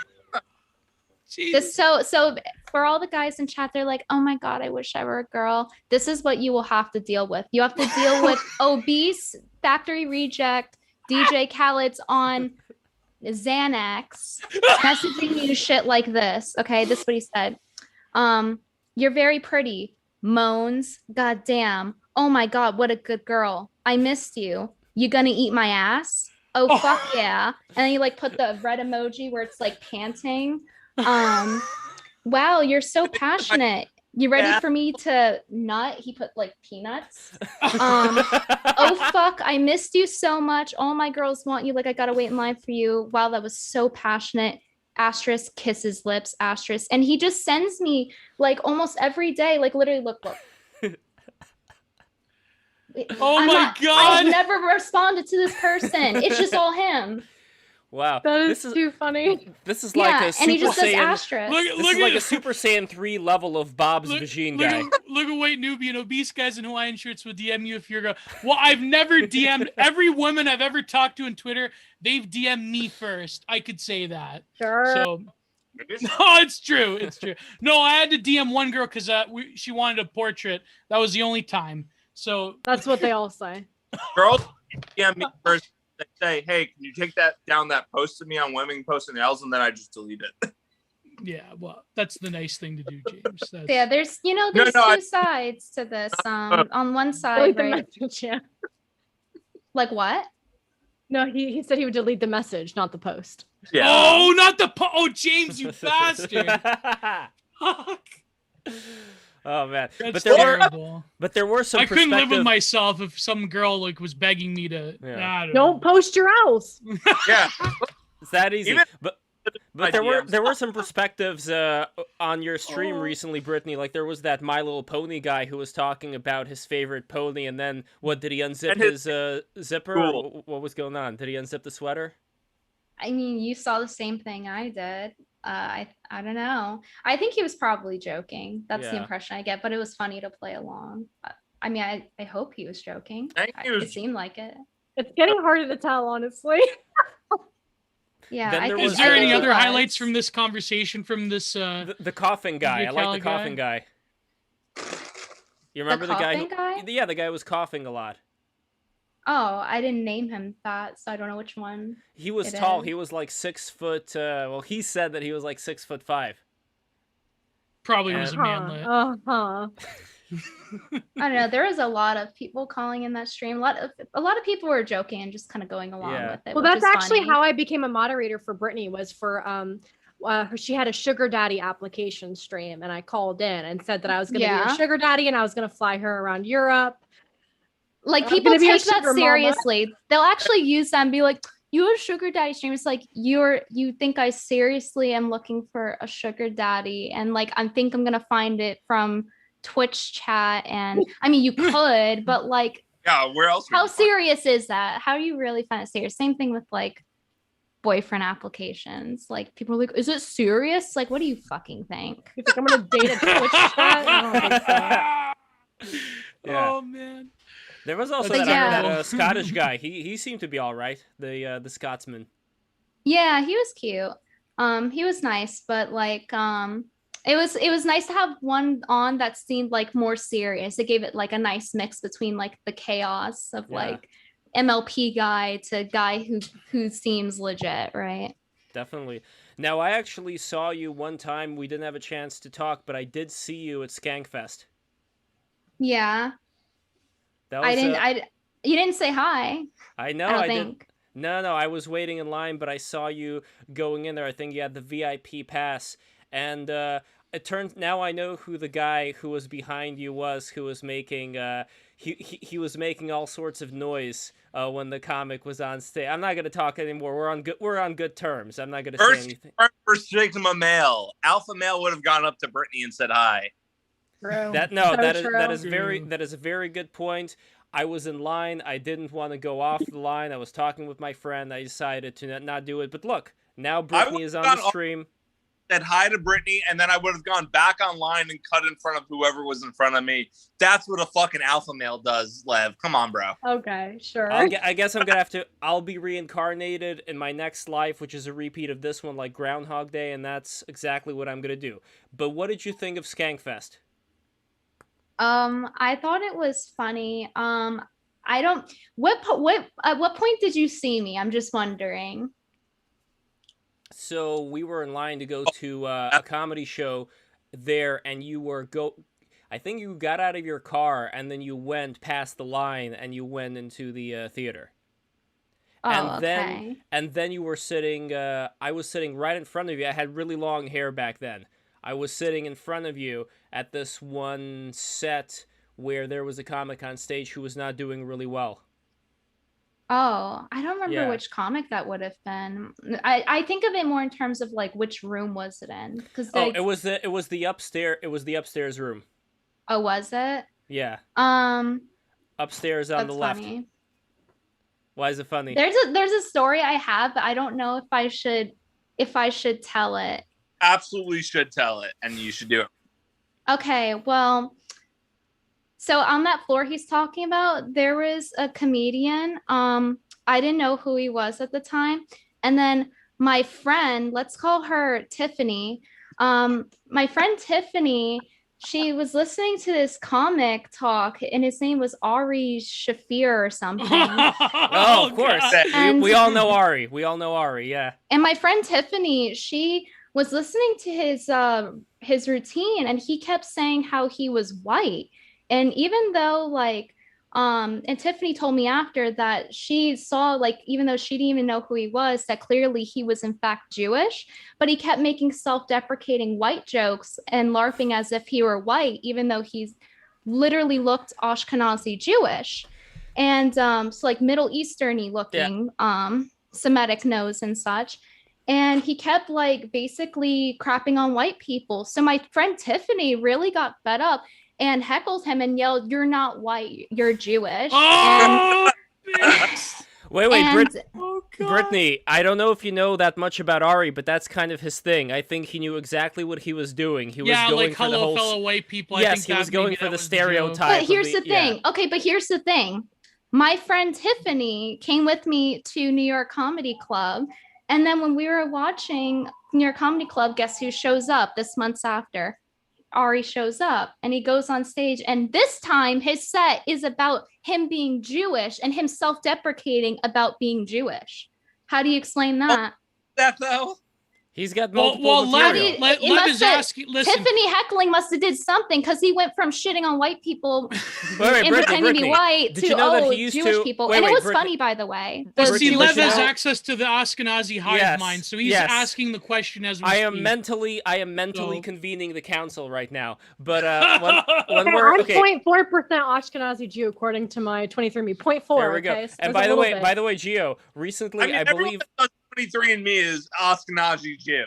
Jesus. so for all the guys in chat, they're like, oh my God, I wish I were a girl. This is what you will have to deal with. You have to deal with obese, factory reject, DJ Khaled's on Xanax, messaging you shit like this. Okay, this is what he said. You're very pretty. Moans. God damn. Oh my God, what a good girl. I missed you. You gonna eat my ass? Oh fuck yeah. And then you like put the red emoji where it's like panting. Wow, you're so passionate. You ready for me to nut? He put like peanuts. Oh fuck, I missed you so much. All my girls want you. Like I gotta wait in line for you. Wow, that was so passionate. Asterisk, kisses lips, asterisk. And he just sends me like almost every day. Like literally, look. Oh I'm my not- God. I've never responded to this person. It's just all him. Wow. That is this is too funny. this is like Yeah, a and he Super just says Saiyan. asterisk. Look, This look is like at a Super Saiyan 3 level of Bob's Vagine look guy. Look at white Nubian obese guys in Hawaiian shirts will DM you if you're a girl. Well, I've never DM'd every woman I've ever talked to on Twitter. They've DM'd me first. I could say that. Sure. So no, it's true. It's true. No, I had to DM one girl because she wanted a portrait. That was the only time. So That's what they all say. Girls DM me first. They say, "Hey, can you take that down that post of me on women posting L's?" And then I just delete it. yeah, well, that's the nice thing to do, James. That's, Yeah, there's No, there's no, two sides to this. On one Delete side, the right? message, yeah. Like what? No, he said he would delete the message, not the post. Yeah. Oh, not the oh, James, you bastard! Fuck. Oh man. That's But terrible. there were some I couldn't live with perspective- myself if some girl like was begging me to. Yeah. I Don't post your house. Yeah. It's that easy. Even- But My there were DMs. some perspectives on your stream recently, Brittany. Like there was that My Little Pony guy who was talking about his favorite pony, and then what did he unzip And his zipper? Cool. What was going on? Did he unzip the sweater? I mean, you saw the same thing I did. I don't know. I think he was probably joking. That's the Yeah. impression I get, but it was funny to play along. I mean, I hope he was joking. I think he was- It seemed like it. It's getting harder to tell, honestly. Yeah. Then I there think, was- Is there I think any he other was. highlights from this conversation from this? The coffin guy. I like the guy? coffin guy. You remember the guy? coughing guy? Yeah, the guy was coughing a lot. Oh, I didn't name him that, so I don't know which one. He was It tall. is. He was like 6 foot. Well, he said that he was like 6'5". Probably was a manlet. Uh-huh. I don't know. There was a lot of people calling in that stream. A lot of people were joking and just kind of going along Yeah. with it. Well, which that's is actually funny. how I became a moderator for Brittany. Was for she had a sugar daddy application stream, and I called in and said that I was going to be Yeah. her sugar daddy, and I was going to fly her around Europe. Like I'm people gonna be your take that sugar mama. seriously. They'll actually use that and be like, you a sugar daddy stream. It's like you think I seriously am looking for a sugar daddy, and like I think I'm gonna find it from Twitch chat, and I mean you could, but like Yeah, where else? how serious is that? How do you really find it serious? Same thing with like boyfriend applications. Like people are like, is it serious? Like, what do you fucking think? You think I'm gonna date a Twitch chat? I don't think so. Yeah. Oh man. There was also But that, yeah. that Scottish guy. He seemed to be all right. The Scotsman. Yeah, he was cute. He was nice, but like it was nice to have one on that seemed like more serious. It gave it like a nice mix between like the chaos of Yeah. like MLP guy to guy who seems legit, right? Definitely. Now, I actually saw you one time. We didn't have a chance to talk, but I did see you at Skankfest. Yeah. That was, You didn't say hi. I know. I don't I think. did. No, I was waiting in line, but I saw you going in there. I think you had the VIP pass, and it turns now I know who the guy who was behind you was, who was making he was making all sorts of noise when the comic was on stage. I'm not gonna talk anymore. We're on good terms. I'm not gonna say anything. First Sigma male, alpha male would have gone up to Brittany and said hi. True. That is True. a very good point. I was in line. I didn't want to go off the line. I was talking with my friend. I decided to not do it. But look, now Brittany is on the stream. Said hi to Brittany, and then I would have gone back online and cut in front of whoever was in front of me. That's what a fucking alpha male does, Lev. Come on, bro. Okay, sure. I guess I'm gonna have to. I'll be reincarnated in my next life, which is a repeat of this one, like Groundhog Day, and that's exactly what I'm gonna do. But what did you think of Skankfest? I thought it was funny. I don't. At what point did you see me? I'm just wondering. So we were in line to go to a comedy show there, and you were I think you got out of your car, and then you went past the line, and you went into the theater. Oh, And then you were sitting. I was sitting right in front of you. I had really long hair back then. I was sitting in front of you at this one set where there was a comic on stage who was not doing really well. Oh, I don't remember Yeah. which comic that would have been. I think of it more in terms of like which room was it in? Because It was the upstairs room. Oh, was it? Yeah, Um, upstairs on that's the left. funny. Why is it funny? There's a story I have, but I don't know if I should tell it. Absolutely should tell it, and you should do it. Okay, well, so on that floor he's talking about, there was a comedian. I didn't know who he was at the time. And then my friend, let's call her Tiffany. My friend Tiffany, she was listening to this comic talk, and his name was Ari Shafir or something. Oh, of course. And- We all know Ari. We all know Ari, yeah. And my friend Tiffany, she was listening to his routine, and he kept saying how he was white. And even though like and Tiffany told me after that she saw, like, even though she didn't even know who he was, that clearly he was in fact Jewish, but he kept making self-deprecating white jokes and LARPing as if he were white, even though he's literally looked Ashkenazi Jewish. And so like Middle Eastern-y looking, Semitic nose and such. And he kept like basically crapping on white people. So my friend Tiffany really got fed up and heckled him and yelled, "You're not white, you're Jewish." Oh, bitch. Wait, and Oh, God. Brittany, I don't know if you know that much about Ari, but that's kind of his thing. I think he knew exactly what he was doing. He was going like for the hello, whole... fellow white people. I Yes, think he that was going maybe for that the was the joke. stereotype. But here's the thing. Okay, but here's the thing. My friend Tiffany came with me to New York Comedy Club. And then when we were watching New York Comedy Club, guess who shows up this months after? Ari shows up, and he goes on stage. And this time his set is about him being Jewish and him self-deprecating about being Jewish. How do you explain that? That though. He's got Well, multiple material. Lev is asking. Listen, Tiffany heckling must have did something because he went from shitting on white people Wait, and pretending to be Brittany, white did to you know that he used Jewish to- people. wait, And it wait, was Brittany- funny, by the way. well, The see, Brittany, Lev Jewish has know- access to the Ashkenazi hive Yes, mind, so he's yes. asking the question as we I am speak. mentally So- convening the council right now. But when we're I'm okay, 0.4% Ashkenazi Jew according to my 23andMe. 0.4. there we go. Okay? So And there's a little bit. by the way, Gio, recently I mean, I everyone believe that does 23andMe is Ashkenazi Jew.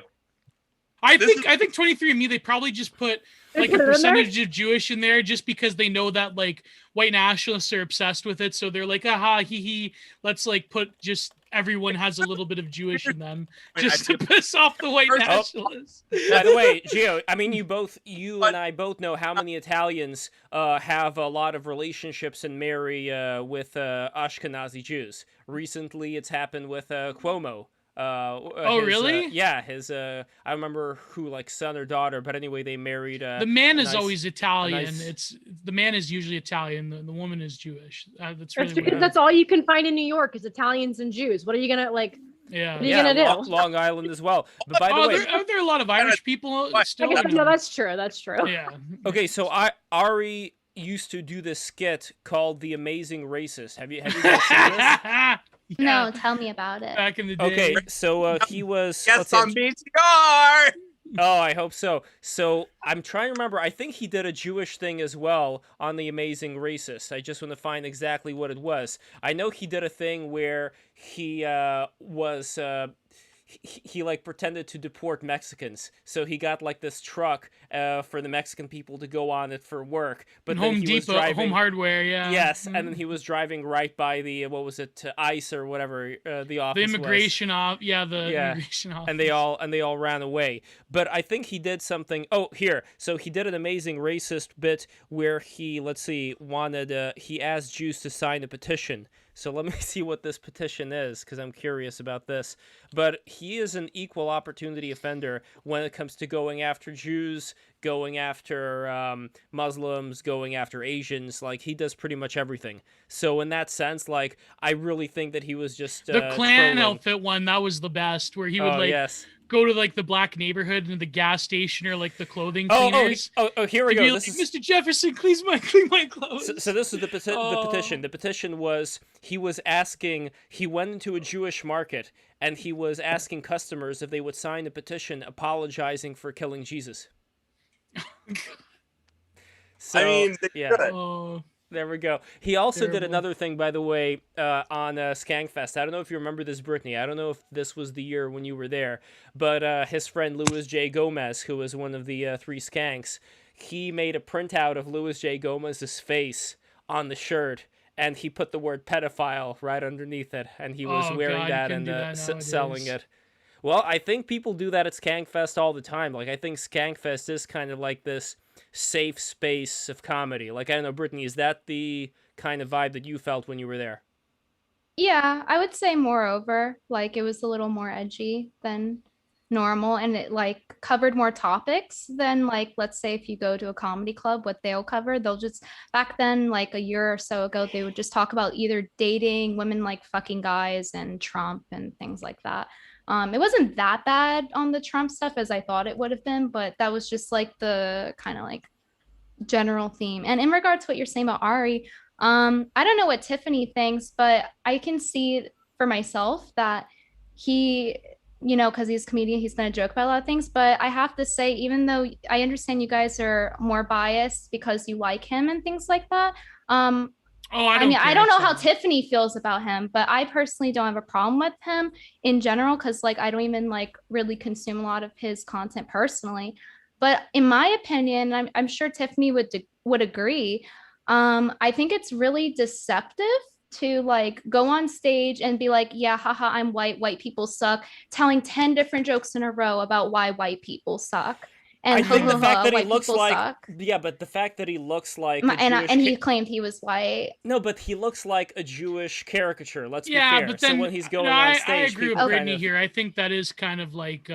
I This think 23andMe, they probably just put They like put a it in there? percentage of Jewish in there just because they know that like white nationalists are obsessed with it. So they're like, aha, hee, let's like put just everyone has a little bit of Jewish in them I mean, just to piss off the white First- nationalists. By the way, Gio, I mean, you and I both know how many Italians have a lot of relationships and marry with Ashkenazi Jews. Recently, it's happened with Cuomo. Really? Yeah, his I don't remember who, like son or daughter, but anyway, they married. The man is nice- always Italian. nice- The man is usually Italian. The woman is Jewish. That's That's really because weird. that's all you can find in New York is Italians and Jews. What are you gonna like? Yeah. What are you gonna do? Long Island as well. But by the Oh, way, are there a lot of Irish people still? I guess, no, that's true. That's true. Yeah. okay, so Ari used to do this skit called "The Amazing Racist." Have you guys seen this? No, tell me about it. Back in the day. Okay, so he was. Yes, let's see, on BTR. Oh, I hope so. So I'm trying to remember. I think he did a Jewish thing as well on The Amazing Racist. I just want to find exactly what it was. I know he did a thing where he was. He like pretended to deport Mexicans, so he got like this truck for the Mexican people to go on it for work. But And then Home he was Depot, driving, Home Hardware, yeah. yes, and then he was driving right by the what was it, ICE or whatever the office The was. immigration off, yeah, the Yeah. immigration office. And they all ran away. But I think he did something. Oh, here. So he did an amazing racist bit where he, let's see, wanted. He asked Jews to sign a petition. So let me see what this petition is, because I'm curious about this. But he is an equal opportunity offender when it comes to going after Jews, going after Muslims, going after Asians. Like, he does pretty much everything. So in that sense, like, I really think that he was just the Klan trolling. outfit one, that was the best, where he would like yes. go to like the black neighborhood and the gas station or like the clothing Oh, cleaners. here we He'd go. be This like, is Mr. Jefferson, clean my clothes. so this is the Oh. petition. The petition was he went into a Jewish market and he was asking customers if they would sign a petition apologizing for killing Jesus. So, I mean, they yeah. should. Oh, There we go. He also did Terrible. another thing, by the way, on Skankfest. I don't know if you remember this, Brittany. I don't know if this was the year when you were there, but his friend Louis J. Gomez, who was one of the three skanks, he made a printout of Louis J. Gomez's face on the shirt, and he put the word pedophile right underneath it, and he was Oh, wearing God, you that couldn't and do that selling nowadays. it. Well, I think people do that at Skankfest all the time. Like, I think Skankfest is kind of like this safe space of comedy. Like, I don't know, Brittany, is that the kind of vibe that you felt when you were there? Yeah, I would say moreover, like it was a little more edgy than normal and it like covered more topics than like let's say if you go to a comedy club, what they'll cover. They'll just back then, like a year or so ago, they would just talk about either dating, women like fucking guys, and Trump and things like that. It wasn't that bad on the Trump stuff as I thought it would have been, but that was just like the kind of like general theme. And in regards to what you're saying about Ari, I don't know what Tiffany thinks, but I can see for myself that he, you know, because he's a comedian, he's going to joke about a lot of things. But I have to say, even though I understand you guys are more biased because you like him and things like that, I mean, I don't know how Tiffany feels about him, but I personally don't have a problem with him in general because, like, I don't even like really consume a lot of his content personally. But in my opinion, I'm sure Tiffany would agree. I think it's really deceptive to like go on stage and be like, yeah, haha, I'm white people suck, telling 10 different jokes in a row about why white people suck. And I think the fact that he white looks people like suck. yeah, but the fact that he looks like And he claimed he was white. no, but he looks like a Jewish caricature. Let's be yeah, fair. but then So when he's going no, on I stage, agree with people Brittany kind of, here. I think that is kind of like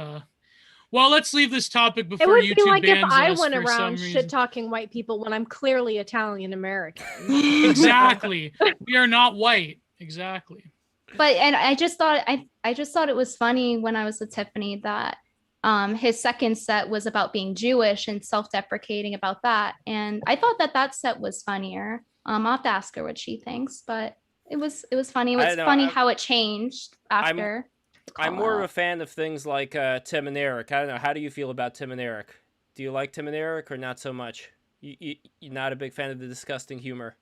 well, let's leave this topic It before would YouTube be like if bans I us went for some around reason. shit talking white people when I'm clearly Italian American. Exactly. We are not white. Exactly. But and I just thought it was funny when I was with Tiffany that His second set was about being Jewish and self-deprecating about that. And I thought that set was funnier. I'll have to ask her what she thinks, but it was funny. It was funny how it changed after. I'm more of a fan of things like Tim and Eric. I don't know. How do you feel about Tim and Eric? Do you like Tim and Eric or not so much? You're not a big fan of the disgusting humor?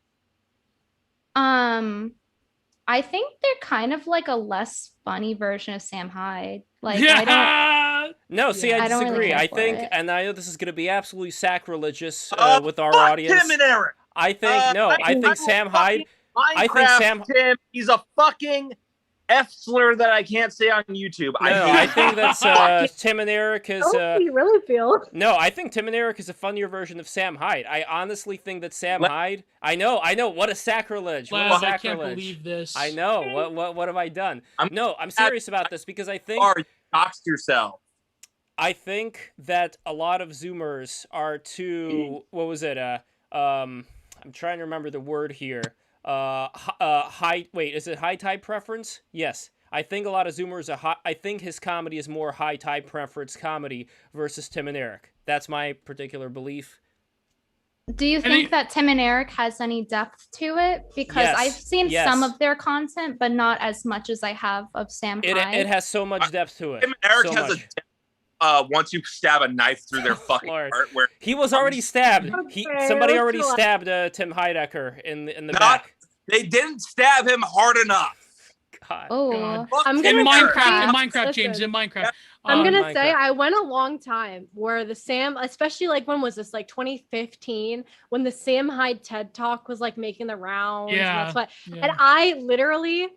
I think they're kind of like a less funny version of Sam Hyde. Like, No, see, I disagree. Really I think, and I know this is going to be absolutely sacrilegious with our fuck audience. Tim and Eric. I think I think Sam Hyde. Minecraft Tim, he's a fucking F slur that I can't say on YouTube. I think that's Tim and Eric is. How do you really feel? No, I think Tim and Eric is a funnier version of Sam Hyde. I honestly think that Sam Hyde. I know. What a sacrilege! What a sacrilege! I can't believe this. I know. What have I done? I'm serious about this because I think. Or doxed yourself. I think that a lot of Zoomers are too. What was it? I'm trying to remember the word here. Is it high type preference? Yes. I think a lot of Zoomers I think his comedy is more high type preference comedy versus Tim and Eric. That's my particular belief. Do you think that Tim and Eric has any depth to it? Because I've seen some of their content, but not as much as I have of Sam Hyde. It has so much depth to it. Tim and Eric has a depth. Once you stab a knife through their fucking heart, where he was already stabbed. Somebody already stabbed Tim Heidecker in the back. They didn't stab him hard enough. God. Oh, I'm in gonna Minecraft, James, in Minecraft. I'm gonna say I went a long time where the Sam, especially like when was this, like 2015, when the Sam Hyde TED Talk was like making the rounds. Yeah. And I literally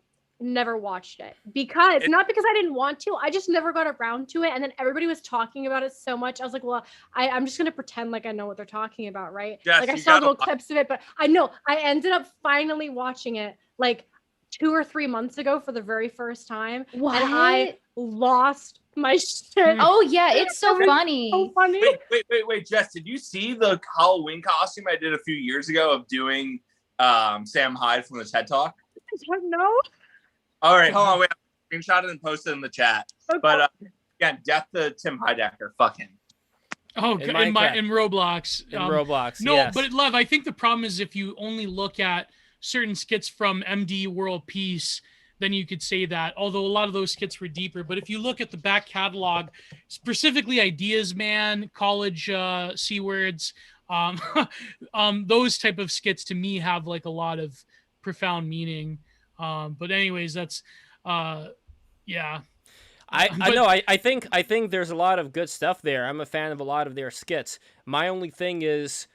never watched it because not because I didn't want to, I just never got around to it. And then everybody was talking about it so much. I was like, well, I'm just gonna pretend like I know what they're talking about, right? Yes, like I saw little clips of it, but I know I ended up finally watching it like 2 or 3 months ago for the very first time. What? And I lost my shit. Oh yeah, it's so funny. So funny. Wait, Jess, did you see the Halloween costume I did a few years ago of doing Sam Hyde from the TED Talk? No. All right, hold on, wait. I'll screenshot it and post it in the chat. Okay. But again, death to Tim Heidecker. Fuck him. Oh, in Roblox. In Roblox. No, yes. But Lev, I think the problem is if you only look at certain skits from MD World Peace, then you could say that. Although a lot of those skits were deeper. But if you look at the back catalog, specifically Ideas Man, College C Words, those type of skits to me have like a lot of profound meaning. But anyways, that's yeah. I think there's a lot of good stuff there. I'm a fan of a lot of their skits. My only thing is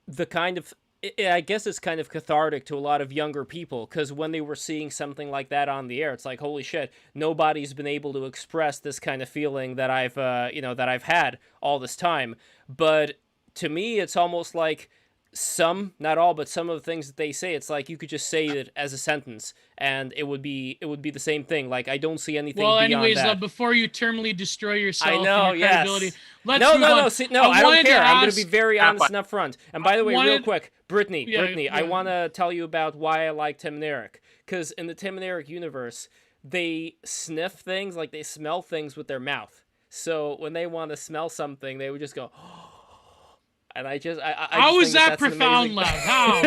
the kind of, I guess it's kind of cathartic to a lot of younger people, because when they were seeing something like that on the air, it's like, holy shit, nobody's been able to express this kind of feeling that I've had all this time. But to me, it's almost like some, not all, but some of the things that they say, it's like you could just say it as a sentence and it would be the same thing. Like, I don't see anything beyond anyways, that. Before you terminally destroy yourself, I know, and your credibility, let's no, move no, on. no, see, no, I don't care. I'm going to be ask- very honest and upfront. And by the way, real quick, Brittany, Yeah. I want to tell you about why I like Tim and Eric. Because in the Tim and Eric universe, they sniff things, like they smell things with their mouth. So when they want to smell something, they would just go, and I just How just is think that profound, Lev? How?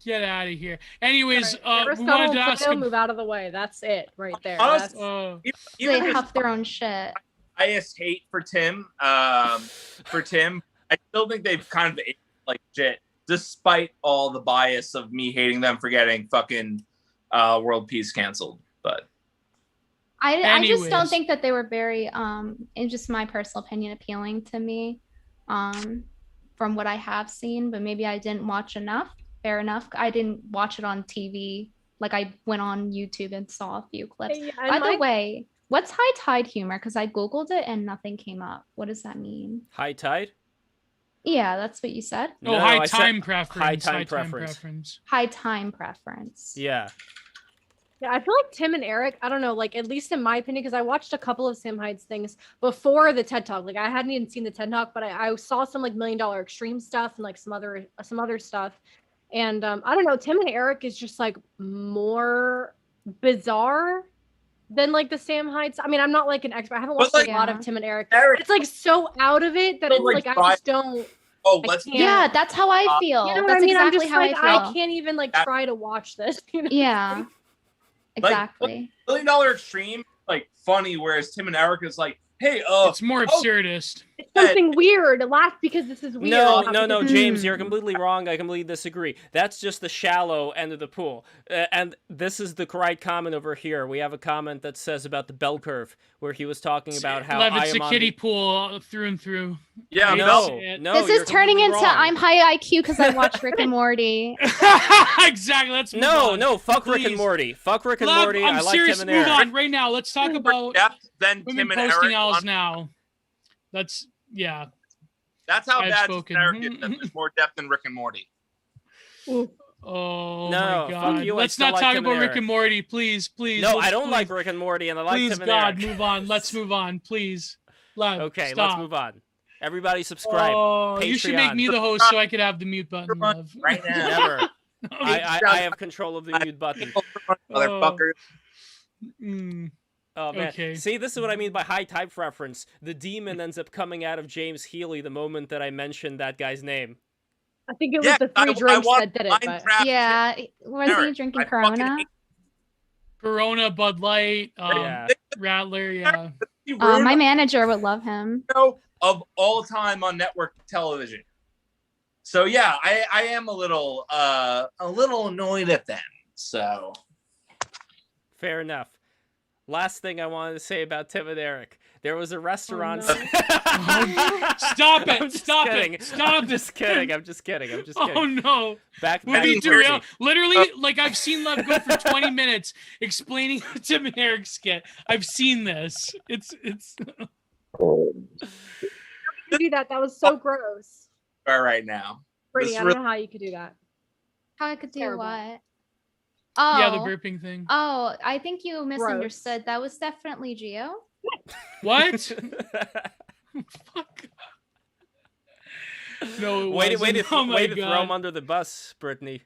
Get out of here. Anyways, we wanted to ask him. Move out of the way. That's it right there. Honestly, They huff their own shit. Bias hate for Tim. I still think they've kind of aged like shit, despite all the bias of me hating them for getting fucking World Peace canceled. But I just don't think that they were very, in just my personal opinion, appealing to me, from what I have seen. But maybe I didn't watch enough. Fair enough. I didn't watch it on TV. Like, I went on YouTube and saw a few clips. By the way, what's high tide humor? Because I Googled it and nothing came up. What does that mean? High tide? Yeah, that's what you said. Oh, high time preference. High time preference. High time preference. Yeah. Yeah, I feel like Tim and Eric, I don't know, like, at least in my opinion, because I watched a couple of Sam Hyde's things before the TED Talk. Like, I hadn't even seen the TED Talk, but I saw some like $1 Million Extreme stuff and like some other stuff. And I don't know, Tim and Eric is just like more bizarre than like the Sam Heights. I mean, I'm not like an expert. I haven't watched like, a lot of yeah. Tim and Eric. Eric- It's like so out of it that So, it's like, like I just don't. Oh, I let's can't- Yeah, that's how I feel. You know what That's I mean? I'm exactly just how like I I feel. can't even like try to watch this. You know? Yeah, Like, exactly. $1 Million Extreme, like funny, whereas Tim and Eric is like, hey, It's more absurdist. It's something weird. Laugh because this is weird. No, not no, no, because- James, you're completely wrong. I completely disagree. That's just the shallow end of the pool. And this is the right comment over here. We have a comment that says about the bell curve, where he was talking about how Lev, I it's am a on kiddie the... pool through and through. yeah, Hate to No, say it. no, This you're is turning completely into wrong. I'm high IQ because I watch Rick and Morty. Exactly. Let's move No, on. no, fuck Rick and Please. Morty. Fuck Rick and Lev, Morty. I'm I like serious. Tim and Move Eric. on right now. Let's talk about depth than women Tim and posting Eric. owls now. That's yeah. That's how I've bad spoken. Tim and Eric is. That there's more depth than Rick and Morty. Oh No, my fuck god. you, I Let's still not like talk Tim about and Rick Eric. and Morty, please, please. No, Let's- I don't like please, Rick and Morty, and I like Please, Tim and God, Eric. move on. Let's move on, please. Lev, Okay, stop. let's move on. Everybody subscribe. Oh, you should make Patreon. me the host so I could have the mute button, Lev. Right now. Never. I have control of the mute button. Motherfucker. Mm, Oh man! Okay. See, this is what I mean by high type reference. The demon ends up coming out of James Healy the moment that I mentioned that guy's name. I think it was Yeah, the I three drinks want that did it. But Minecraft Yeah, was he Eric, drinking I fucking Corona? hate Corona, Bud Light, Yeah. Rattler, yeah. you. Oh, Ruined my the manager would love him. show of all time on network television. So yeah, I am a little annoyed at them. So Fair enough. Last thing I wanted to say about Tim and Eric. There was a restaurant. no. Stop it! I'm just Stop kidding. it! Stop I'm just kidding. I'm just kidding. I'm just kidding. Oh no! Back We'll be Jersey. derailed. Literally, like I've seen Lev go for 20 minutes explaining the Tim and Eric skit. I've seen this. It's you do that. That was so gross. right now. Brittany, This I don't know how you could do that. How I could do Terrible. what? Oh, yeah, the burping thing. Oh, I think you misunderstood. That was definitely Gio. What? Fuck. No, it way to wasn't. Oh my throw God. him under the bus, Brittany.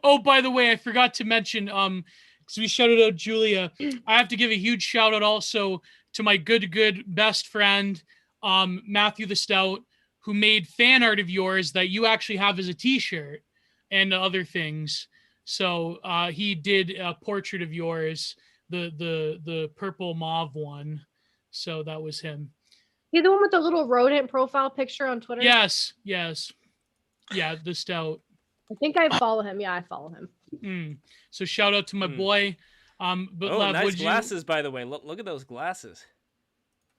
Oh, by the way, I forgot to mention, because we shouted out Julia. I have to give a huge shout out also to my good best friend, Matthew the Stout, who made fan art of yours that you actually have as a t-shirt and other things. So he did a portrait of yours, the purple mauve one. So that was him. He's the one with the little rodent profile picture on Twitter. Yes. Yeah, the Stout. I think I follow him. Yeah, I follow him. So shout out to my boy. But Oh, Lev, nice would you? glasses, by the way. Look at those glasses.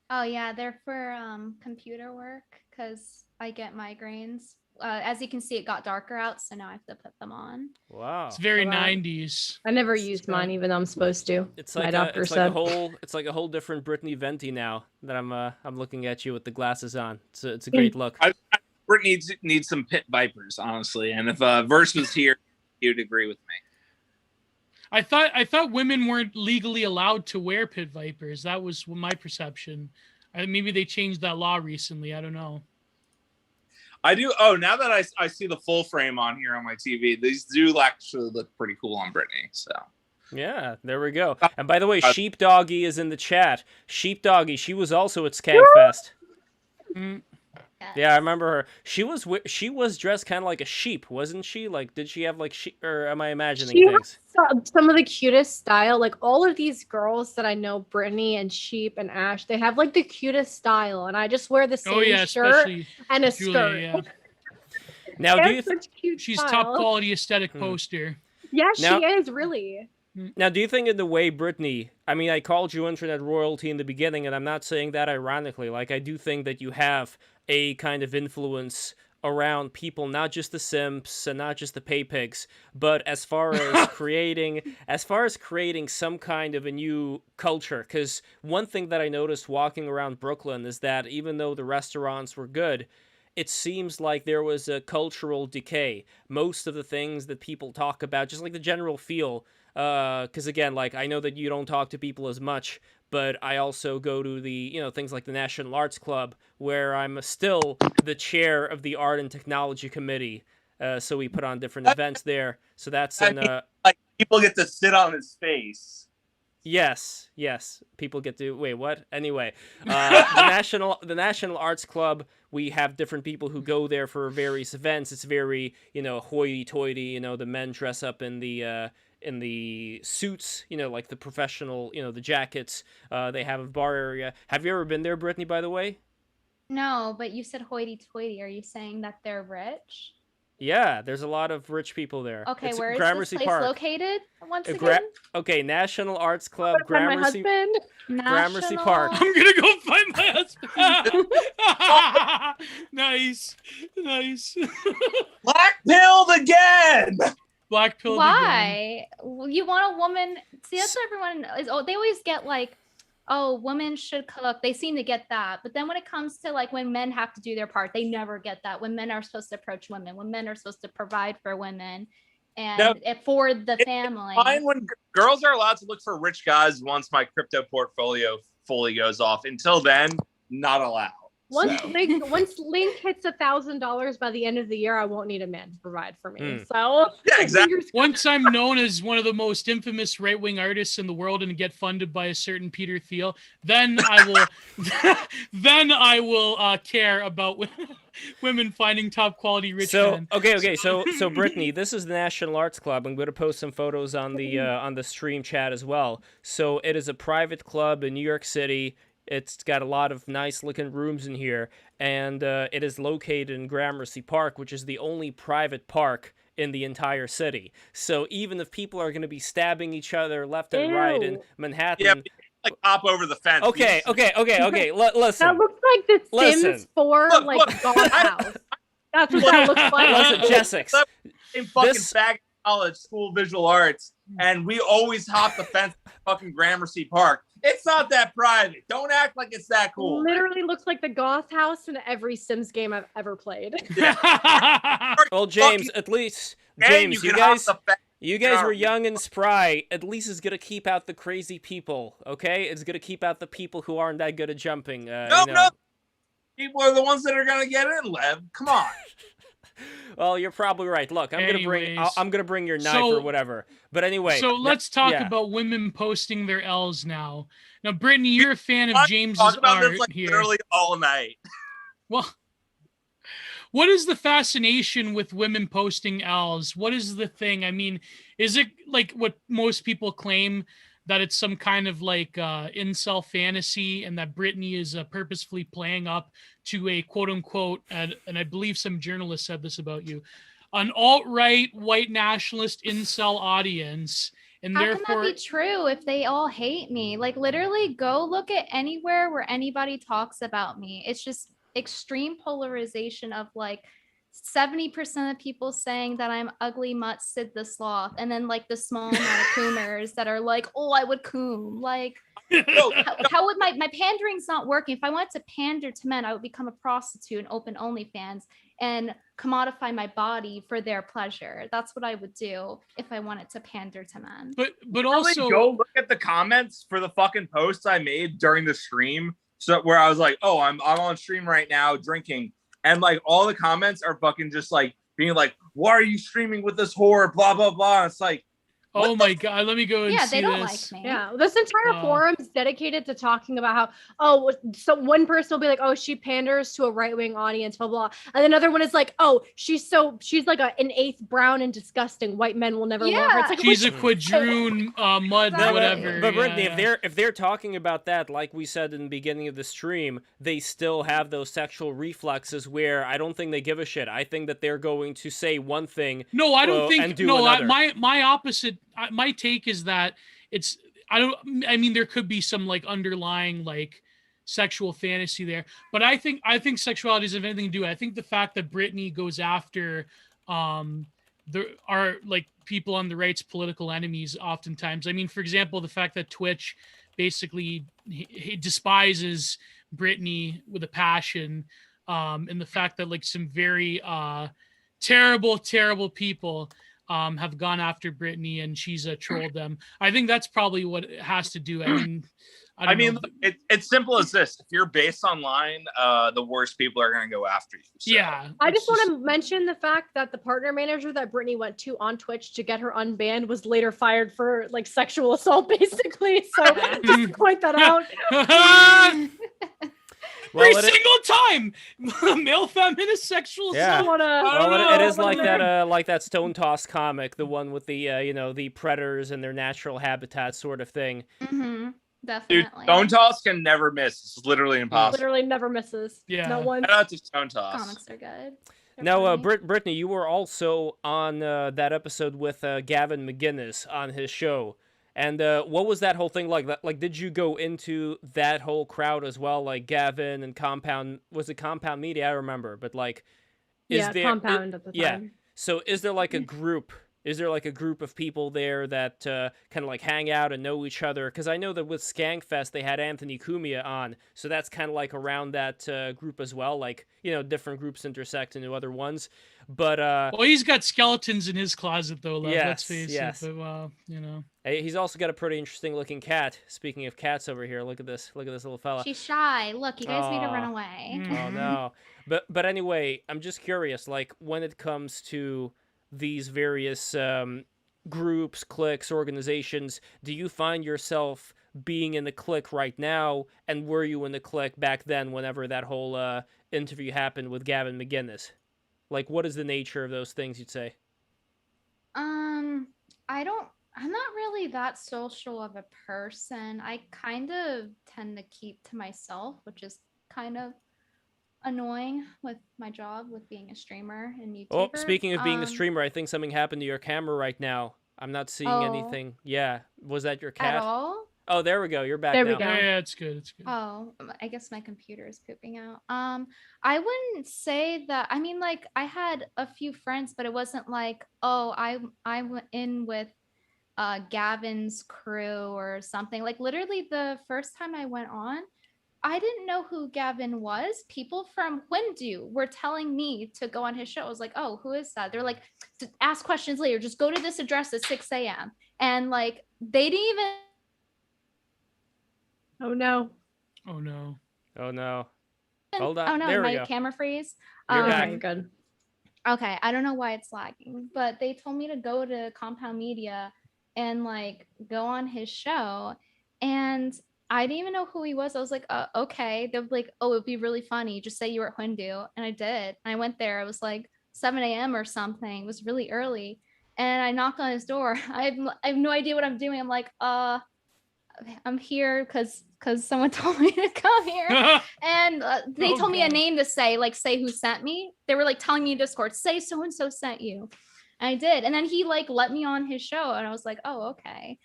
Oh yeah, they're for computer work because I get migraines. As you can see, it got darker out, so now I have to put them on. Wow. It's very Wow. 90s. I never used mine, even though I'm supposed to. It's My like doctor it's said. like a whole different Brittany Venti now that I'm looking at you with the glasses on. It's a great look. Brittany needs some pit vipers, honestly. And if Verse was here, he would agree with me. I thought women weren't legally allowed to wear pit vipers. That was my perception. Maybe they changed that law recently. I don't know. I do. Oh, now that I see the full frame on here on my TV, these do actually look pretty cool on Brittany. So Yeah, there we go. And by the way, Sheepdoggy is in the chat. Sheepdoggy, she was also at Skankfest. Yeah, I remember her. She was dressed kind of like a sheep, wasn't she? Like, did she have like sheep? Or am I imagining She things? has some of the cutest style. Like all of these girls that I know, Brittany and Sheep and Ash, they have like the cutest style. And I just wear the same Oh yeah, shirt especially and a Julia. skirt. Yeah, Now, They do have you such cute she's style. top quality aesthetic poster. Yeah, Now- she is really. Now, do you think in the way, Brittany, I mean, I called you internet royalty in the beginning, and I'm not saying that ironically. Like, I do think that you have a kind of influence around people, not just the simps and not just the pay pigs, but as far as creating some kind of a new culture. Because one thing that I noticed walking around Brooklyn is that even though the restaurants were good, it seems like there was a cultural decay. Most of the things that people talk about, just like the general feel, because again, like, I know that you don't talk to people as much, but I also go to the, things like the National Arts Club, where I'm still the chair of the Art and Technology Committee. So we put on different events there. So that's people get to sit on his face. Yes, people get to wait. What? Anyway, the National Arts Club. We have different people who go there for various events. It's very hoity-toity. The men dress up in the suits. Like the professional. The jackets. They have a bar area. Have you ever been there, Brittany? By the way. No, but you said hoity-toity. Are you saying that they're rich? Yeah, there's a lot of rich people there. Okay, it's where is Gramercy this place Park. located once again? Okay, National Arts Club, Find my Gramercy husband. Gramercy Park. I'm gonna go find my husband. Nice. Black pilled again. Black pill. Why? You want a woman? See, that's what everyone is. Oh, they always get like, oh, women should cook. They seem to get that. But then when it comes to like when men have to do their part, they never get that. When men are supposed to approach women, when men are supposed to provide for women and for the family. It's fine when girls are allowed to look for rich guys once my crypto portfolio fully goes off. Until then, not allowed. Once Link hits $1,000 by the end of the year, I won't need a man to provide for me. So yeah, exactly. Once I'm known as one of the most infamous right-wing artists in the world and get funded by a certain Peter Thiel, then I will care about women finding top quality rich men. Okay. So Brittany, this is the National Arts Club. I'm going to post some photos on the stream chat as well. So it is a private club in New York City. It's got a lot of nice looking rooms in here, and it is located in Gramercy Park, which is the only private park in the entire city. So even if people are going to be stabbing each other left and right in Manhattan, yeah, like hop over the fence. Okay. Listen. That looks like the Sims 4 golf house. That's what that looks like. Listen, Jessix. In fucking fag college, school visual arts, and we always hop the fence at fucking Gramercy Park. It's not that private. Don't act like it's that cool. Literally looks like the goth house in every Sims game I've ever played. Well, James, at least James, you guys were young and spry. At least it's gonna keep out the crazy people. Okay, it's gonna keep out the people who aren't that good at jumping. No. People are the ones that are gonna get in, Lev. Come on. Well, you're probably right. Look, I'm gonna bring your knife or whatever. But anyway. So let's talk about women posting their L's now. Now, Brittany, you're a fan of James's art about this here. Literally all night. Well, what is the fascination with women posting L's? What is the thing? I mean, is it like what most people claim, that it's some kind of like incel fantasy, and that Brittany is purposefully playing up to a quote unquote, and I believe some journalists said this about you, an alt-right white nationalist incel audience, and how therefore can that be true if they all hate me? Like literally go look at anywhere where anybody talks about me. It's just extreme polarization of like 70% of people saying that I'm ugly mutt Sid the Sloth, and then like the small amount of coomers that are like, oh, I would coom. Like how would my pandering's not working? If I wanted to pander to men, I would become a prostitute and open OnlyFans and commodify my body for their pleasure. That's what I would do if I wanted to pander to men. But also go look at the comments for the fucking posts I made during the stream. So where I was like, oh, I'm on stream right now drinking. And like all the comments are fucking just like being like, why are you streaming with this whore? Blah, blah, blah. It's like, oh my God, let me go and see this. Yeah, they don't like me. Yeah, this entire forum is dedicated to talking about how, so one person will be like, oh, she panders to a right-wing audience, blah, blah. And another one is like, oh, she's like an eighth brown and disgusting. White men will never want her. It's like, she's a quadroon mud, whatever. But Brittany, if they're talking about that, like we said in the beginning of the stream, they still have those sexual reflexes where I don't think they give a shit. I think that they're going to say one thing. No, I don't think. And do no, another. My opposite. My take is that I mean, there could be some like underlying like sexual fantasy there, but I think sexuality doesn't have anything to do. I think the fact that Brittany goes after there are like people on the right's political enemies oftentimes. I mean, for example, the fact that Twitch basically he despises Brittany with a passion, and the fact that like some very terrible people have gone after Brittany and she's trolled them. I think that's probably what it has to do. I mean, I don't know. It's simple as this. If you're based online, the worst people are going to go after you. So. Yeah. I just want to mention the fact that the partner manager that Brittany went to on Twitch to get her unbanned was later fired for like sexual assault, basically. So just to point that out. Every single time, male feminist sexual assault. Well, it is like that Stone Toss comic, the one with the the predators and their natural habitat sort of thing. Mm-hmm. Definitely. Dude, Stone Toss can never miss. It's literally impossible. Literally never misses. Yeah. Not one. Shout out to Stone Toss. Comics are good. They're Now, funny. Brittany, you were also on that episode with Gavin McGinnis on his show. And what was that whole thing like? Like, did you go into that whole crowd as well? Like Gavin and Compound, was it Compound Media? I remember, but like, Compound at the time. Yeah. So is there like a group? Is there like a group of people there that kind of like hang out and know each other? Because I know that with Skankfest they had Anthony Cumia on, so that's kind of like around that group as well. Like different groups intersect into other ones. But well, he's got skeletons in his closet though. Love, let's face it. But Hey, he's also got a pretty interesting looking cat. Speaking of cats over here, look at this little fella. She's shy. Look, you guys made her run away. Oh no. But anyway, I'm just curious. Like when it comes to these various groups, cliques, organizations, do you find yourself being in the clique right now? And were you in the clique back then whenever that whole interview happened with Gavin McGinnis? Like, what is the nature of those things, you'd say? I'm not really that social of a person. I kind of tend to keep to myself, which is kind of annoying with my job with being a streamer and YouTuber. Oh, speaking of being a streamer, I think something happened to your camera right now. I'm not seeing anything. Yeah. Was that your cat? At all? Oh, there we go. You're back There now. we go. Yeah, it's good. It's good. Oh, I guess my computer is pooping out. I wouldn't say that. I mean, like, I had a few friends, but it wasn't like, oh, I went in with Gavin's crew or something. Like, literally the first time I went on, I didn't know who Gavin was. People from Windu were telling me to go on his show. I was like, oh, who is that? They're like, ask questions later. Just go to this address at 6 a.m. And like, they didn't even. Oh no. Oh no. Oh no. Hold on. Oh no, there we my go. camera freeze. You're back. Okay, good. Okay, I don't know why it's lagging, but they told me to go to Compound Media and like go on his show, and I didn't even know who he was. I was like, okay. They were like, oh, it'd be really funny. Just say you were at Hindu, and I did. And I went there. It was like 7 a.m. or something. It was really early, and I knocked on his door. I have no idea what I'm doing. I'm like, I'm here because someone told me to come here. And they told me a name to say, like, say who sent me. They were like telling me in Discord, say so-and-so sent you. And I did. And then he like let me on his show, and I was like, oh, okay.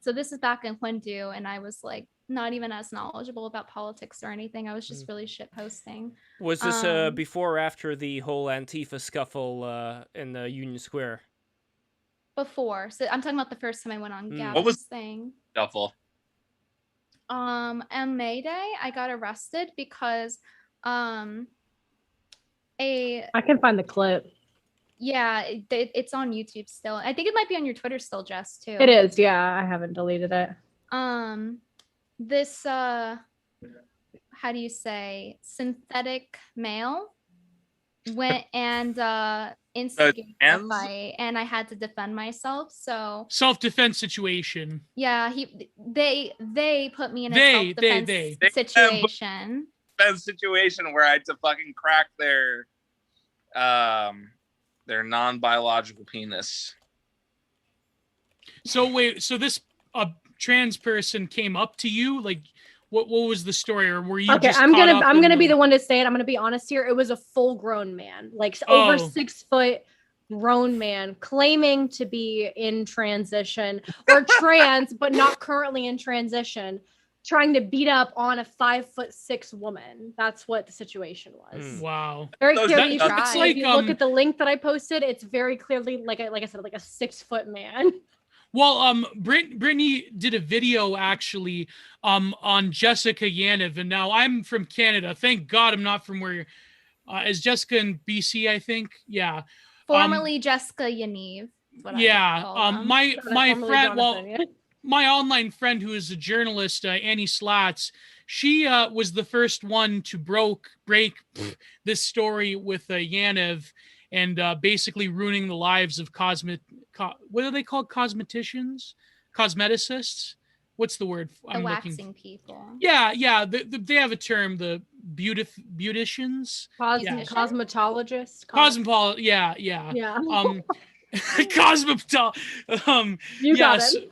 So this is back in Hindu, and I was like not even as knowledgeable about politics or anything. I was just really shit posting. Was this before or after the whole Antifa scuffle in the Union Square? Before. So I'm talking about the first time I went on Gavin's What was thing. Shuffle. On May Day, I got arrested because I can find the clip. yeah, it's on YouTube still. I think it might be on your Twitter still, Jess, too. It is, yeah. I haven't deleted it. This how do you say, synthetic male went and instigated a fight, and I had to defend myself. So self-defense situation. yeah, they put me in a self-defense situation. Situation where I had to fucking crack their non-biological penis. So wait, so this trans person came up to you, like what was the story, or were you okay? just I'm gonna be the the one to say it. I'm gonna be honest here. It was a full-grown man, like over 6 foot grown man, claiming to be in transition or trans, but not currently in transition, trying to beat up on a 5'6" woman. That's what the situation was. Wow. Very So clearly. that's like, if you look at the link that I posted, it's very clearly like I said, like a 6 foot man. Well, Brittany did a video actually on Jessica Yaniv, and now I'm from Canada. Thank God I'm not from where is Jessica in BC, I think. Yeah. Formerly Jessica Yaniv. My Formerly friend, Jonathan, yeah. my online friend who is a journalist, Annie Slats, she was the first one to break this story with Yaniv and basically ruining the lives of what are they called? Cosmeticians? Cosmeticists? What's the word The waxing people. Yeah. They have a term, the beauticians. Cosmetologist. Yeah. Yeah. You got it.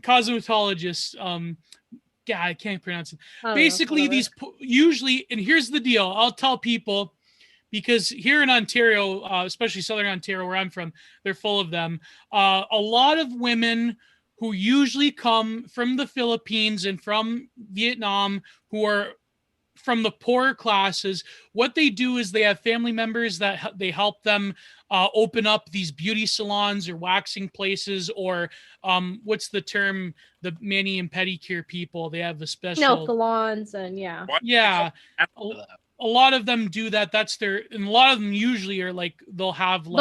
Cosmetologists. Yeah, I can't pronounce it. I don't know, Basically, whatever. usually, and here's the deal. I'll tell people, because here in Ontario, especially Southern Ontario, where I'm from, they're full of them. A lot of women who usually come from the Philippines and from Vietnam, who are from the poorer classes, what they do is they have family members that they help them open up these beauty salons or waxing places, or what's the term? The mani and pedicure people. They have a special Nail salons and yeah. Yeah. A lot of them do that. And a lot of them usually are like, they'll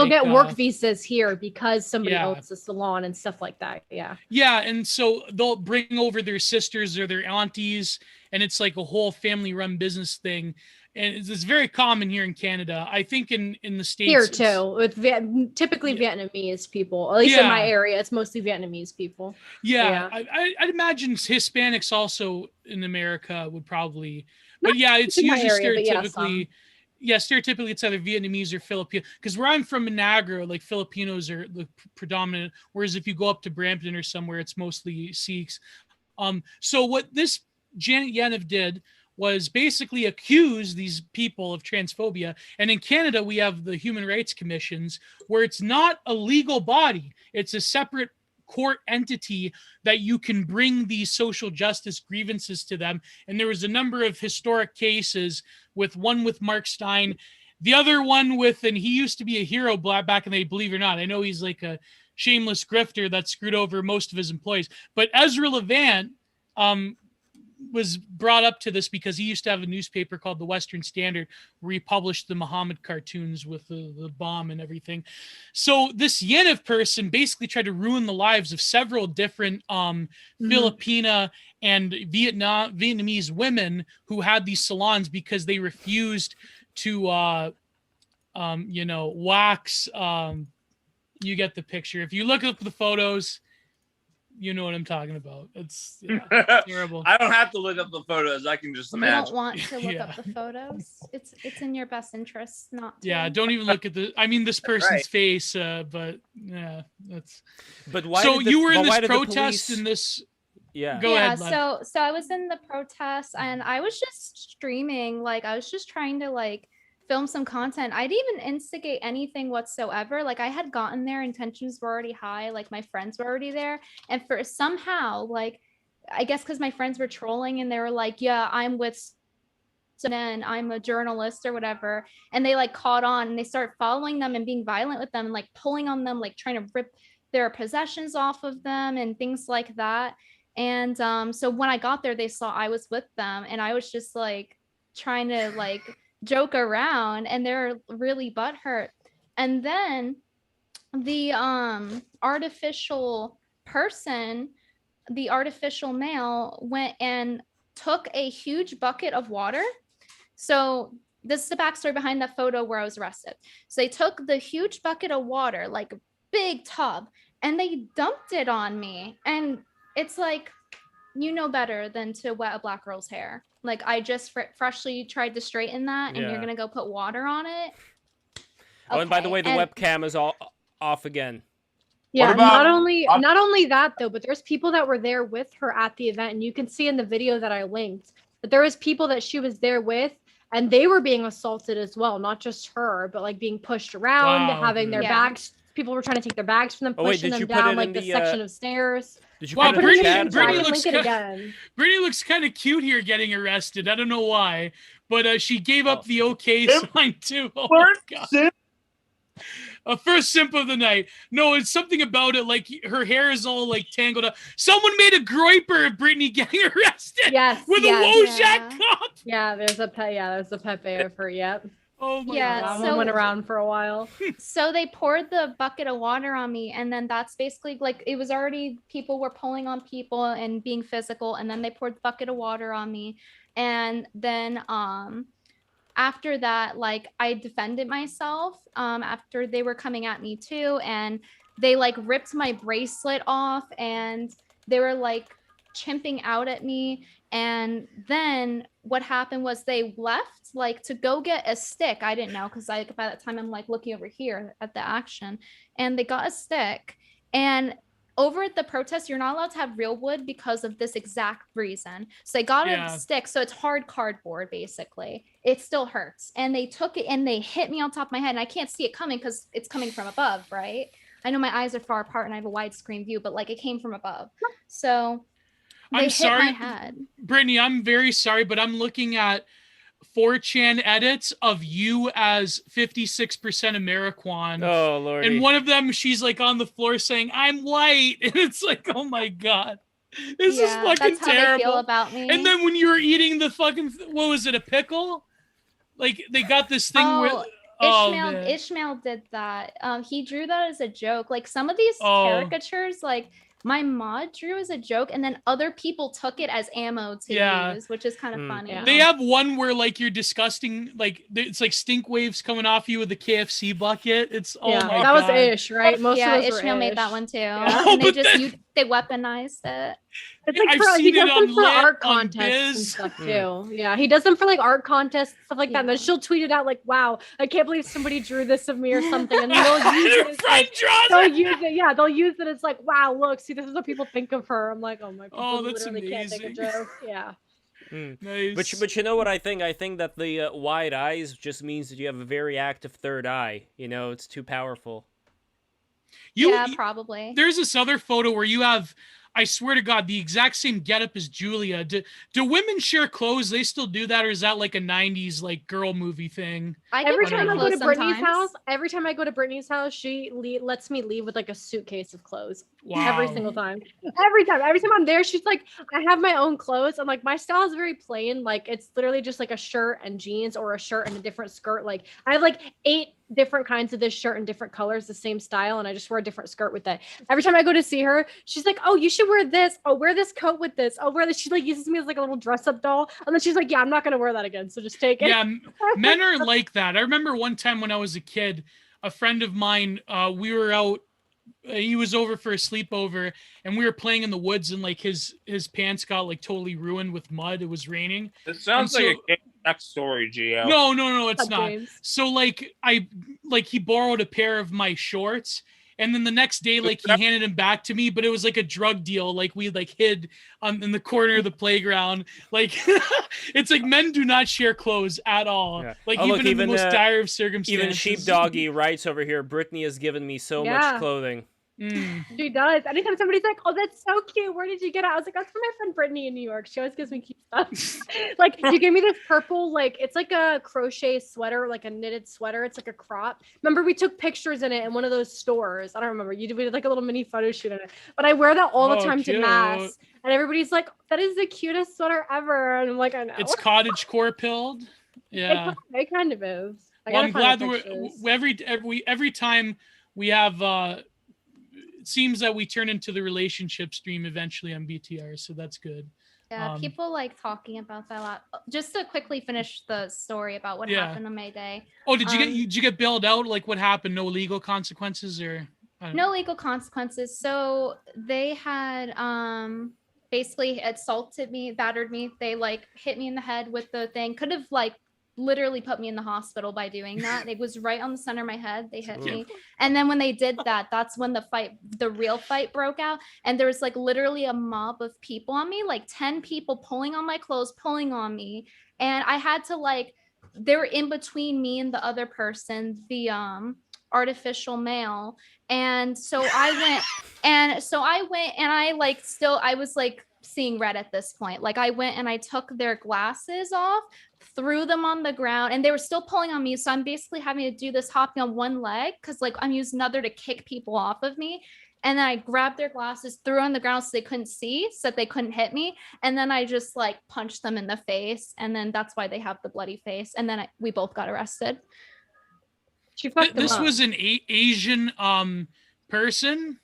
get work visas here because somebody Yeah. owns the salon and stuff like that. Yeah. Yeah, and so they'll bring over their sisters or their aunties, and it's like a whole family-run business thing. And it's very common here in Canada. I think in the States Here too, with typically Vietnamese people. At least in my area, it's mostly Vietnamese people. Yeah. I'd imagine Hispanics also in America would probably, but yeah, it's in my usually area, but stereotypically. Stereotypically it's either Vietnamese or Filipino. Because where I'm from in Niagara, like Filipinos are the predominant. Whereas if you go up to Brampton or somewhere, it's mostly Sikhs. So what this Janet Yaniv did was basically accuse these people of transphobia. And in Canada, we have the Human Rights Commissions, where it's not a legal body. It's a separate court entity that you can bring these social justice grievances to them. And there was a number of historic cases, one with Mark Stein, the other one with, and he used to be a hero back in the day, believe it or not. I know he's like a shameless grifter that screwed over most of his employees. But Ezra Levant, was brought up to this because he used to have a newspaper called the Western Standard where he published the Muhammad cartoons with the bomb and everything. So this Yaniv person basically tried to ruin the lives of several different Filipina and Vietnamese women who had these salons because they refused to wax. You get the picture. If you look up the photos, you know what I'm talking about. It's terrible. I don't have to look up the photos. I can just You imagine. don't want to look up the photos. It's in your best interest not to. Yeah, don't even look at this person's face. But yeah, that's. But why? So you were in this why did the protest police- in this. Yeah. Go ahead. So I was in the protest and I was just streaming. Like I was just trying to like film some content. I didn't even instigate anything whatsoever. Like I had gotten there, intentions were already high, like my friends were already there. And for somehow, like, I guess because my friends were trolling and they were like, yeah, I'm with and I'm a journalist or whatever. And they like caught on and they start following them and being violent with them and like pulling on them, like trying to rip their possessions off of them and things like that. And so when I got there, they saw I was with them and I was just like trying to like joke around and they're really butthurt. And then the artificial male went and took a huge bucket of water. So this is the backstory behind that photo where I was arrested. So they took the huge bucket of water, like a big tub, and they dumped it on me. And it's like, you know better than to wet a black girl's hair. Like I just freshly tried to straighten that and you're gonna go put water on it. Oh, and by the way, the webcam is all off again. Yeah, not only that though, but there's people that were there with her at the event, and you can see in the video that I linked that there was people that she was there with, and they were being assaulted as well, not just her, but like being pushed around, having their bags. People were trying to take their bags from them, pushing them down like the section of stairs. Did you wow, put it in the chat? Brittany looks kind of cute here getting arrested. I don't know why, but she gave up the okay sign too. Oh my God. First simp of the night. No, it's something about it. Like her hair is all like tangled up. Someone made a groiper of Brittany getting arrested. Yes, with a Wojak cup. Yeah, there's a Pepe of her. Yep. Oh my Yeah, That god. one so- went around for a while. So they poured the bucket of water on me, and then that's basically like it was already people were pulling on people and being physical, and then they poured the bucket of water on me, and then after that, like I defended myself after they were coming at me too, and they like ripped my bracelet off, and they were like chimping out at me. And then what happened was they left like to go get a stick. I didn't know because I by that time I'm like looking over here at the action, and they got a stick. And over at the protest, you're not allowed to have real wood because of this exact reason. So they got Yeah. a stick, so it's hard cardboard basically. It still hurts, and they took it and they hit me on top of my head, and I can't see it coming because it's coming from above, right? I know my eyes are far apart and I have a widescreen view, but like it came from above. So they I'm hit sorry, my head. Brittany, I'm very sorry, but I'm looking at 4chan edits of you as 56% Ameriquan. Oh lordy. And one of them, she's like on the floor saying, "I'm white." And it's like, oh my God. This is fucking that's how terrible. they feel about me. And then when you were eating the fucking, what was it, a pickle? Like they got this thing where Ishmael, man. Ishmael did that. He drew that as a joke. Like some of these Oh. caricatures, like my mod drew as a joke, and then other people took it as ammo to Yeah. use, which is kind of Hmm. funny. Yeah. They have one where like you're disgusting, like it's like stink waves coming off you with the KFC bucket. It's oh Yeah, my that was God. Ish, right? Most yeah, of those Ishmael were made that Ish. one too. Yeah. Oh, And they but just then- they weaponized it. It's like I've for, he seen does it them on for Lit, art on contests and Biz. stuff too. Yeah, he does them for like art contests, stuff like that. And then Yeah. she'll tweet it out like, "Wow, I can't believe somebody drew this of me" or something. And they'll use Your it as friend like, draws they'll it. use it. Yeah, they'll use it as like, "Wow, look, see, this is what people think of her." I'm like, "Oh my, people Oh, that's literally can't take a amazing. joke." Yeah. Nice. But you know what I think? I think that the wide eyes just means that you have a very active third eye. You know, it's too powerful. Yeah, probably. There's this other photo where you have, I swear to God, the exact same getup as Julia. Do women share clothes? They still do that, or is that like a 90s like girl movie thing? I give Every her time I go clothes to Brittany's sometimes. house, she lets me leave with like a suitcase of clothes. Wow. Every single time. Every time I'm there, she's like, I have my own clothes. I'm like, my style is very plain. Like it's literally just like a shirt and jeans or a shirt and a different skirt. Like I have like 8 different kinds of this shirt in different colors, the same style, and I just wear a different skirt with that. Every time I go to see her, she's like, "Oh, you should wear this. Oh, wear this coat with this. Oh, wear this." She like uses me as like a little dress-up doll, and then she's like, "Yeah, I'm not gonna wear that again. So just take it." Yeah, men are like that. I remember one time when I was a kid, a friend of mine, we were out, he was over for a sleepover, and we were playing in the woods, and like his pants got like totally ruined with mud. It was raining. This sounds And like so- a next story, Gio. No, it's Up, not. James. So like he borrowed a pair of my shorts, and then the next day like he handed them back to me, but it was like a drug deal. Like we like hid in the corner of the playground. Like it's like men do not share clothes at all. Yeah. Like Oh, even look, in the even, most dire of Even circumstances. Sheepdoggy writes over here, Brittany has given me so Yeah. much clothing. Mm. She does. Anytime somebody's like, "Oh, that's so cute. Where did you get it?" I was like, "That's from my friend Brittany in New York. She always gives me cute stuff." Like, you gave me this purple, like, it's like a crochet sweater, like a knitted sweater. It's like a crop. Remember, we took pictures in it in one of those stores. I don't remember. We did like a little mini photo shoot in it. But I wear that all the Oh, time cute. to mass. And everybody's like, "That is the cutest sweater ever." And I'm like, "I know." It's cottage core pilled. Yeah. It kind of is. I Well, gotta I'm find glad the that pictures. every time we have it seems that we turn into the relationship stream eventually on BTR, so that's good. Yeah, people like talking about that a lot. Just to quickly finish the story about what Yeah. happened on May Day. Oh, did Um, you get bailed out? Like what happened? No legal consequences or I don't No know. legal consequences. So they had basically assaulted me, battered me. They like hit me in the head with the thing. Could have like literally put me in the hospital by doing that. It was right on the center of my head. They hit me. And then when they did that, that's when the real fight broke out. And there was like literally a mob of people on me, like 10 people pulling on my clothes, pulling on me. And I had to like, they were in between me and the other person, the artificial male. And so I went and I like still, I was like seeing red at this point. Like I went and I took their glasses off, threw them on the ground, and they were still pulling on me. So I'm basically having to do this hopping on one leg because like I'm using another to kick people off of me. And then I grabbed their glasses, threw on the ground so they couldn't see, so that they couldn't hit me. And then I just like punched them in the face. And then that's why they have the bloody face. And then we both got arrested. She fucked them This up. was an Asian person.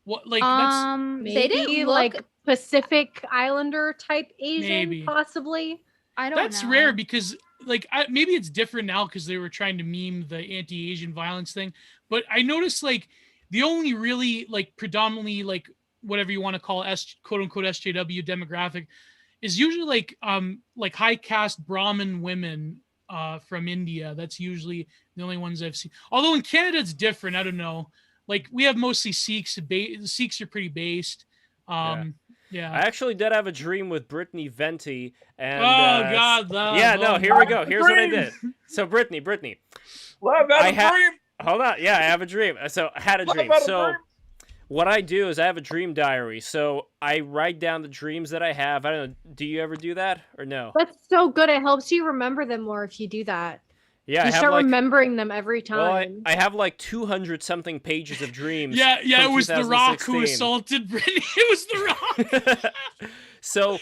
What like that's they didn't Maybe, look like Pacific Islander type Asian, Maybe. possibly. I don't that's know. rare because like maybe it's different now because they were trying to meme the anti-Asian violence thing. But I noticed like the only really like predominantly like whatever you want to call quote unquote SJW demographic is usually like high caste Brahmin women from India. That's usually the only ones I've seen. Although in Canada it's different. I don't know. Like we have mostly Sikhs. Sikhs are pretty based. Yeah. I actually did have a dream with Brittany Venti, and God, yeah, no, here we go. Here's what I did. So Brittany, I had hold on, yeah, I have a dream. So I had a dream. So what I do is I have a dream diary. So I write down the dreams that I have. I don't know. Do you ever do that or no? That's so good. It helps you remember them more if you do that. Yeah, You I have start like remembering them every well, time. I have like 200 something pages of dreams. Yeah, from it was The Rock who 2016. assaulted Brittany. It was The Rock. So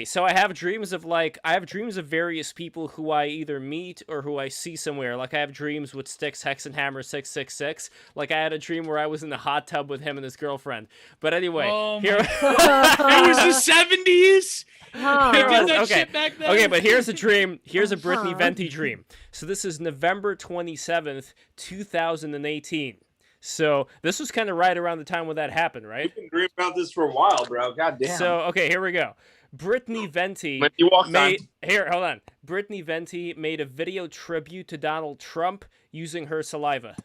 so I have dreams of various people who I either meet or who I see somewhere. Like I have dreams with Styx Hexenhammer 666. Like I had a dream where I was in the hot tub with him and his girlfriend. But anyway, Oh here It was the 70s. Huh. They It did was- that okay. shit back then. Okay, but here's a dream. Here's a Brittany Uh-huh. Venti dream. So this is November 27th, 2018. So this was kind of right around the time when that happened, right? We've been dreaming about this for a while, bro. God damn. So, okay, here we go. Brittany Venti When you walk made here, hold on. Brittany Venti made a video tribute to Donald Trump using her saliva.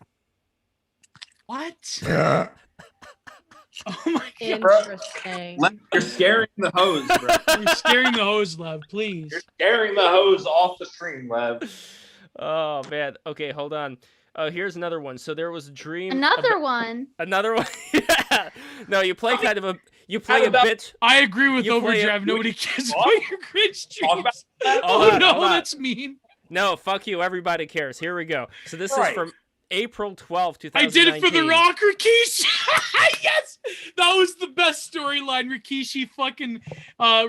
What? Yeah. Oh my god. Interesting. You're scaring the hose, bro. You're scaring the hose, Lev, please. You're scaring the hose off the stream, Lev. Oh man. Okay, hold on. Here's another one. So there was a dream. Another one. Another one. Yeah. No, you play kind of a bit. I agree with You play Overdrive. it- Nobody cares Talk- about your cringe Talk about dreams. that. Oh Hold on, no, hold on. that's mean. No, fuck you. Everybody cares. Here we go. So this is Right. from April 12th, I 2019. did it for the Rock, Rikishi. Yes, that was the best storyline. Rikishi fucking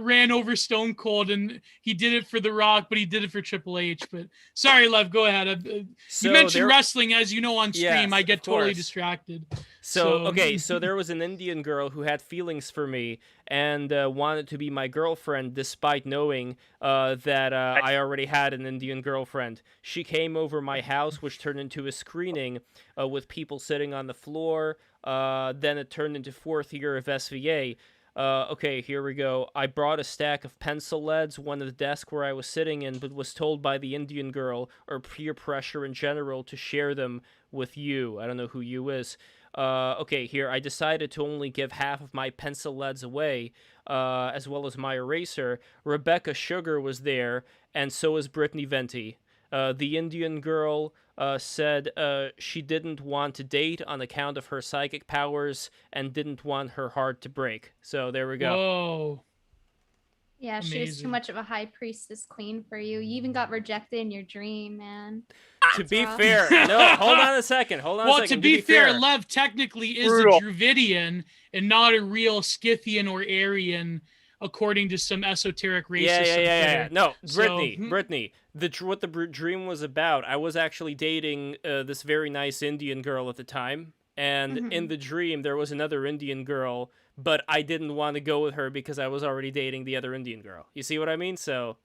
ran over Stone Cold, and he did it for the Rock, but he did it for Triple H. But sorry, Lev, go ahead. So You mentioned there- wrestling, as you know, on stream. Yes, I get of totally course. distracted. So there was an Indian girl who had feelings for me and wanted to be my girlfriend, despite knowing that I already had an Indian girlfriend. She came over my house, which turned into a screening with people sitting on the floor. Then it turned into fourth year of SVA. Okay, here we go. I brought a stack of pencil leads, one at the desk where I was sitting in, but was told by the Indian girl, or peer pressure in general, to share them with you. I don't know who you is. Okay, here, I decided to only give half of my pencil leads away, as well as my eraser. Rebecca Sugar was there, and so was Brittany Venti. The Indian girl said she didn't want to date on account of her psychic powers and didn't want her heart to break. So there we go. Whoa. Yeah, she was too Amazing. much of a high priestess queen for you. You even got rejected in your dream, man. To be rough. fair, no, hold on a second. Hold on a Well, second. to be fair, Lev technically is Brutal. a Dravidian and not a real Scythian or Aryan, according to some esoteric racists. Yeah. out there. No, So, Brittany. What the dream was about. I was actually dating this very nice Indian girl at the time, and in the dream there was another Indian girl, but I didn't want to go with her because I was already dating the other Indian girl. You see what I mean? So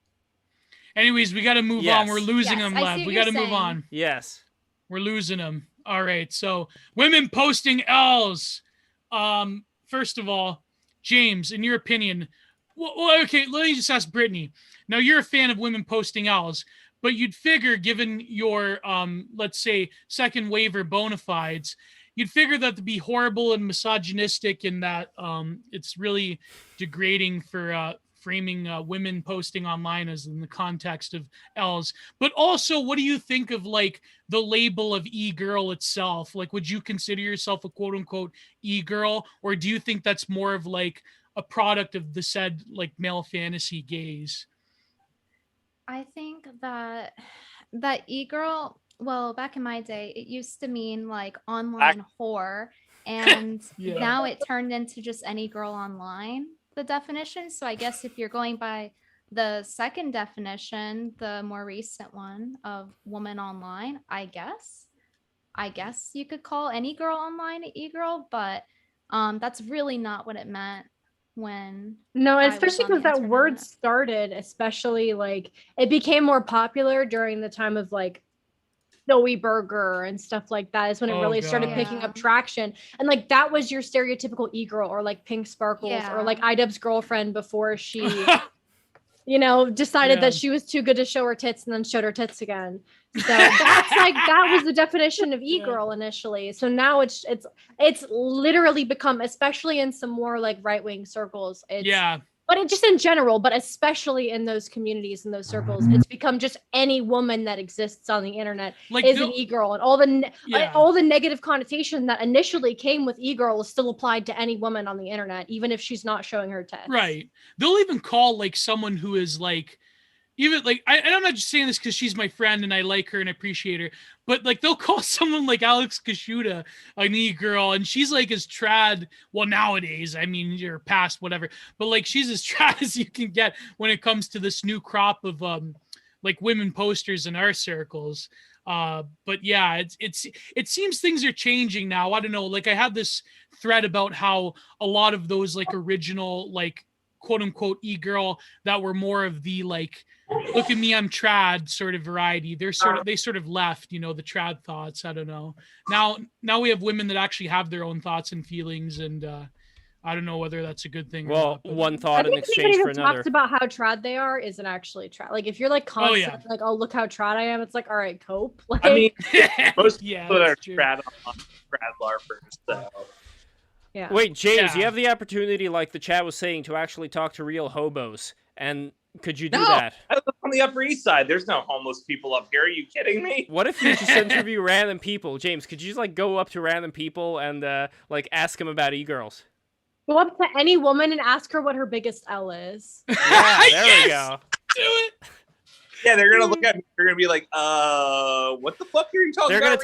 Anyways, we got to move Yes. on. We're losing Yes, them, I see Lev. what We you're got to move saying. on. yes. We're losing them. All right. So women posting L's. First of all, James, in your opinion, well, okay, let me just ask Brittany. Now you're a fan of women posting L's, but you'd figure, given your let's say second waiver bona fides, you'd figure that to be horrible and misogynistic, and that it's really degrading for framing women posting online as in the context of L's. But also, what do you think of like the label of e-girl itself? Like, would you consider yourself a quote unquote e-girl, or do you think that's more of like a product of the said like male fantasy gaze? I think that e-girl, well, back in my day, it used to mean like online whore. And Yeah. now it turned into just any girl online, the definition. So I guess if you're going by the second definition, the more recent one of woman online, I guess you could call any girl online an e-girl, but that's really not what it meant when No, I was especially on the because that word internet. started, especially like it became more popular during the time of like Snowy Burger and stuff like that is when it Oh, really started God. picking Yeah. up traction. And like that was your stereotypical e-girl or like Pink Sparkles or Yeah. like Idubbbz's girlfriend before she, you know, decided Yeah. that she was too good to show her tits and then showed her tits again. So that's like that was the definition of e-girl initially. So now it's literally become, especially in some more like right-wing circles, it's Yeah. but it just in general, but especially in those communities and those circles, it's become just any woman that exists on the internet Like is an they'll- e-girl, and all the Yeah. all the negative connotation that initially came with e-girl is still applied to any woman on the internet, even if she's not showing her tits. Right. They'll even call like someone who is like, even like, and I'm not just saying this because she's my friend and I like her and appreciate her, but like they'll call someone like Alex Kashuta an e-girl, and she's like as trad. Well, nowadays, I mean, you're past whatever, but like she's as trad as you can get when it comes to this new crop of like women posters in our circles. But yeah, it seems things are changing now. I don't know. Like I had this thread about how a lot of those like original like quote unquote e-girl that were more of the like look at me, I'm trad sort of variety. They sort of left, you know, the trad thoughts. I don't know. Now we have women that actually have their own thoughts and feelings, and I don't know whether that's a good thing or Well, not. But one I thought in think exchange anybody for who another. talks about how trad they are isn't actually trad. Like if you're like Oh, yeah. constantly like, oh look how trad I am, it's like all right, cope. Like I mean, most yeah, people that are that's true. trad on trad larpers. So yeah. Wait, James, Yeah. you have the opportunity, like the chat was saying, to actually talk to real hobos. And could you do No. that? I live on the Upper East Side. There's no homeless people up here. Are you kidding me? What if you just interview random people? James, could you just like go up to random people and like ask them about e-girls? Go up to any woman and ask her what her biggest L is. Yeah, there we Yes! go. Do it. Yeah, they're gonna look at me. They're gonna be like, what the fuck are you talking They're about?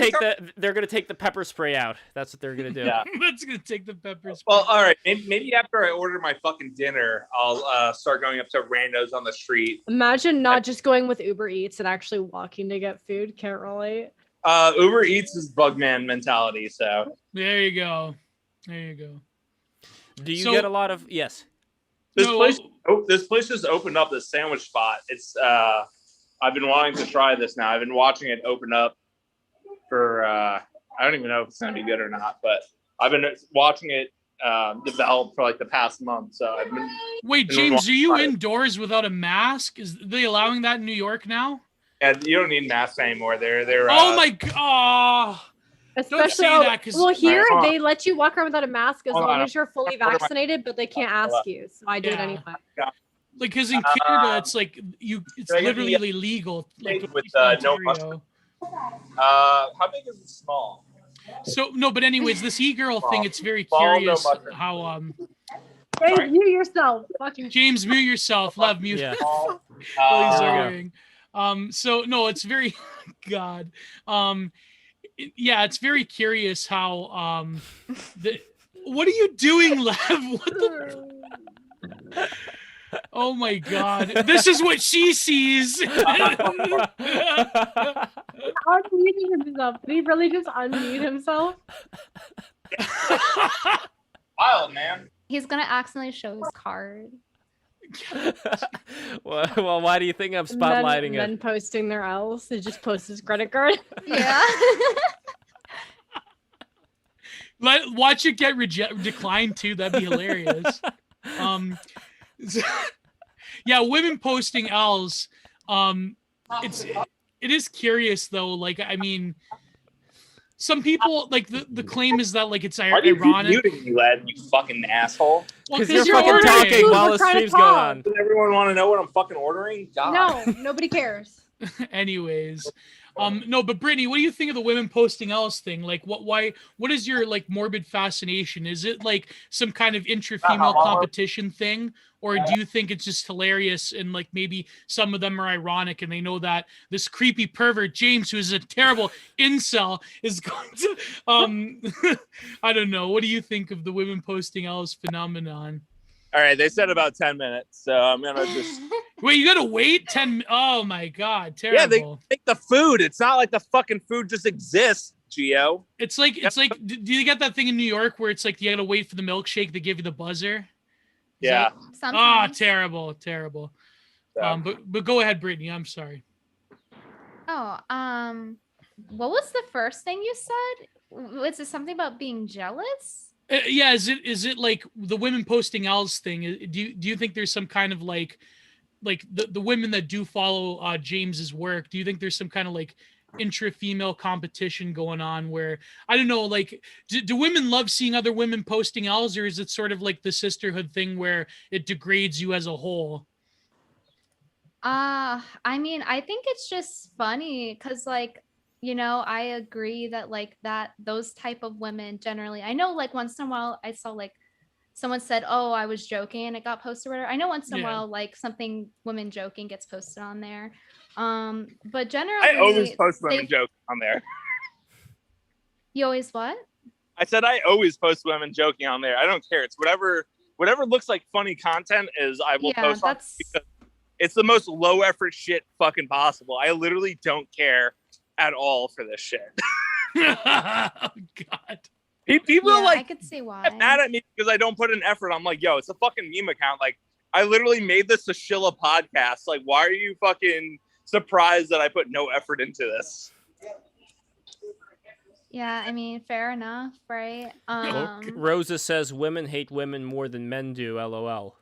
gonna take the pepper spray out. That's what they're gonna do. Yeah. That's gonna take the peppers. Well, all right. Maybe after I order my fucking dinner, I'll start going up to randos on the street. Imagine not just going with Uber Eats and actually walking to get food. Can't relate. Uber Eats is Bugman mentality. So There you go. There you go. Do you So- get a lot of yes? this No, place just opened up, this sandwich spot. It's I've been wanting to try this now. I've been watching it open up for I don't even know if it's gonna be good or not, but I've been watching it develop for like the past month. So I've been Wait, James, are you indoors without a mask? Is they allowing that in New York now? and you don't need masks anymore. They're Oh my god! Especially say that, 'cause- well, here Alright, hold on. they let you walk around without a mask as Hold long on. as you're fully Order my- vaccinated, but they can't Hold ask on. you. So I do it Yeah. anyway. Like, because in Canada, it's like it's Can I get the, literally illegal. Like with, at least in no Ontario. mustard? How big is it? Small. So no, but anyways, this e-girl thing, it's very Small, no curious mustard. how Hey, Sorry. you yourself. Fucking James, mute yourself. Love mute. Yeah. Small. Please There we go. arguing. So no, it's very God. Yeah, it's very curious how what are you doing, Lev? What the Oh my god. This is what she sees. unmuting himself. Did he really just unmute himself? Wild, man. He's gonna accidentally show his card. Well, why do you think I'm spotlighting Then it? posting their L's. They just post his credit card. Yeah. Watch it get declined too. That'd be hilarious. Yeah, women posting L's. It is curious though. Like, I mean, some people like the claim is that like it's Why do you keep ironic. muting me, lad? You fucking asshole. Well, Because you're you're fucking ordering talking food, while we're the trying to stream's going talk. on. Does everyone want to know what I'm fucking ordering? God. No, nobody cares. Anyways, No, but Brittany, what do you think of the women posting L's thing? Like, what is your like morbid fascination? Is it like some kind of intra-female competition thing? Or do you think it's just hilarious and like maybe some of them are ironic and they know that this creepy pervert James, who is a terrible incel, is going to I don't know. What do you think of the women posting L's phenomenon? All right, they said about 10 minutes, so I'm gonna just Wait, you gotta wait 10. Oh my god, terrible. yeah. They make the food. It's not like the fucking food just exists, Gio. It's like do you get that thing in New York where it's like you gotta wait for the milkshake to give you the buzzer? Yeah. Sometimes. Terrible. Yeah. But go ahead, Brittany. I'm sorry. Oh, what was the first thing you said? Was it something about being jealous? Yeah, is it like the women posting L's thing? Do you think there's some kind of like the women that do follow James's work? Do you think there's some kind of like intra-female competition going on where I don't know, like do women love seeing other women posting L's, or is it sort of like the sisterhood thing where it degrades you as a whole? I mean, I think it's just funny because like, I agree that like those type of women generally, I know like once in a while I saw like someone said, oh, I was joking and it got posted or whatever. I know once in a while like something women joking gets posted on there. But generally I always post women joking on there. You always what? I said I always post women joking on there. I don't care. It's whatever looks like funny content is I will post on because it's the most low effort shit fucking possible. I literally don't care at all for this shit. Oh god. People are like, I could see why. Mad at me because I don't put an effort. I'm like, yo, it's a fucking meme account. Like, I literally made this a Shilla podcast. Like, why are you fucking surprised that I put no effort into this? Yeah, I mean, fair enough, right? Rosa says women hate women more than men do. LOL.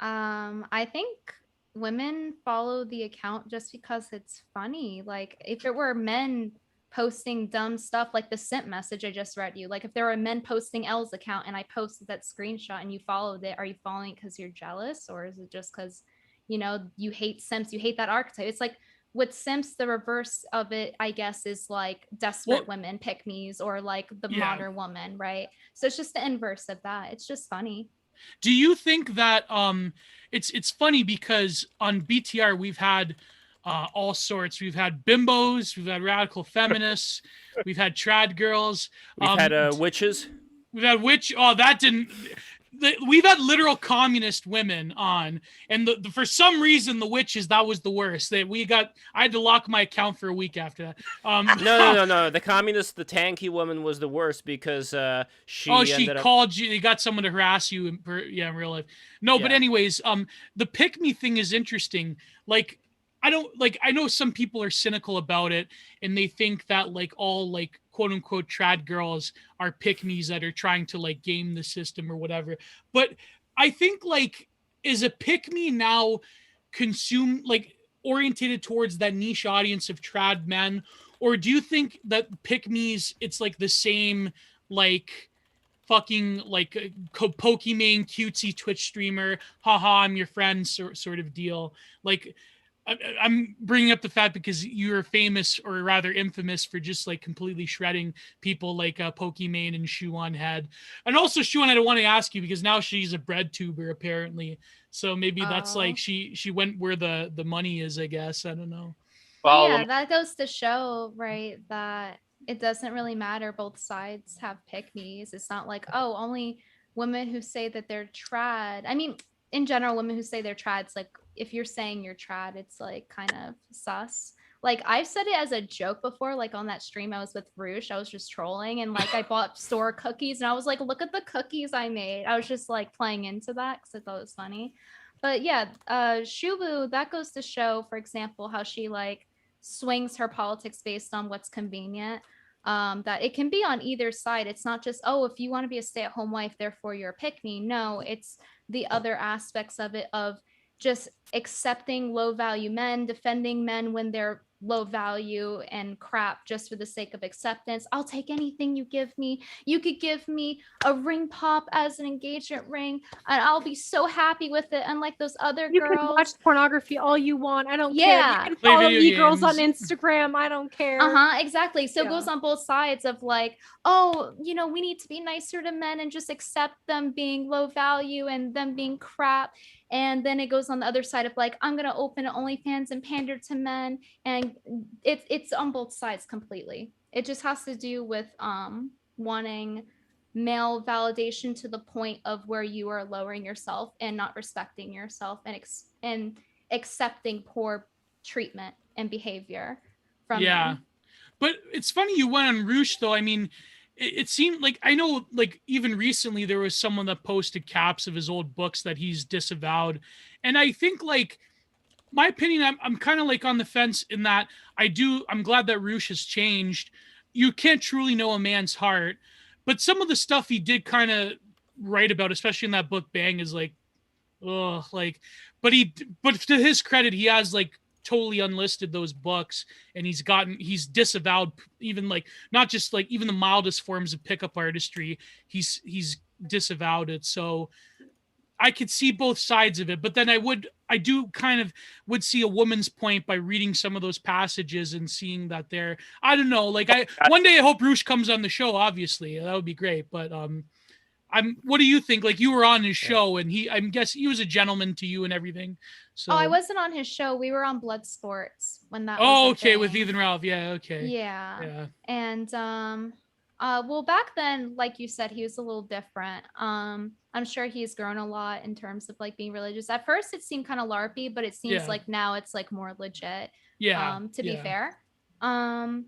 I think women follow the account just because it's funny. Like, if it were men posting dumb stuff like the simp message I just read you, like if there were men posting L's account and I posted that screenshot and you followed it, are you following it because you're jealous, or is it just because you hate simps, you hate that archetype? It's like with simps, the reverse of it, I guess, is like desperate women, pick-me's, or like the modern woman, right? So it's just the inverse of that. It's just funny. Do you think that it's funny because on BTR we've had all sorts. We've had bimbos, we've had radical feminists, we've had trad girls, we've had witches. We've had we've had literal communist women on, and for some reason the witches, that was the worst. I had to lock my account for a week after that. No. The communist, the tanky woman was the worst because she called you. They got someone to harass you in real life. But anyways, the pick me thing is interesting. Like, I know some people are cynical about it and they think that like all like quote unquote trad girls are pick-me's that are trying to like game the system or whatever. But I think like, is a pick-me now orientated towards that niche audience of trad men? Or do you think that pick-me's, it's like the same like fucking like Pokimane cutesy Twitch streamer, haha, I'm your friend sort of deal? Like, I'm bringing up the fact because you're famous, or rather infamous, for just like completely shredding people like Pokimane and Shuan Head. And also Shuan, I don't want to ask you because now she's a bread tuber apparently. So maybe that's like she went where the money is, I guess. I don't know. Well, yeah, that goes to show, right, that it doesn't really matter. Both sides have pick-me's. It's not like, oh, only women who say that they're trad. I mean, in general, women who say they're trad, it's like, if you're saying you're trad, it's like kind of sus. Like, I've said it as a joke before, like on that stream I was with Roosh, I was just trolling, and like I bought store cookies and I was like, look at the cookies I made. I was just like playing into that because I thought it was funny. But yeah, Shubu, that goes to show, for example, how she like swings her politics based on what's convenient. That it can be on either side. It's not just, oh, if you want to be a stay-at-home wife, therefore you're a pick-me. No, it's the other aspects of it, of just accepting low value men, defending men when they're low value and crap just for the sake of acceptance. I'll take anything you give me. You could give me a ring pop as an engagement ring and I'll be so happy with it. Unlike those other You girls. can watch pornography all you want. I don't care. Yeah. You can Play follow video me girls on games. Instagram. I don't care. Exactly. So it goes on both sides of like, oh, you know, we need to be nicer to men and just accept them being low value and them being crap. And then it goes on the other side of like, I'm gonna open an OnlyFans and pander to men, and it's on both sides completely. It just has to do with wanting male validation to the point of where you are lowering yourself and not respecting yourself and accepting poor treatment and behavior from men. But it's funny you went on Roosh though. I mean, it seemed like, I know, like even recently there was someone that posted caps of his old books that he's disavowed, and I think, like, my opinion, I'm kind of like on the fence in that I'm glad that Roosh has changed. You can't truly know a man's heart, but some of the stuff he did kind of write about, especially in that book Bang, is like, oh, like, but to his credit, he has like totally unlisted those books, and he's disavowed even, like, not just like even the mildest forms of pickup artistry. He's disavowed it. So I could see both sides of it, but then I do kind of would see a woman's point by reading some of those passages and seeing that I don't know, like, one day I hope Roosh comes on the show, obviously that would be great, but what do you think? Like, you were on his show, and I'm guessing he was a gentleman to you and everying. So I wasn't on his show. We were on Blood Sports when that was okay, with Ethan Ralph. Yeah, okay. Yeah. And well, back then, like you said, he was a little different. I'm sure he's grown a lot in terms of like being religious. At first it seemed kind of LARPy, but it seems like now it's like more legit. To be fair. I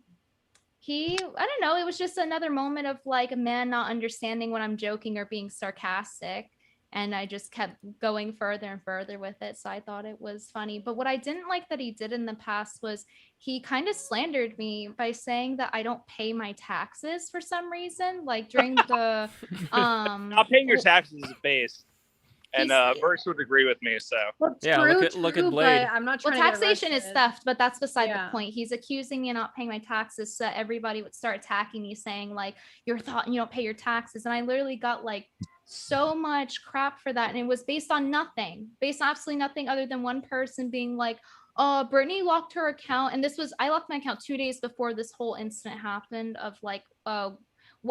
don't know, it was just another moment of like a man not understanding when I'm joking or being sarcastic. And I just kept going further and further with it. So I thought it was funny. But what I didn't like that he did in the past was he kind of slandered me by saying that I don't pay my taxes for some reason. Like during the not paying your taxes is base. And Burks would agree with me. So look at Blade. I'm not trying taxation is theft, but that's beside Yeah. the point. He's accusing me of not paying my taxes, so that everybody would start attacking me, saying like, "You don't pay your taxes," and I literally got like so much crap for that, and it was based on absolutely nothing other than one person being like, "Oh, Brittany locked her account," and I locked my account 2 days before this whole incident happened. Of like, well,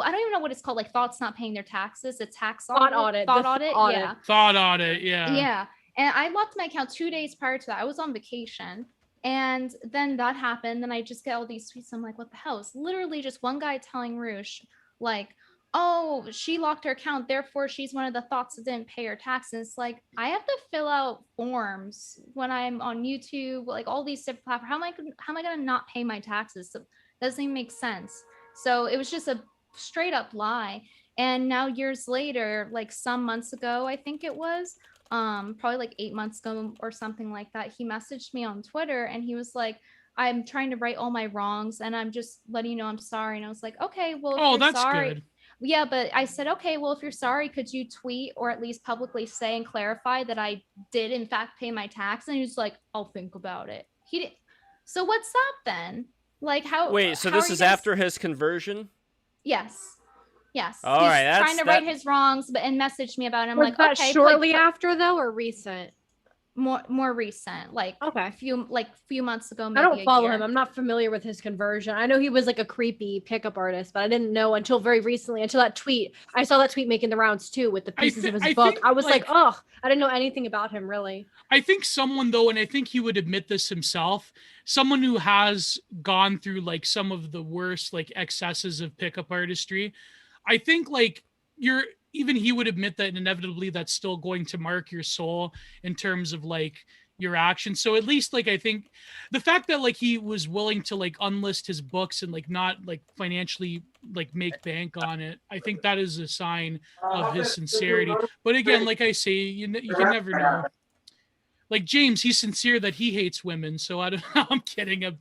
I don't even know what it's called, like thoughts not paying their taxes. It's Thought audit. Yeah. Thought audit. Yeah. Yeah. And I locked my account 2 days prior to that. I was on vacation. And then that happened. Then I just get all these tweets. I'm like, what the hell? It's literally just one guy telling Roosh, like, oh, she locked her account, therefore she's one of the thoughts that didn't pay her taxes. Like, I have to fill out forms when I'm on YouTube, like all these different platforms. How am I gonna not pay my taxes? So it doesn't even make sense. So it was just a straight up lie. And now years later, like some months ago, I think it was probably like 8 months ago or something like that, he messaged me on Twitter and he was like, I'm trying to right all my wrongs and I'm just letting you know I'm sorry. And I was like, okay, well, if you're that's sorry, good. Yeah, but I said, okay, well, if you're sorry, could you tweet or at least publicly say and clarify that I did in fact pay my tax? And he was like, I'll think about it. He didn't. So what's that then? Like how? Wait, so how this are you is gonna... after his conversion? Yes. All He's right, trying to right his wrongs, and messaged me about it. I'm Was like, that okay, shortly after though, or recent? More recent, like okay, few months ago. Maybe I don't follow year. him. I'm not familiar with his conversion. I know he was like a creepy pickup artist, but I didn't know until very recently, until that tweet. I saw that tweet making the rounds too with the pieces of his book. I was like, oh, I didn't know anything about him really. I think someone though, and I think he would admit this himself, someone who has gone through like some of the worst like excesses of pickup artistry, I think like even he would admit that inevitably that's still going to mark your soul in terms of like your actions. So at least like I think the fact that like he was willing to like unlist his books and like not like financially like make bank on it, I think that is a sign of his sincerity. But again, like I say, you can never know. like James, he's sincere that he hates women. So I don't know. I'm kidding.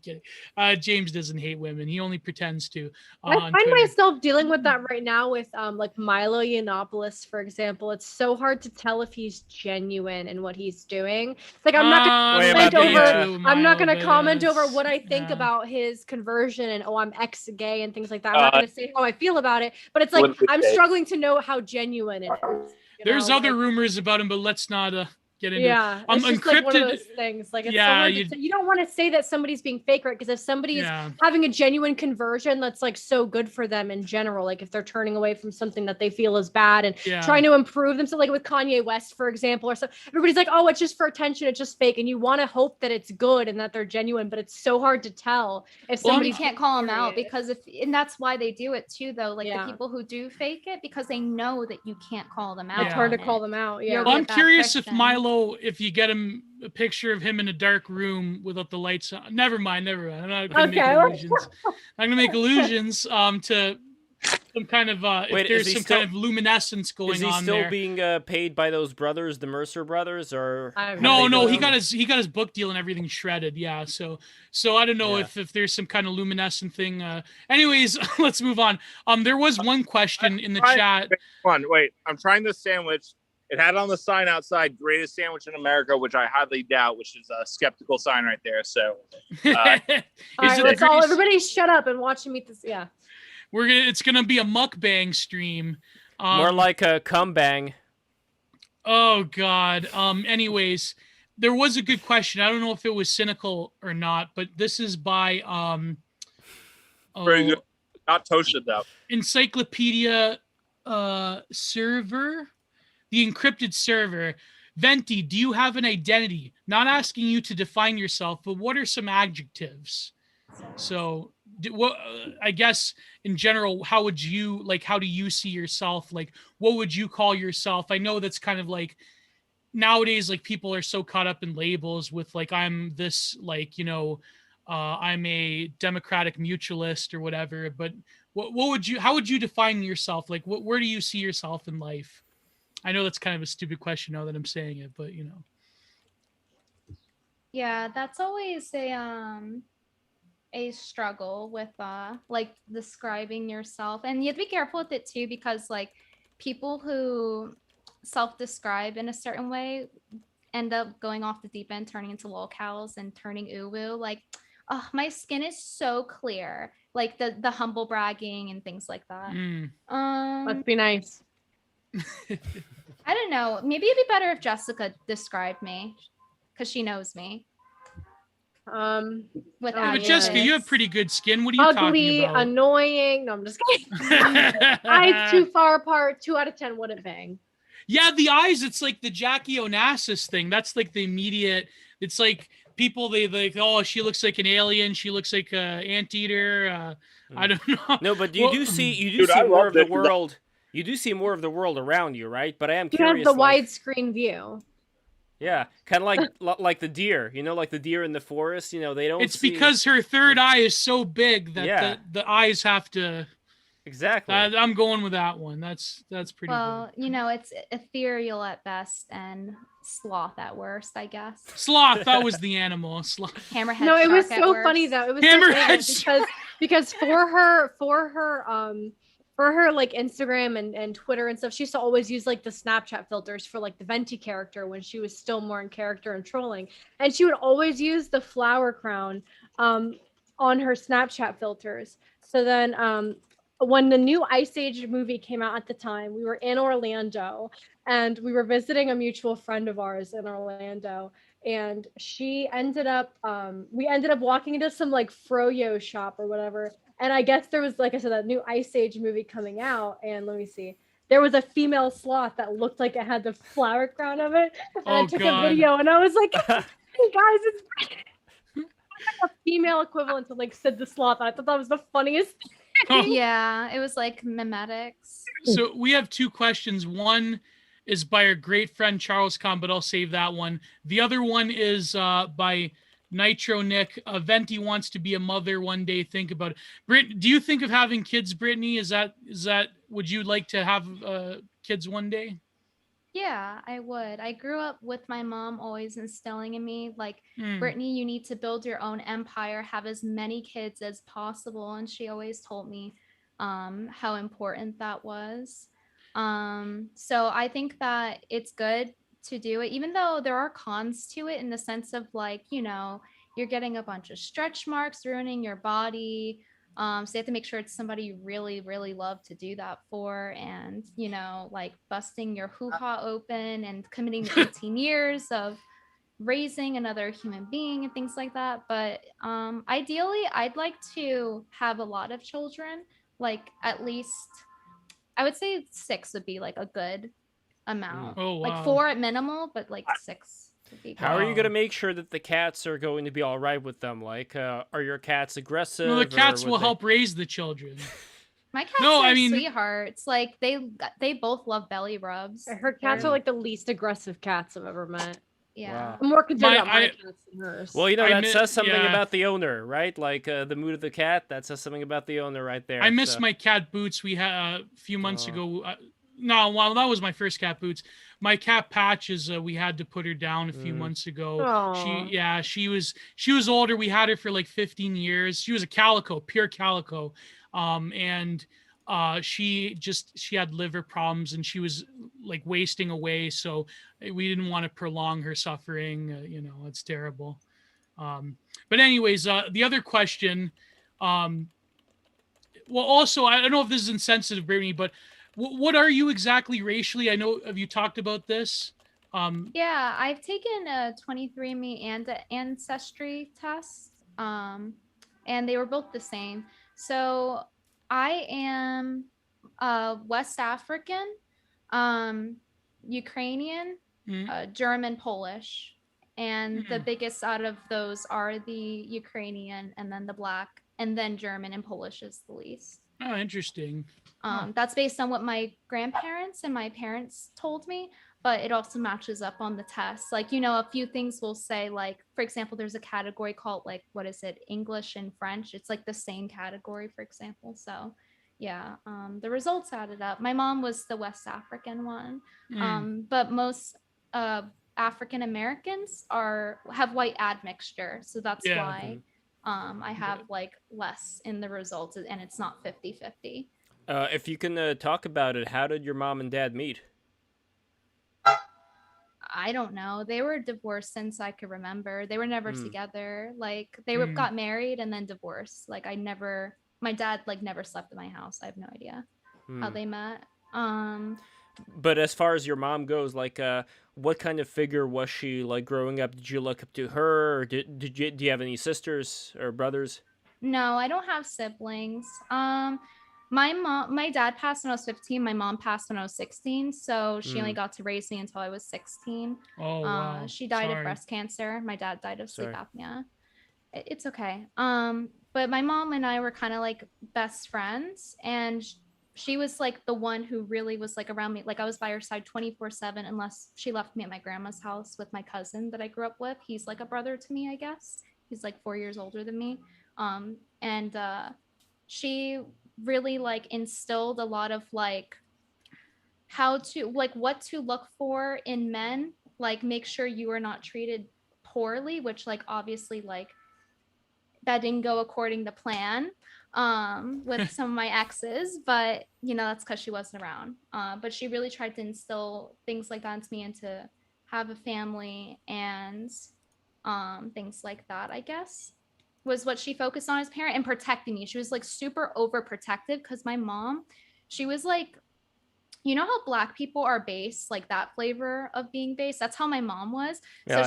James doesn't hate women. He only pretends to. I find myself dealing with that right now with like Milo Yiannopoulos, for example. It's so hard to tell if he's genuine in what he's doing. It's like I'm not gonna comment over what I think about his conversion and I'm ex-gay and things like that. I'm not gonna say how I feel about it, but it's like I'm struggling to know how genuine it is. There's other rumors about him, but let's not get into it. It's just like one of those things. Like it's so hard to say. You don't want to say that somebody's being fake, right? Because if somebody is having a genuine conversion, that's like so good for them in general. Like if they're turning away from something that they feel is bad and trying to improve themselves, like with Kanye West, for example, or so everybody's like, oh, it's just for attention, it's just fake. And you want to hope that it's good and that they're genuine, but it's so hard to tell if somebody can't call them out because and that's why they do it too, though. Like the people who do fake it, because they know that you can't call them out. It's hard to call them out. Yeah. Well, I'm curious if Milo, if you get him a picture of him in a dark room without the lights on. Never mind. I'm not going to make illusions. I'm going to make illusions to some kind of if there's some kind of luminescence going on. Is he still being paid by those brothers, the Mercer brothers, or no? He got his book deal and everything shredded. Yeah. So I don't know if there's some kind of luminescent thing. Anyways, let's move on. There was one question in the chat. Wait, I'm trying this sandwich. It had on the sign outside, greatest sandwich in America, which I highly doubt, which is a skeptical sign right there. So, all right, everybody shut up and watch him eat this. Yeah. It's going to be a mukbang stream. More like a cumbang. Oh God. Anyways, there was a good question. I don't know if it was cynical or not, but this is by, very good. Not Tosha though. Encyclopedia, server. The encrypted server. Venti, do you have an identity? Not asking you to define yourself, but what are some adjectives? So, I guess in general, how do you see yourself? Like, what would you call yourself? I know that's kind of like nowadays, like people are so caught up in labels with like, I'm this, like, I'm a democratic mutualist or whatever, but how would you define yourself? Like, where do you see yourself in life? I know that's kind of a stupid question now that I'm saying it, but Yeah, that's always a struggle with like describing yourself, and you have to be careful with it too, because like people who self-describe in a certain way end up going off the deep end, turning into lolcows and turning uwu. Like, oh, my skin is so clear. Like the humble bragging and things like that. Must be nice. I don't know. Maybe it'd be better if Jessica described me, because she knows me. But Jessica, you have pretty good skin. What are you talking about? Annoying. No, I'm just kidding. Eyes too far apart. 2 out of 10 wouldn't bang. Yeah, the eyes. It's like the Jackie Onassis thing. That's like the immediate. It's like people they like. Oh, she looks like an alien. She looks like an anteater. I don't know. No, but you do see more of the world. You do see more of the world around you, right? But I am curious. You have the widescreen view. Yeah, kind of like the deer, like the deer in the forest. They don't. It's because her third eye is so big that the eyes have to. Exactly. I'm going with that one. That's pretty. Well, good. It's ethereal at best and sloth at worst, I guess. Sloth. That was the animal. Sloth. Hammerhead. No, it was so funny though. It was Hammerhead so funny because for her like Instagram and Twitter and stuff, she used to always use like the Snapchat filters for like the Venti character when she was still more in character and trolling. And she would always use the flower crown on her Snapchat filters. So then when the new Ice Age movie came out at the time, we were in Orlando and we were visiting a mutual friend of ours in Orlando. And we ended up walking into some like froyo shop or whatever. And I guess there was, like I said, that new Ice Age movie coming out. And let me see. There was a female sloth that looked like it had the flower crown of it. And I took a video and I was like, hey guys, it's like a female equivalent to like Sid the Sloth. I thought that was the funniest thing. Yeah, it was like memetics. So we have 2 questions. One is by our great friend Charles Kahn, but I'll save that one. The other one is by Nitro Nick. Venti wants to be a mother one day. Think about it. Do you think of having kids, Brittany? Is that would you like to have kids one day? Yeah, I would. I grew up with my mom always instilling in me, like, Hmm. Brittany, you need to build your own empire, have as many kids as possible. And she always told me how important that was. So I think that it's good to do it, even though there are cons to it in the sense of, like, you're getting a bunch of stretch marks, ruining your body. So you have to make sure it's somebody you really, really love to do that for, and like busting your hoo-ha open and committing to 18 years of raising another human being and things like that. But ideally, I'd like to have a lot of children, like at least I would say 6 would be like a good amount. Oh, Like wow. 4 at minimal, but like 6 would be How are you Wow. going to make sure that the cats are going to be all right with them? Like, are your cats aggressive? No, the or cats would will they- help raise the children. My cats No, are I mean- sweethearts. Like they both love belly rubs. Her cats They're- are like the least aggressive cats I've ever met. yeah. Wow. I'm more concerned about my I- cats than hers. Well, I that mi- says something yeah. about the owner, right? Like the mood of the cat, that says something about the owner right there. I miss so- my cat Boots. We had a few months Oh. ago. No, well, that was my first cat Boots. My cat Patches, we had to put her down a few months ago. Aw. She was older. We had her for like 15 years. She was a calico, pure calico, and she had liver problems and she was like wasting away. So we didn't want to prolong her suffering. It's terrible. But anyways, the other question. Well, also, I don't know if this is insensitive, Brittany, but what are you exactly racially? I know, have you talked about this? Yeah, I've taken a 23andMe and an ancestry test, and they were both the same. So I am West African, Ukrainian, German, Polish, and the biggest out of those are the Ukrainian, and then the Black, and then German and Polish is the least. Oh, interesting. That's based on what my grandparents and my parents told me, but it also matches up on the test. Like, a few things will say, like, for example, there's a category called, like, what is it? English and French. It's like the same category, for example. So yeah, the results added up. My mom was the West African one. But most African Americans have white admixture. So that's Yeah. why I have like less in the results, and it's not 50-50. If you can talk about it, how did your mom and dad meet? I don't know. They were divorced since I could remember. They were never together. Like they got married and then divorced. Like my dad like never slept in my house. I have no idea how they met. But as far as your mom goes, like, what kind of figure was she like growing up? Did you look up to her, or do you have any sisters or brothers? No, I don't have siblings. My dad passed when I was 15. My mom passed when I was 16. So she only got to raise me until I was 16. Oh, wow. She died Sorry. of breast cancer. My dad died of sleep Sorry. apnea. It's okay. But my mom and I were kind of like best friends, and she was like the one who really was like around me. Like I was by her side 24/7, unless she left me at my grandma's house with my cousin that I grew up with. He's like a brother to me, I guess. He's like 4 years older than me. And she really like instilled a lot of like what to look for in men, like make sure you are not treated poorly, which like obviously like that didn't go according to plan with some of my exes, but that's because she wasn't around. But she really tried to instill things like that into me, and to have a family and things like that, I guess, was what she focused on as a parent, and protecting me. She was like super overprotective, because my mom, she was like, how Black people are base, like that flavor of being base. That's how my mom was. Yeah,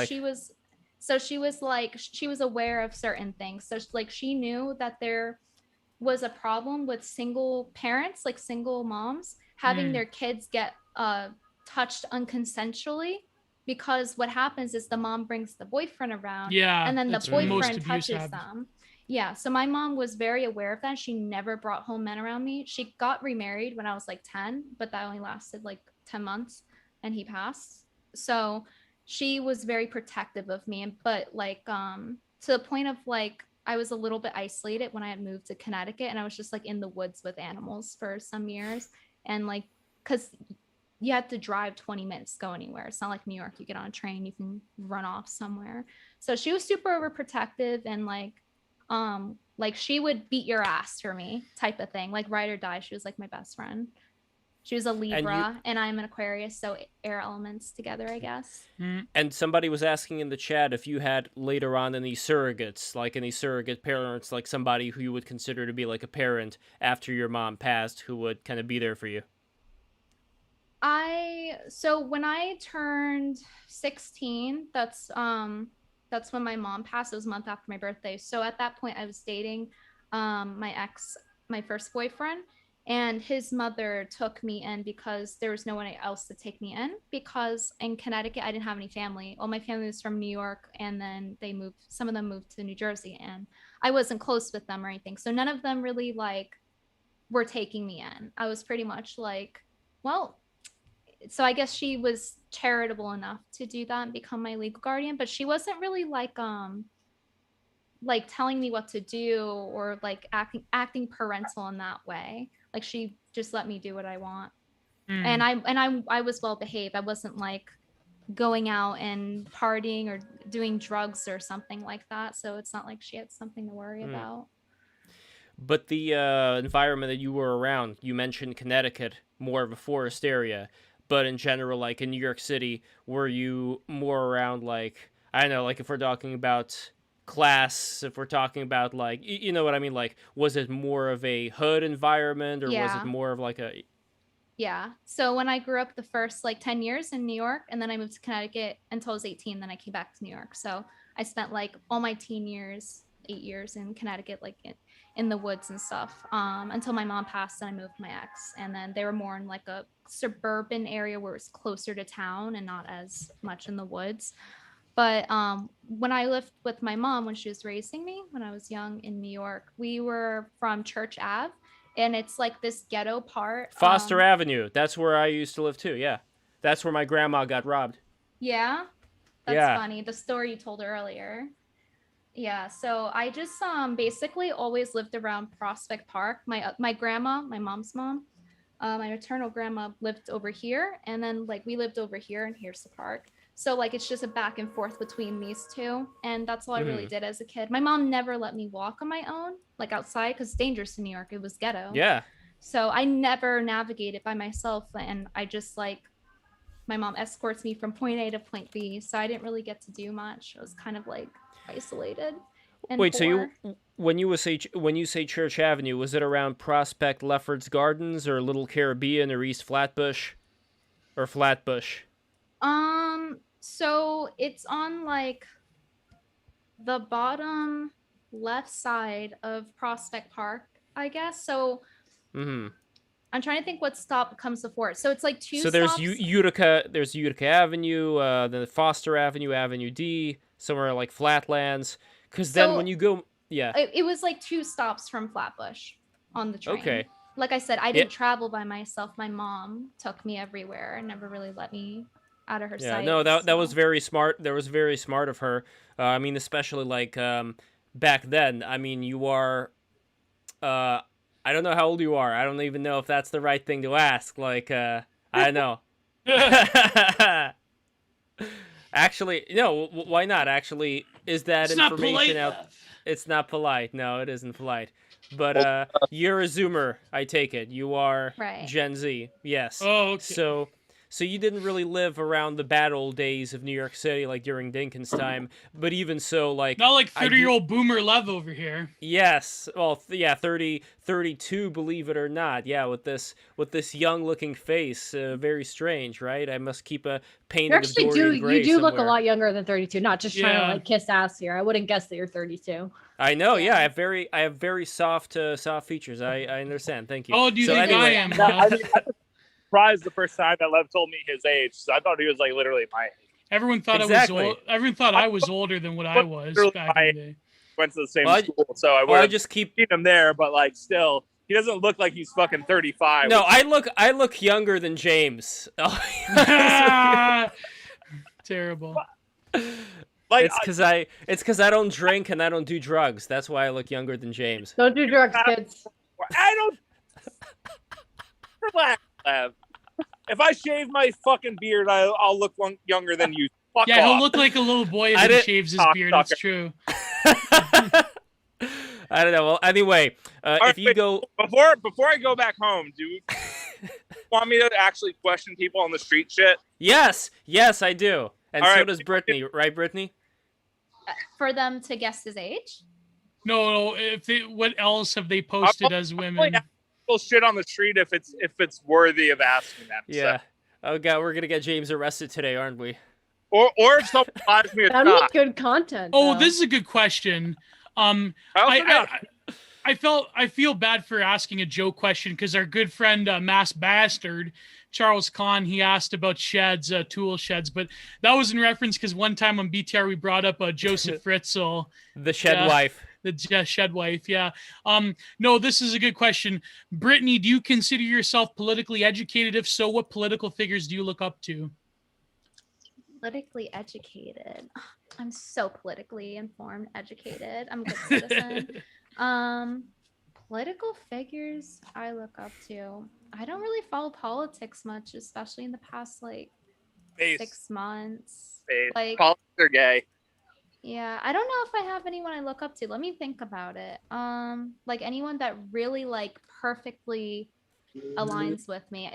So she was aware of certain things. So like she knew that there was a problem with single parents, like single moms, having their kids get touched unconsensually, because what happens is the mom brings the boyfriend around, Yeah, and then the that's most boyfriend abuse touches happens. them. Yeah, so my mom was very aware of that. She never brought home men around me. She got remarried when I was like 10, but that only lasted like 10 months, and he passed. So she was very protective of me, but like to the point of like I was a little bit isolated when I had moved to Connecticut, and I was just like in the woods with animals for some years, and like because you had to drive 20 minutes to go anywhere. It's not like New York, you get on a train, you can run off somewhere. So she was super overprotective and like she would beat your ass for me type of thing, like ride or die. She was like my best friend. She was a Libra and I'm an Aquarius, so air elements together, I guess. And somebody was asking in the chat if you had later on any surrogates, like any surrogate parents, like somebody who you would consider to be like a parent after your mom passed, who would kind of be there for you. So when I turned 16, that's when my mom passed. It was a month after my birthday. So at that point I was dating my first boyfriend. And his mother took me in because there was no one else to take me in, because in Connecticut, I didn't have any family. All my family was from New York, and then some of them moved to New Jersey, and I wasn't close with them or anything. So none of them really like were taking me in. I was pretty much like, well, so I guess she was charitable enough to do that and become my legal guardian, but she wasn't really like telling me what to do or like acting parental in that way. Like she just let me do what I want. And I was well behaved. I wasn't like going out and partying or doing drugs or something like that. So it's not like she had something to worry about. But the environment that you were around, you mentioned Connecticut, more of a forest area. But in general, like in New York City, were you more around like, I don't know, like if we're talking about class, if we're talking about like, you know what I mean, like was it more of a hood environment or was it more of like a so when I grew up the first like 10 years in New York, and then I moved to Connecticut until I was 18, then I came back to New York. So I spent like all my teen years, 8 years in Connecticut, like in the woods and stuff, until my mom passed and I moved my ex, and then they were more in like a suburban area where it's closer to town and not as much in the woods. But when I lived with my mom, when she was raising me, when I was young in New York, we were from Church Ave, and it's like this ghetto part. Foster Avenue. That's where I used to live too. Yeah. That's where my grandma got robbed. Yeah. That's funny. The story you told earlier. Yeah. So I just basically always lived around Prospect Park. My grandma, my mom's mom, my maternal grandma lived over here. And then like we lived over here, and here's the park. So like it's just a back and forth between these two, and that's all I really did as a kid. My mom never let me walk on my own, like outside, because it's dangerous in New York. It was ghetto. Yeah. So I never navigated by myself, and I just like my mom escorts me from point A to point B. So I didn't really get to do much. I was kind of like isolated. And wait, poor. so when you say Church Avenue, was it around Prospect Lefferts Gardens or Little Caribbean or East Flatbush or Flatbush? So it's on like the bottom left side of Prospect Park, I guess. So I'm trying to think what stop comes before it. So it's like two. So there's stops. There's Utica Avenue, then Foster Avenue, Avenue D, somewhere like Flatlands. Because then when you go, it was like 2 stops from Flatbush on the train. Okay. Like I said, I didn't travel by myself. My mom took me everywhere and never really let me out of her sight. No, that was very smart. That was very smart of her. I mean, especially like back then. I mean, you are. I don't know how old you are. I don't even know if that's the right thing to ask. Like, I don't know. Actually, no. Why not? Actually, is that it's information not polite out? It's not polite. No, it isn't polite. But you're a Zoomer, I take it. You are Gen Z. Yes. Oh, okay. So you didn't really live around the bad old days of New York City, like during Dinkins' time. But even so, like... Not like 30-year-old boomer Lev over here. Yes. Well, 32, believe it or not. Yeah, with this young-looking face. Very strange, right? I must keep a painting of Dorian Gray you do somewhere. look a lot younger than 32, not just trying to like kiss ass here. I wouldn't guess that you're 32. I know, yeah. I have very soft features. I understand. Thank you. Oh, do you think anyway, I am? I was surprised the first time that Lev told me his age, so I thought he was like literally my age. Everyone thought Everyone thought I was older than what I was back in the day. Went to the same school, so I would just keep him there. But like, still, he doesn't look like he's fucking 35. No, I look younger than James. Terrible. Like, it's because I don't drink and I don't do drugs. That's why I look younger than James. Don't do drugs, kids. I don't. Relax, Lev. if I shave my fucking beard, I'll look younger than you. Fuck Yeah, off. he'll look like a little boy if he shaves his beard. It's true. I don't know. Well, anyway, if you go before I go back home, do you want me to actually question people on the street shit? Yes, I do, and so does Brittany, right, Brittany? For them to guess his age? No. What else have they posted as women? People shit on the street if it's worthy of asking them. Yeah. So. Oh god, we're gonna get James arrested today, aren't we? Or if someone buys me a That'd shot. be good content. Oh, though. this is a good question. I feel bad for asking a joke question because our good friend Mass Bastard Charles Kahn, he asked about sheds, tool sheds, but that was in reference because one time on BTR we brought up Joseph Fritzl, the shed wife. The shed wife, yeah. No, this is a good question. Brittany, do you consider yourself politically educated? If so, what political figures do you look up to? Politically educated. I'm so politically informed, educated. I'm a good citizen. Political figures I look up to. I don't really follow politics much, especially in the past 6 months. Like politics are gay. Yeah, I don't know if I have anyone I look up to. Let me think about it. Anyone that really perfectly aligns with me.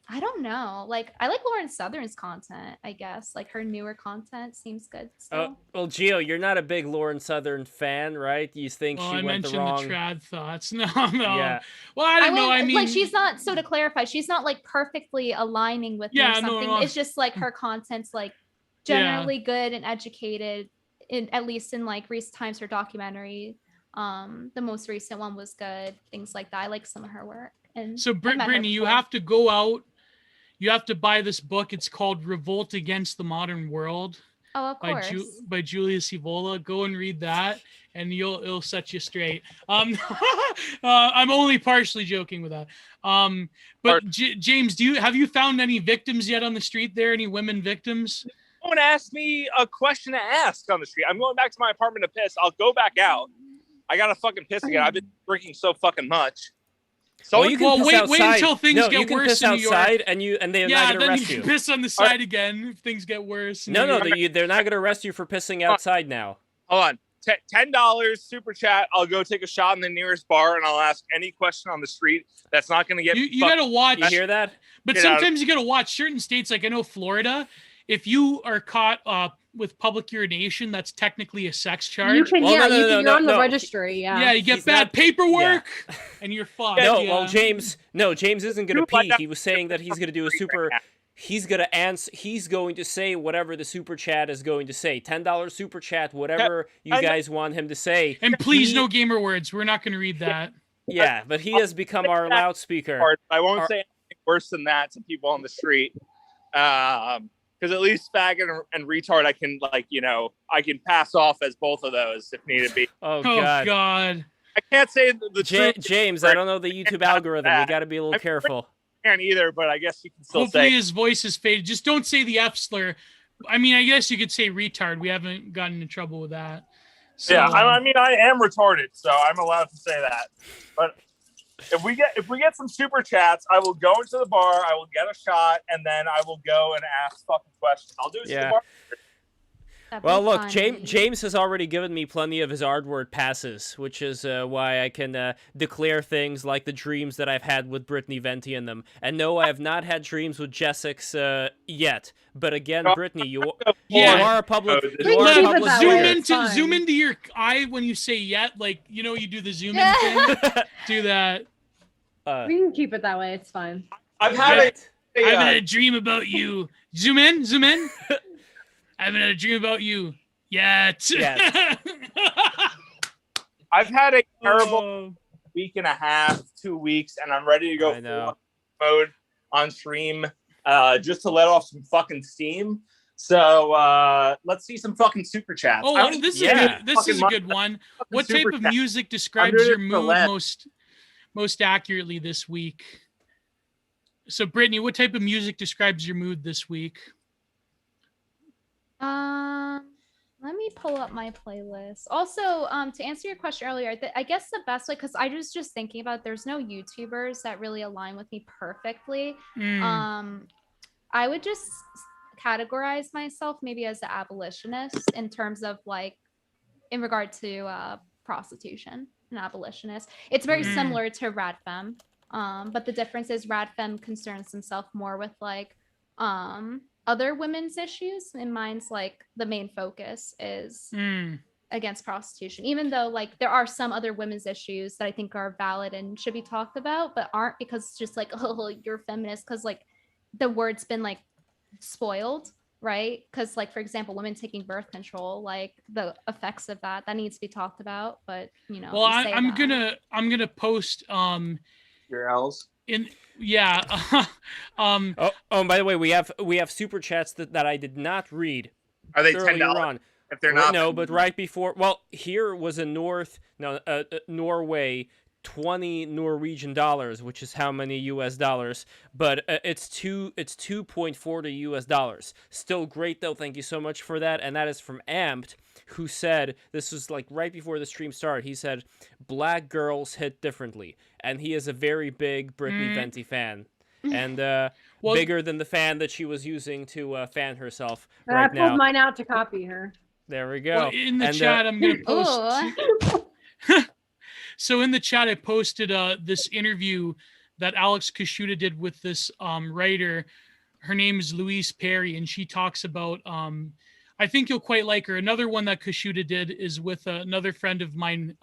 I don't know. I like Lauren Southern's content, I guess. Her newer content seems good still. Oh, well, Gio, you're not a big Lauren Southern fan, right? You think she went the wrong... I mentioned the trad thoughts. No. Yeah. Well, I don't know. I mean... she's not, so to clarify, she's not, perfectly aligning with me or something. No. It's just, her content's, generally good and educated, at least in, recent times, her documentary. The most recent one was good. Things like that. I like some of her work. And so, Brittany, you have to go out. You have to buy this book. It's called Revolt Against the Modern World. Oh, of course. By Julius Evola. Go and read that, and it'll set you straight. I'm only partially joking with that. But James, have you found any victims yet on the street there? Any women victims? Someone asked me a question to ask on the street. I'm going back to my apartment to piss. I'll go back out. I gotta fucking piss again. I've been drinking so fucking much. So you can piss outside. Wait until things get worse in New York. Outside and they're not going to arrest you. Yeah, then you can piss on the side again if things get worse. No, they're not going to arrest you for pissing outside now. Hold on. $10 super chat. I'll go take a shot in the nearest bar and I'll ask any question on the street that's not going to get... You got to watch. You hear that? But sometimes you got to watch certain states. I know Florida, if you are caught with public urination, that's technically a sex charge. You can, you're on the registry. Yeah. Yeah, you get bad paperwork, and you're fucked. Well, James isn't gonna pee. He was saying that he's gonna do a super. He's gonna answer. He's going to say whatever the super chat is going to say. $10 super chat, whatever you guys want him to say. And please, no gamer words. We're not gonna read that. Yeah, but he has become our loudspeaker. I won't say anything worse than that to people on the street. Because at least faggot and retard, I can I can pass off as both of those if needed be. Oh God! I can't say the truth. James, I don't know the YouTube algorithm. We got to be a little careful. I can't either, but I guess you can still Hopefully say. His voice is faded. Just don't say the F slur. I mean, I guess you could say retard. We haven't gotten in trouble with that. So, yeah, I mean, I am retarded, so I'm allowed to say that. But if we get some super chats, I will go into the bar, I will get a shot, and then I will go and ask fucking questions. I'll do it to the bar. Well, look, James has already given me plenty of his R-word passes, which is why I can declare things like the dreams that I've had with Brittany Venti in them. And no, I have not had dreams with Jessix yet. But again, Brittany, you are a public... Zoom into your eye when you say yet, you do the zoom in thing. Do that. We can keep it that way. It's fine. I've had a dream about you. Zoom in. I haven't had a dream about you yet. Yes. I've had a terrible week and a half, 2 weeks, and I'm ready to go full mode on stream just to let off some fucking steam. So let's see some fucking super chats. Oh, this is a good one. What type of music describes your mood most accurately this week? So, Brittany, what type of music describes your mood this week? Let me pull up my playlist. Also, to answer your question earlier, I guess the best way, because I was just thinking about there's no YouTubers that really align with me perfectly. I would just categorize myself maybe as an abolitionist in terms of like in regard to prostitution, an abolitionist. It's very similar to Radfem, but the difference is Radfem concerns himself more with like other women's issues, and mine's like the main focus is against prostitution, even though like there are some other women's issues that I think are valid and should be talked about, but aren't, because it's just like, oh, you're feminist, because like the word's been like spoiled, right? Because like, for example, women taking birth control, like the effects of that needs to be talked about. But you know, well, I'm gonna post Your L's. Oh, by the way, we have super chats that I did not read. Are they earlier $10? on. If they're not, No, but right before. Well, here was a Norway 20 Norwegian dollars, which is how many US dollars? But it's 2.40 US dollars. Still great though. Thank you so much for that. And that is from Amped, who said, this was like right before the stream started. He said, "Black girls hit differently," and he is a very big Brittany Venti fan. And bigger than the fan that she was using to fan herself right I now. pulled mine out to copy her. There we go. Well, in the chat, I'm going to post. So in the chat, I posted this interview that Alex Kashuta did with this writer. Her name is Louise Perry, and she talks about, I think you'll quite like her. Another one that Kashuta did is with another friend of mine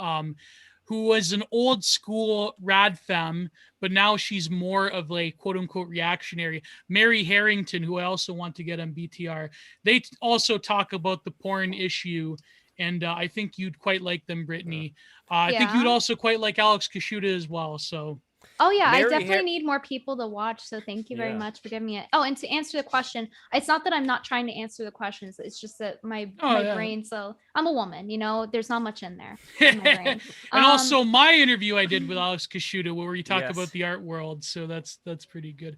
who was an old school rad femme, but now she's more of like quote unquote reactionary. Mary Harrington, who I also want to get on BTR. They also talk about the porn issue, and I think you'd quite like them, Brittany. I think you'd also quite like Alex Kashuta as well. So. Oh yeah, I definitely need more people to watch. So thank you very much for giving me it. Oh, and to answer the question, it's not that I'm not trying to answer the questions. It's just that my brain. So I'm a woman, you know. There's not much in there. In my brain. And also my interview I did with Alex Kashuta, where we talk about the art world. So that's pretty good.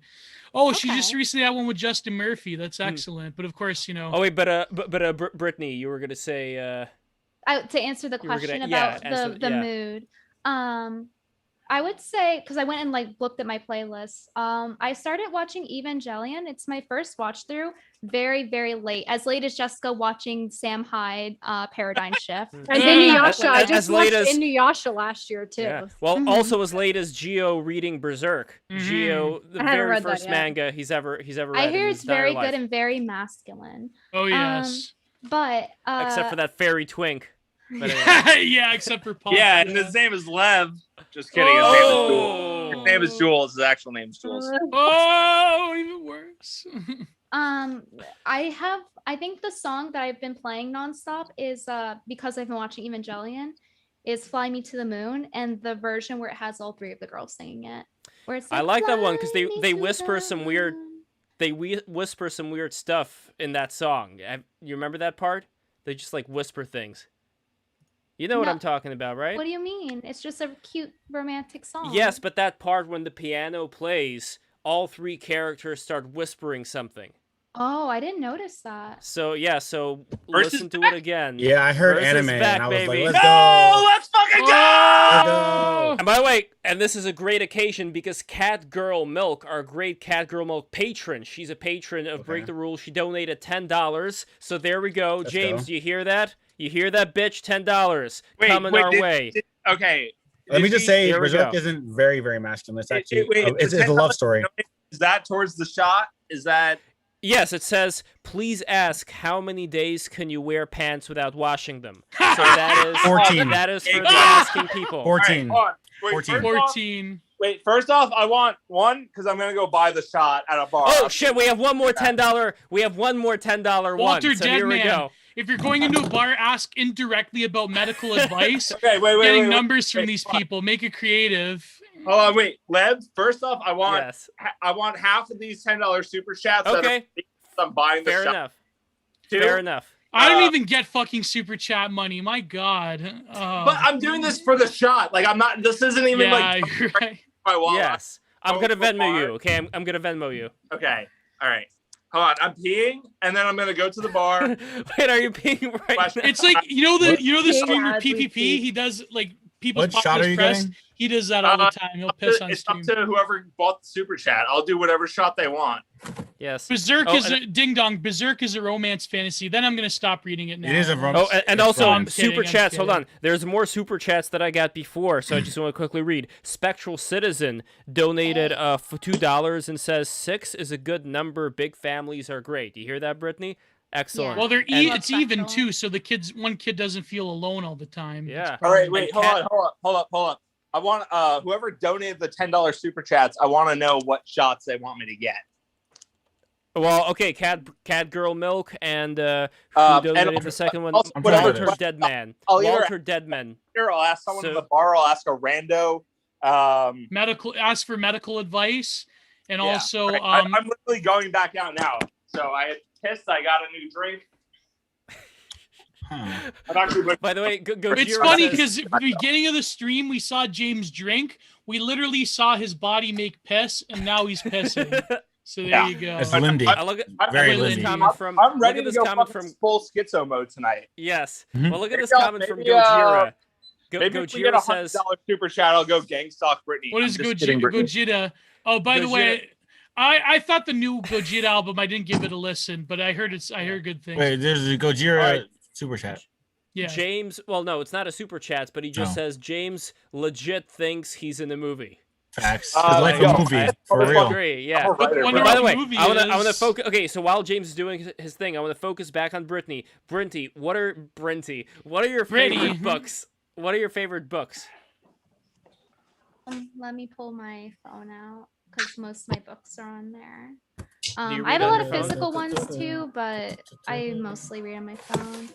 Oh, she just recently had one with Justin Murphy. That's excellent. But of course, you know. Oh wait, but Brittany, you were gonna say. To answer the question about the mood. I would say, because I went and like looked at my playlist. I started watching Evangelion. It's my first watch through. Very, very late. As late as Jessica watching Sam Hyde Paradigm Shift. And Inuyasha. I just watched Inuyasha last year too. Yeah. Well, also as late as Geo reading Berserk. Geo, the very first manga he's ever read. I hear it's very life. good and very masculine. Oh yes. But except for that fairy twink. But anyway. Yeah, except for Paul. Yeah, and his name is Lev. Just kidding. His name is Jules. His actual name is Jules. Oh, even worse. I think the song that I've been playing nonstop is because I've been watching Evangelion, is "Fly Me to the Moon," and the version where it has all three of the girls singing it. Where it's like, I like that one because they whisper some weird. They whisper some weird stuff in that song. You remember that part? They just like whisper things. You know what I'm talking about, right? What do you mean? It's just a cute romantic song. Yes, but that part when the piano plays, all three characters start whispering something. Oh, I didn't notice that. So listen to it again. Yeah, I heard Versus anime back, and I was baby. like, let's go. Let's fucking go! Let's go. And by the way, and this is a great occasion because Cat Girl Milk, our great Cat Girl Milk patron, she's a patron of Break the Rules. She donated $10. So there we go. Let's James, go. do you hear that? You hear that, bitch? $10 coming our way. Okay. Let me just say, Here we Berserk go. isn't very, very masculine. It's actually Wait, it's a love story. Is that towards the shot? Is that? Yes, it says, please ask how many days can you wear pants without washing them. So that is 14. That is for the asking people. 14. Right, wait, 14. 14. Wait, first off, I want one because I'm gonna go buy the shot at a bar. Oh shit, we have one more $10. We have one more $10 Walter one. So here we Deadman. go. If you're going into a bar, ask indirectly about medical advice. Okay, wait. Getting numbers from these people. Make it creative. Hold on, wait, Lev. First off, I want Yes. I want half of these $10 super chats. Okay. I'm buying the Fair shot. enough. Too. Fair enough. I don't even get fucking super chat money. My God. But I'm doing this for the shot. Like I'm not. This isn't even you're right. my wallet. Yes. I'm gonna Venmo you. Okay, I'm gonna Venmo you. Okay. All right. Hold on, I'm peeing, and then I'm gonna go to the bar. Wait, are you peeing right now? It's like the Peeing streamer as we PPP. speak. He does like people's What shot are you press. getting? He does that all the time. He'll piss on It's up stream. to whoever bought the super chat. I'll do whatever shot they want. Yes. Berserk Oh, is a ding dong. Berserk is a romance fantasy. Then I'm gonna stop reading it now. It is a romance. Oh, and also I'm kidding, super I'm chats. Hold kidding. on. There's more super chats that I got before, so I just want to quickly read. Spectral Citizen donated for $2 and says 6 is a good number. Big families are great. You hear that, Brittany? Excellent. Well, And- it's even Spectral. too, so one kid doesn't feel alone all the time. Yeah. All right, wait, And hold up. I want whoever donated the $10 super chats. I want to know what shots they want me to get. Well, okay, Cat Girl Milk and who And donated the second one? also, whatever- Walter Deadman. I'll either- Walter Deadman. Here, I'll ask someone So- at the bar. I'll ask a rando. Ask for medical advice, and Yeah, also right. I'm literally going back out now. So I had pissed. I got a new drink. Huh. I'm actually. By the way, Gojira it's funny says- because at the beginning of the stream we saw James drink. We literally saw his body make piss, and now he's pissing. So there Yeah. you go. It's Lindy. I look at Very look at this Lindy. comment from. I'm ready look to at this go comment fucking from. full schizo mode tonight. Yes. Mhm. Well, look at this Maybe I'll- comment from maybe, Gojira. Maybe if we get Gojira $100 says. super chat, I'll go gang stalk Brittany. What I'm is just kidding, Brittany. Gojira? Oh, by the Gojira- way, I thought the new Gojira album. I didn't give it a listen, but I heard good things. Wait, there's a Gojira Alright. super chat. Yeah. James, well, no, it's not a super chat, but he just No. says James legit thinks he's in the movie. Facts. Uh, It's like yo, a movie, I for real. agree, yeah. I'm a writer, Wonder bro. By the what way, movie I want to is. focus. Okay, so while James is doing his thing, I want to focus back on Brittany. Brittany, what are your Brittany. favorite books? What are your favorite books? Let me pull my phone out because most of my books are on there. you I have read a on lot your of phone? physical ones too, but I mostly read on my phone.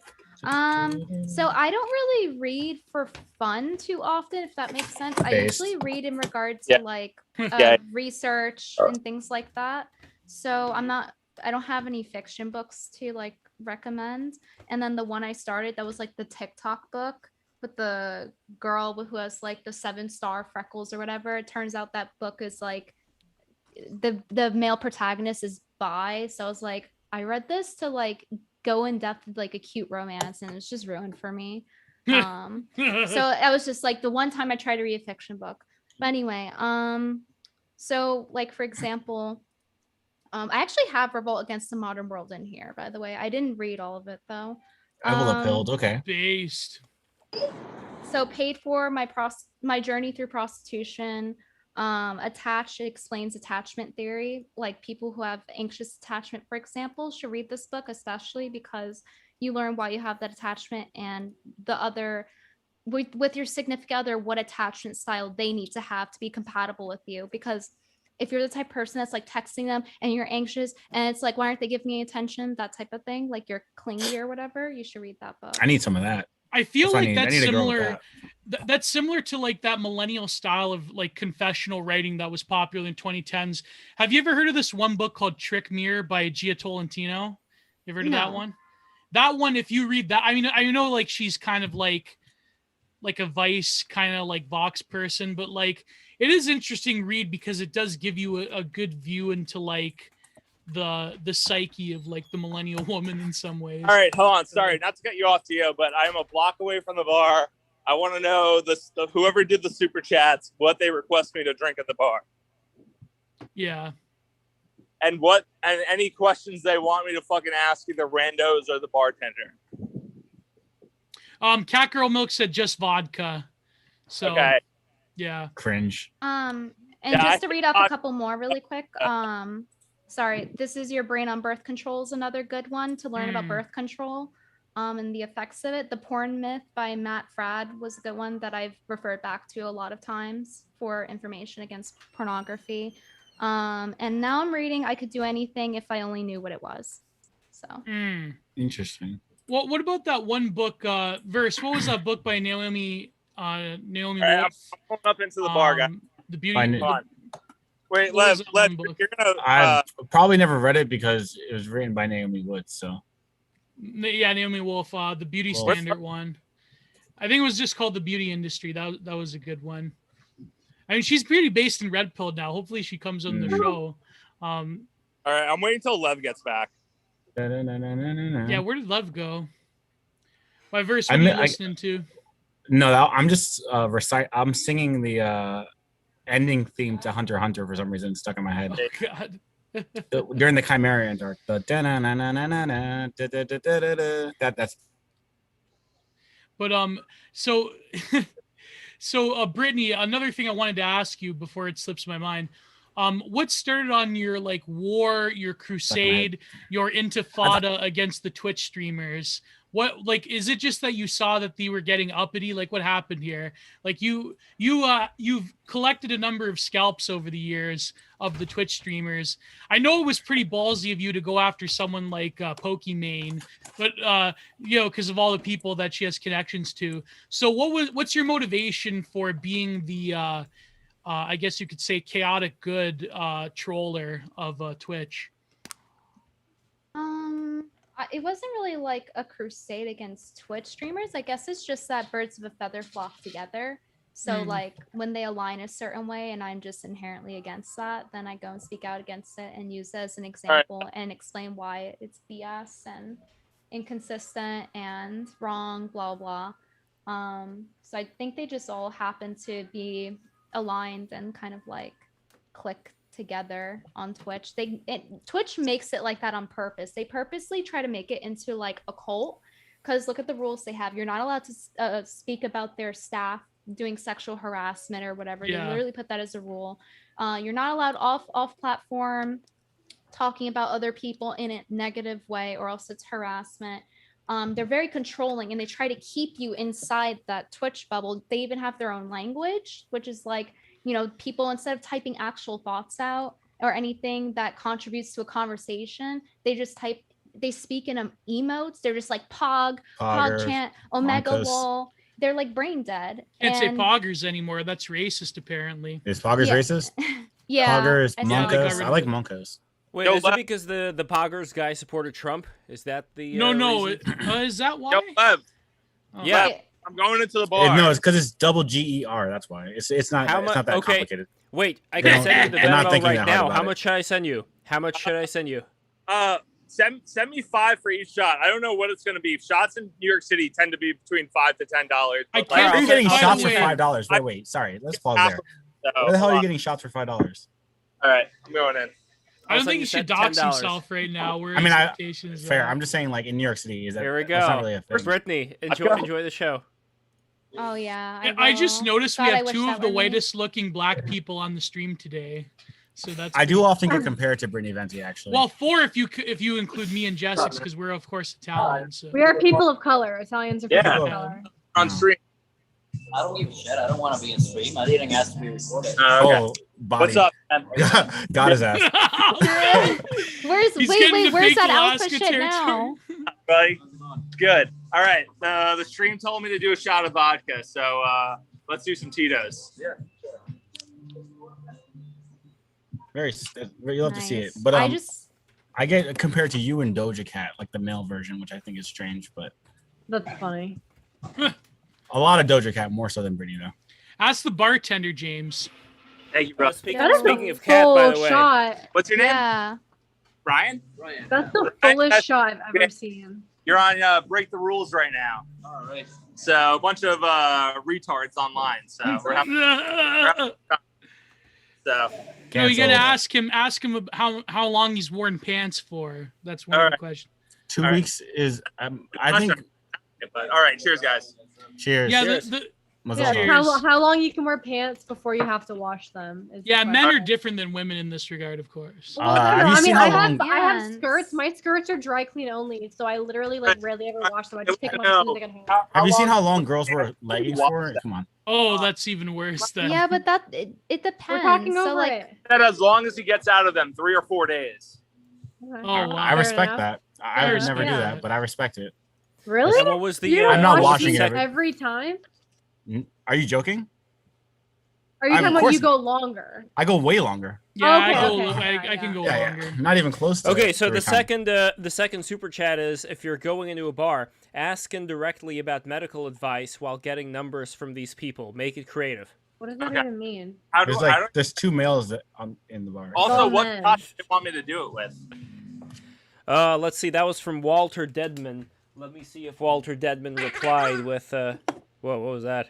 So I don't really read for fun too often, if that makes sense. I Based. usually read in regard to Yeah. like Yeah. research and things like that. So I don't have any fiction books to like recommend. And then the one I started, that was like the TikTok book with the girl who has like the 7-star freckles or whatever. It turns out that book is like the male protagonist is bi. So I was like, I read this to like go in depth with like a cute romance, and it's just ruined for me. So I was just like the one time I tried to read a fiction book. But anyway, so like for example, I actually have Revolt Against the Modern World in here, by the way. I didn't read all of it though. I will uphill. Okay. Based. So paid for my journey through prostitution. Attached explains attachment theory. Like people who have anxious attachment, for example, should read this book, especially because you learn why you have that attachment and the other with your significant other, what attachment style they need to have to be compatible with you. Because if you're the type of person that's like texting them and you're anxious and it's like, why aren't they giving me attention? That type of thing, like you're clingy or whatever, you should read that book. I need some of that. I feel That's what I like need. I that's need a girl with similar. that. That's similar to like that millennial style of like confessional writing that was popular in 2010s. Have you ever heard of this one book called Trick Mirror by Gia Tolentino? You ever heard of that No. one? That one, if you read that, I mean, I know like she's kind of like a Vice kind of like Vox person, but like it is interesting read because it does give you a good view into like the psyche of like the millennial woman in some ways. All right, hold on. Sorry, not to cut you off, Tio, but I am a block away from the bar. I want to know whoever did the super chats, what they request me to drink at the bar, Yeah. and any questions they want me to fucking ask either randos or the bartender. Cat Girl Milk said just vodka. So Okay. yeah. Cringe. And Yeah, just to read off a thought- couple more really quick. Sorry, This Is Your Brain on Birth Control is another good one to learn about birth control and the effects of it. The Porn Myth by Matt Fradd was a good one that I've referred back to a lot of times for information against pornography. And now I'm reading I Could Do Anything If I Only Knew What It Was. So Interesting. Well, what about that one book, Verse? What was that book by Naomi All right, Wolf? I'm going up into the bar, guys. The Beauty. By the- Hold on. Wait, What was Lev, that one Lev, book? you're gonna. I've probably never read it because it was written by Naomi Woods. So Yeah, Naomi Wolf, the Beauty Wolf. Standard one. I think it was just called The Beauty Industry. That was a good one. I mean, she's pretty based in Red Pill now. Hopefully, she comes on the show. All All right, I'm waiting until Lev gets back. Yeah, where did Love go? What verse I were you mean, listening to? No, I'm just I'm singing the ending theme to Hunter x Hunter for some reason. It's stuck in my head. Oh God. During the Chimerian arc, the that's But so Brittany, another thing I wanted to ask you before it slips my mind. What started on your like war, your crusade, your intifada against the Twitch streamers? What, like, is it just that you saw that they were getting uppity? Like, what happened here? Like, you've collected a number of scalps over the years of the Twitch streamers. I know it was pretty ballsy of you to go after someone like Pokimane, but you know, because of all the people that she has connections to. So what's your motivation for being the I guess you could say chaotic good troller of Twitch? It wasn't really like a crusade against Twitch streamers. I guess it's just that birds of a feather flock together. So like when they align a certain way and I'm just inherently against that, then I go and speak out against it and use it as an example and explain why it's BS and inconsistent and wrong, blah, blah. So I think they just all happen to be aligned and kind of like click together on Twitch. Twitch makes it like that on purpose. They purposely try to make it into like a cult because look at the rules they have. You're not allowed to speak about their staff doing sexual harassment or whatever. Yeah. They literally put that as a rule. You're not allowed off platform talking about other people in a negative way or else it's harassment. They're very controlling and they try to keep you inside that Twitch bubble. They even have their own language, which is like, you know, people instead of typing actual thoughts out or anything that contributes to a conversation, they speak in emotes. They're just like Poggers, PogChant, Omega Monkus. Wall. They're like brain dead. Can't say poggers anymore. That's racist, apparently. Is Poggers racist? Yeah. Poggers, I saw Monkus. that. I like Monkus. Wait, Yo, is it because the Poggers guy supported Trump? Is that the No. reason? Is that why? Yo, Lev, Oh. Yeah. Wait, I'm going into the bar. No, it's because it's double GER. That's why. It's not. How It's mu- not that okay. complicated. Wait, I They can don't- send you the they're not Venmo thinking right that hard now. about How it. much should I send you? How much should I send you? Send me 5 for each shot. I don't know what it's going to be. Shots in New York City tend to be between $5 to $10. I But can't- Are you getting By the shots for way- $5? Wait. Sorry. Let's pause there. So, Where the hell are you hold on. getting shots for $5? All right, I'm going in. I I'll don't send think you he should that dox $10. himself right now. Where I mean, expectations Fair. are. I'm just saying, like in New York City, is that? Here we That's not go. really a thing. Brittany, Let's go. enjoy the show. oh yeah. I just will. noticed we God, I have wish two that of the were me. whitest looking black people on the stream today. So that's I do often get compared to Brittany Venti, actually. well, 4 if you include me and Jessica, because we're of course Italian. So We are people of color. Italians are people Yeah. of color. On stream. I don't give a shit. I don't want to be in stream. I didn't ask to be recorded. Okay. Oh, body. What's up, man? Got his ass. He's getting to where's fake that Alaska outfit shit territory. now? Buddy? Good. All right. The stream told me to do a shot of vodka, so let's do some Tito's. You'll have to see it. Nice. But I get compared to you and Doja Cat, like the male version, which I think is strange. But That's funny. a lot of Doja Cat, more so than Brittany, though. Ask the bartender, James. Thank you, bro. Speaking, That is speaking a of cat, by the full way, shot. What's your name? Yeah. Brian? That's the Right, fullest that's- shot I've ever seen. You're on Break the Rules right now. All right. So a bunch of retards online. So we're having. So No, you gotta Cancel. ask him how long he's worn pants for. That's one All of the right. questions. 2 All right. weeks is, I think. but all right, cheers, guys. Cheers. Yeah, Cheers. Mazel Yeah, tov. how long you can wear pants before you have to wash them? Is the yeah, men are question. different than women in this regard, of course. Well, no, have no, you I seen mean, how I have, long- I have Pants. skirts. My skirts are dry clean only, so I literally like rarely ever wash them. I just take them I off as know. soon as I get home. Have you seen how long girls wear leggings for? Come on. Oh, that's even worse then. Yeah, but it depends. We're talking so over like it. That as long as he gets out of them 3 or 4 days. Okay. Oh, wow. I Fair respect enough. that. I Fair would never do enough. that, but I respect it. Really? And what was the? You don't I'm not wash washing these it. every time. Are you joking? Are you I'm- talking of about you course- go longer? I go way longer. Yeah, Okay, I go. okay. I can go Yeah, longer. not even close to. Okay, so every the time. second super chat is if you're going into a bar, ask indirectly about medical advice while getting numbers from these people. Make it creative. What does that Okay. even mean? There's two males in the bar. Also, Oh, what man. shot do they want me to do it with? Let's see. That was from Walter Deadman. Let me see if Walter Deadman replied with. Whoa, what was that?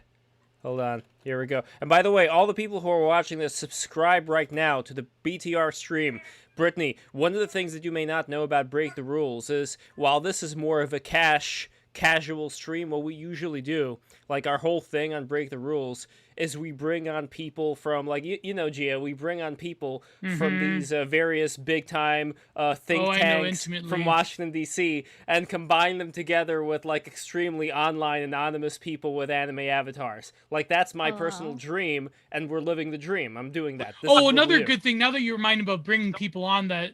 Hold on. Here we go. And by the way, all the people who are watching this, subscribe right now to the BTR stream. Brittany, one of the things that you may not know about Break the Rules is, while this is more of a casual stream, what we usually do, like our whole thing on Break the Rules, is we bring on people from, like, you know, Gia, we bring on people from these various big-time think tanks from Washington, D.C., and combine them together with, like, extremely online anonymous people with anime avatars. Like, that's my personal dream, and we're living the dream. I'm doing that. This is what another we do. good thing, now that you remind about bringing people on that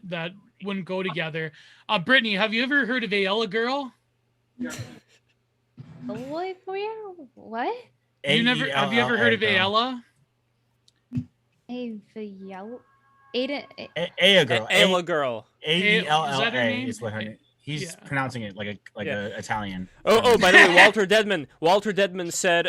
wouldn't go together. Brittany, have you ever heard of Ayala Girl? What? Have you ever heard of Ayala? A yellow. Ada. Aya girl. Ayla girl. Is that her A name? is what her name. He's pronouncing it like a Italian. Oh, by the way, Walter Deadman. Walter Deadman said,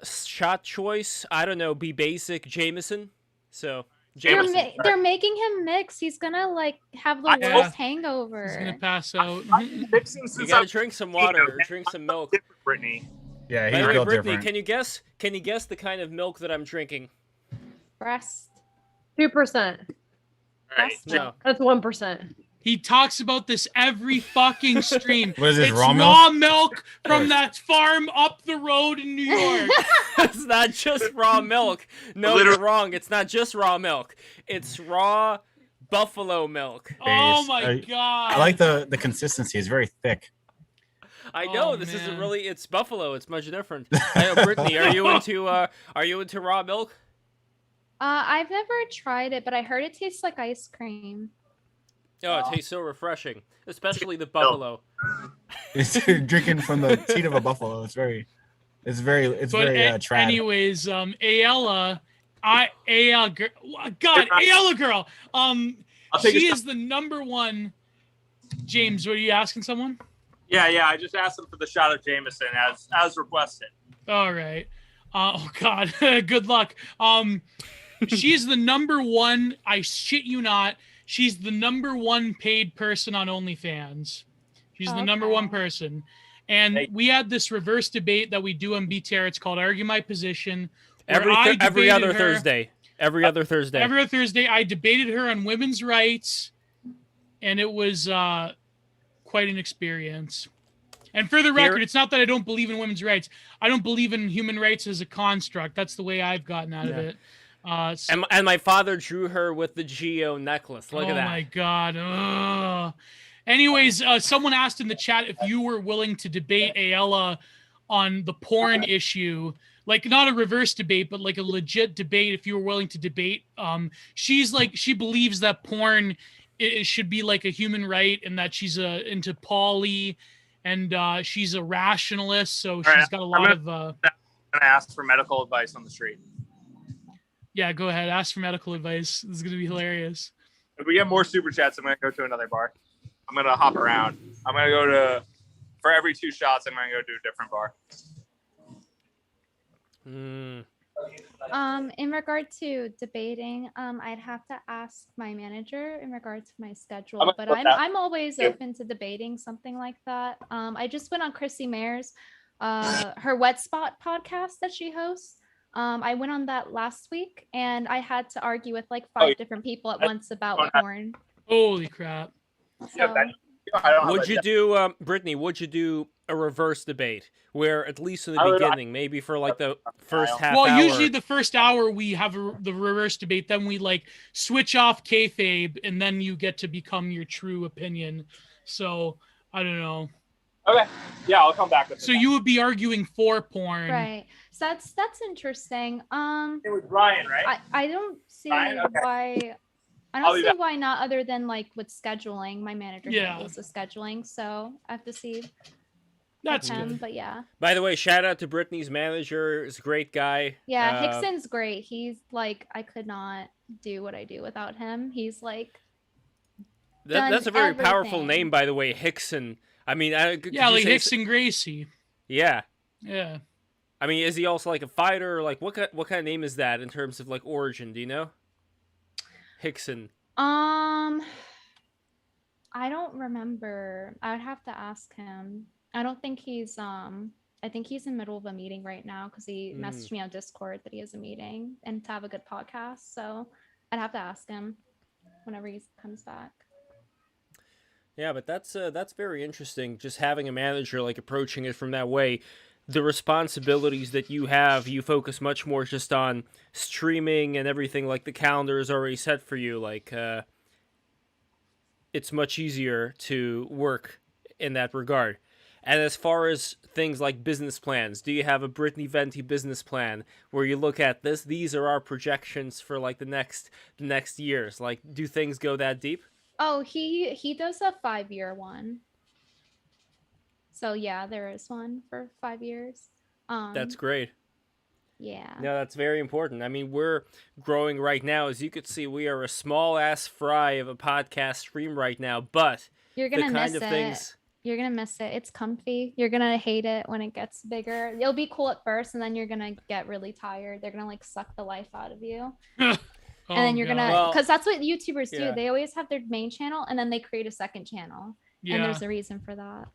shot choice. I don't know. Be basic, Jameson. So Jameson. They're making him mix. He's gonna like have the Yeah. worst hangover. He's gonna pass out. Mixing You since gotta drink some water or drink some milk. Brittany. Yeah, By he's the way, real Brittany, different. can you guess the kind of milk that I'm drinking? Breast. 2%. Right. No. That's 1%. He talks about this every fucking stream. What is this, It's raw milk? raw milk from that farm up the road in New York. It's not just raw milk. No, you're wrong. It's not just raw milk. It's raw buffalo milk. Oh my god! I like the consistency. It's very thick. I know Oh, this man. isn't really. It's buffalo. It's much different. I know, Brittany. Are you into raw milk? I've never tried it, but I heard it tastes like ice cream. Oh, it tastes so refreshing, especially the buffalo. It's drinking from the teat of a buffalo. It's very trad. Anyways, Ayala girl. She is the number one. James, were you asking someone? Yeah. I just asked him for the shot of Jameson as requested. All right. Oh God, good luck. She's the number one. I shit you not. She's the number one paid person on OnlyFans. She's the number one person. And we had this reverse debate that we do on BTR. It's called Argue My Position. Every other Thursday. Every other Thursday. Every other Thursday, I debated her on women's rights, and it was quite an experience. And for the record, it's not that I don't believe in women's rights. I don't believe in human rights as a construct. That's the way I've gotten out of it. And my father drew her with the Geo necklace. Look at that. Oh my God. Ugh. Anyways, someone asked in the chat if you were willing to debate Ayala on the porn issue, like not a reverse debate, but like a legit debate. If you were willing to debate, she believes that porn it should be like a human right, and that she's into poly, and she's a rationalist. So she's got a lot of. I'm gonna ask for medical advice on the street. Yeah, go ahead. Ask for medical advice. This is gonna be hilarious. If we get more super chats, I'm gonna go to another bar. I'm gonna hop around. I'm gonna go to for every 2 shots. I'm gonna go to a different bar. In regard to debating, I'd have to ask my manager in regard to my schedule, but I'm always open to debating something like that. I just went on Chrissy Mayer's her Wet Spot podcast that she hosts. I went on that last week, and I had to argue with like 5 different people at once about porn. Holy crap! So, Would you do, Brittany? Would you do a reverse debate where, at least in the beginning, maybe for like the first half hour? Well, usually the first hour we have the reverse debate. Then we like switch off kayfabe, and then you get to become your true opinion. So I don't know. Okay. Yeah, I'll come back with So you would be arguing for porn, right? So that's interesting. It was Ryan, right? I don't see Ryan? Okay. why. I I'll don't be see back. why not, other than like with scheduling. My manager Yeah. handles the scheduling, so I have to see That's him. good. But yeah, By the way, shout out to Brittany's manager. He's a great guy. yeah, Hickson's great. He's like, I could not do what I do without him. He's like, That's a very powerful everything. name, by the way, Hickson. I mean, could Yeah, you like say Hicks and Gracie. Yeah. Yeah. I mean, is he also like a fighter? Or like what kind of name is that in terms of like origin? Do you know? Hickson. I don't remember. I would have to ask him. I don't think he's I think he's in the middle of a meeting right now because he messaged me on Discord that he has a meeting and to have a good podcast. So I'd have to ask him whenever he comes back. Yeah, but that's very interesting. Just having a manager like approaching it from that way. The responsibilities that you have, you focus much more just on streaming and everything. Like the calendar is already set for you. Like it's much easier to work in that regard. And as far as things like business plans, do you have a Brittany Venti business plan where you look at this? These are our projections for like the next years. Like, do things go that deep? Oh, he does a 5-year one. So yeah, there is one for 5 years. That's great. Yeah. No, that's very important. I mean, we're growing right now. As you could see, we are a small ass fry of a podcast stream right now, but you're gonna miss of it. Things... You're gonna miss it. It's comfy. You're gonna hate it when it gets bigger. It'll be cool at first, and then you're gonna get really tired. They're gonna like suck the life out of you. And then you're gonna, because that's what YouTubers do. They always have their main channel, and then they create a second channel. Yeah. And there's a reason for that.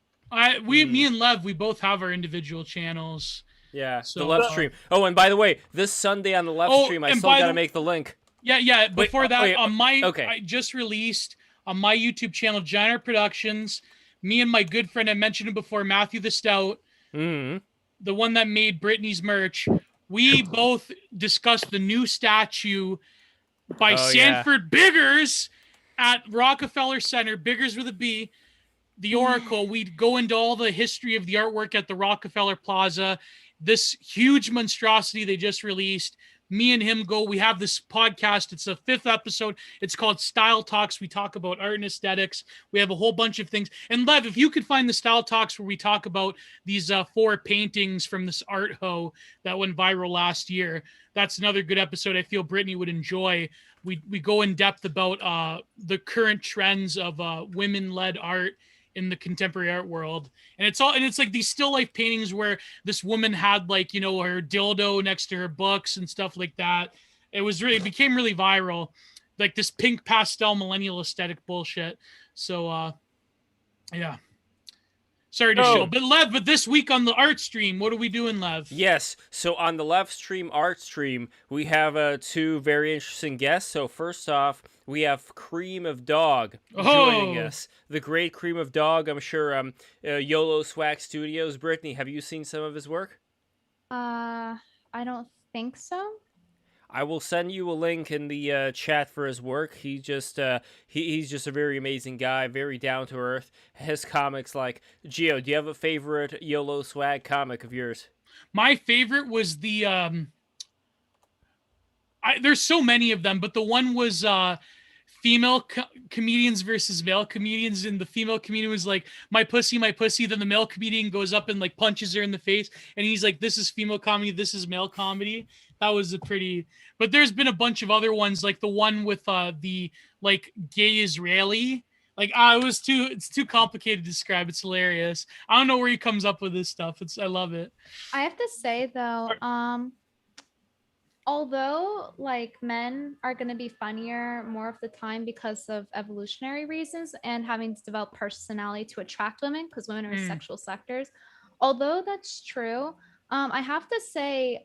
Me and Lev, we both have our individual channels. Yeah, so, the left stream. Oh, and by the way, this Sunday on the left stream, I still got to make the link. Yeah. Before I just released on my YouTube channel, Giant Productions, me and my good friend, I mentioned him before, Matthew the Stout, the one that made Brittany's merch. We both discussed the new statue by Sanford Biggers at Rockefeller Center, Biggers with a B, the Oracle. We'd go into all the history of the artwork at the Rockefeller Plaza. This huge monstrosity they just released. Me and him we have this podcast. It's the 5th episode. It's called Style Talks. We talk about art and aesthetics. We have a whole bunch of things. And Lev, if you could find the Style Talks where we talk about these 4 paintings from this art hoe that went viral last year, that's another good episode I feel Brittany would enjoy. We go in depth about the current trends of women-led art in the contemporary art world. And it's like these still life paintings where this woman had like, you know, her dildo next to her books and stuff like that. It became really viral, like this pink pastel millennial aesthetic bullshit. So yeah. Sorry to show, but this week on the art stream, what are we doing, Lev? Yes, so on the left stream, art stream, we have 2 very interesting guests. So first off, we have Cream of Dog joining us. The great Cream of Dog, I'm sure YOLO Swag Studios. Brittany, have you seen some of his work? I don't think so. I will send you a link in the chat for his work. He just he's just a very amazing guy, very down to earth. His comics, like Gio, do you have a favorite YOLO Swag comic of yours? My favorite was the there's so many of them, but the one was female comedians versus male comedians, and the female comedian was like, my pussy, then the male comedian goes up and like punches her in the face, and he's like, this is female comedy, this is male comedy. That was but there's been a bunch of other ones, like the one with the like gay Israeli, like it's too complicated to describe. It's hilarious. I don't know where he comes up with this stuff. I love it. I have to say though, although like men are going to be funnier more of the time because of evolutionary reasons and having to develop personality to attract women, because women are sexual sectors, although that's true, I have to say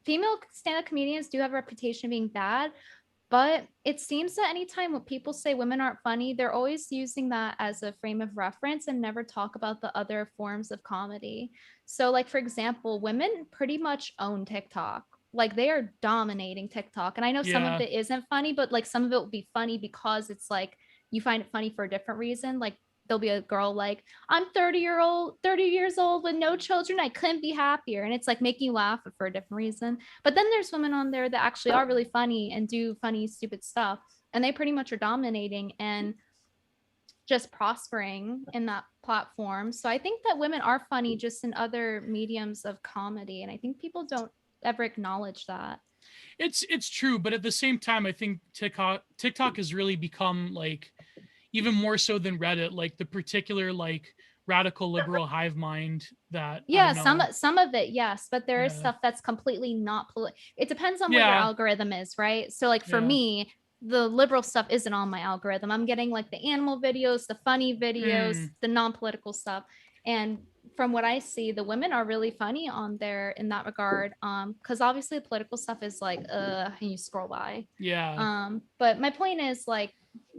female stand-up comedians do have a reputation of being bad, but it seems that anytime when people say women aren't funny, they're always using that as a frame of reference and never talk about the other forms of comedy. So like, for example, women pretty much own TikTok. Like they are dominating TikTok. And I know some of it isn't funny, but like some of it will be funny because it's like you find it funny for a different reason. Like there'll be a girl like, I'm 30 years old with no children. I couldn't be happier. And it's like making you laugh for a different reason. But then there's women on there that actually are really funny and do funny, stupid stuff. And they pretty much are dominating and just prospering in that platform. So I think that women are funny just in other mediums of comedy. And I think people don't ever acknowledge that. It's true. But at the same time, I think TikTok has really become like, even more so than Reddit, like the particular like radical liberal hive mind that yeah, some of it, yes, but there is Yeah. stuff that's completely not it depends on what your Yeah. algorithm is, right? So like for Yeah. me, the liberal stuff isn't on my algorithm. I'm getting like the animal videos, the funny videos, the non-political stuff. And from what I see, the women are really funny on there in that regard. Because obviously the political stuff is like and you scroll by. Yeah. But my point is like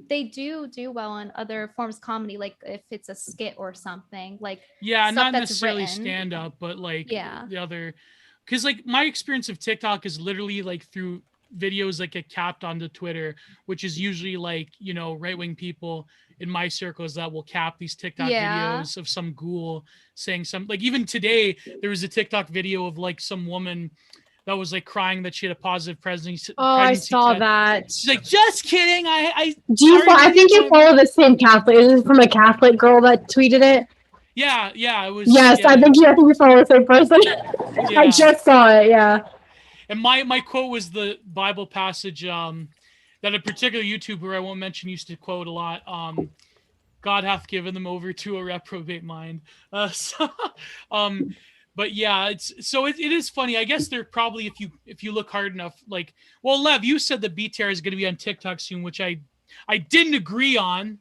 they do well in other forms of comedy, like if it's a skit or something, like Yeah, stuff not that's necessarily written. stand up, but like Yeah. the other, because like my experience of TikTok is literally like through videos that get capped onto Twitter, which is usually like, you know, right-wing people in my circles that will cap these TikTok Yeah. videos of some ghoul saying some, like even today there was a TikTok video of like some woman that was like crying that she had a positive pregnancy. Oh, I saw test. that. She's like, just kidding. I I think you follow the same Catholic. Is it from a Catholic girl that tweeted it? Yeah, it was. Yes, yeah. I think you follow the same person. Yeah. I just saw it. Yeah. And my quote was the Bible passage that a particular YouTuber I won't mention used to quote a lot. God hath given them over to a reprobate mind. But yeah, it is funny. I guess they're probably, if you look hard enough, like, well, Lev, you said the BTR is going to be on TikTok soon, which I didn't agree on.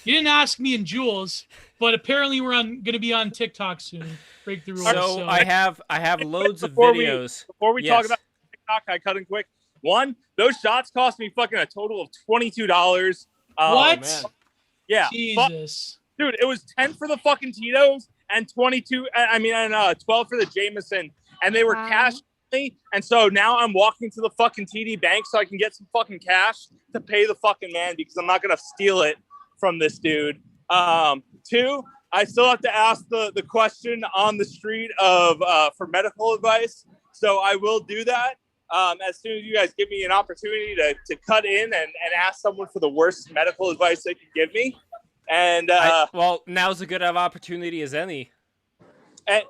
You didn't ask me and Jules, but apparently we're going to be on TikTok soon. Break the rules. So I have loads of Before videos. Before we talk about TikTok, I cut in quick. One, those shots cost me fucking a total of $22. What? Man. Yeah, Jesus. dude, it was 10 for the fucking Tito's and 12 for the Jameson, and they were cash only. And so now I'm walking to the fucking TD Bank so I can get some fucking cash to pay the fucking man because I'm not gonna steal it from this dude. Two, I still have to ask the question on the street of for medical advice, so I will do that. As soon as you guys give me an opportunity to cut in and ask someone for the worst medical advice they can give me. And well, now's as good of opportunity as any.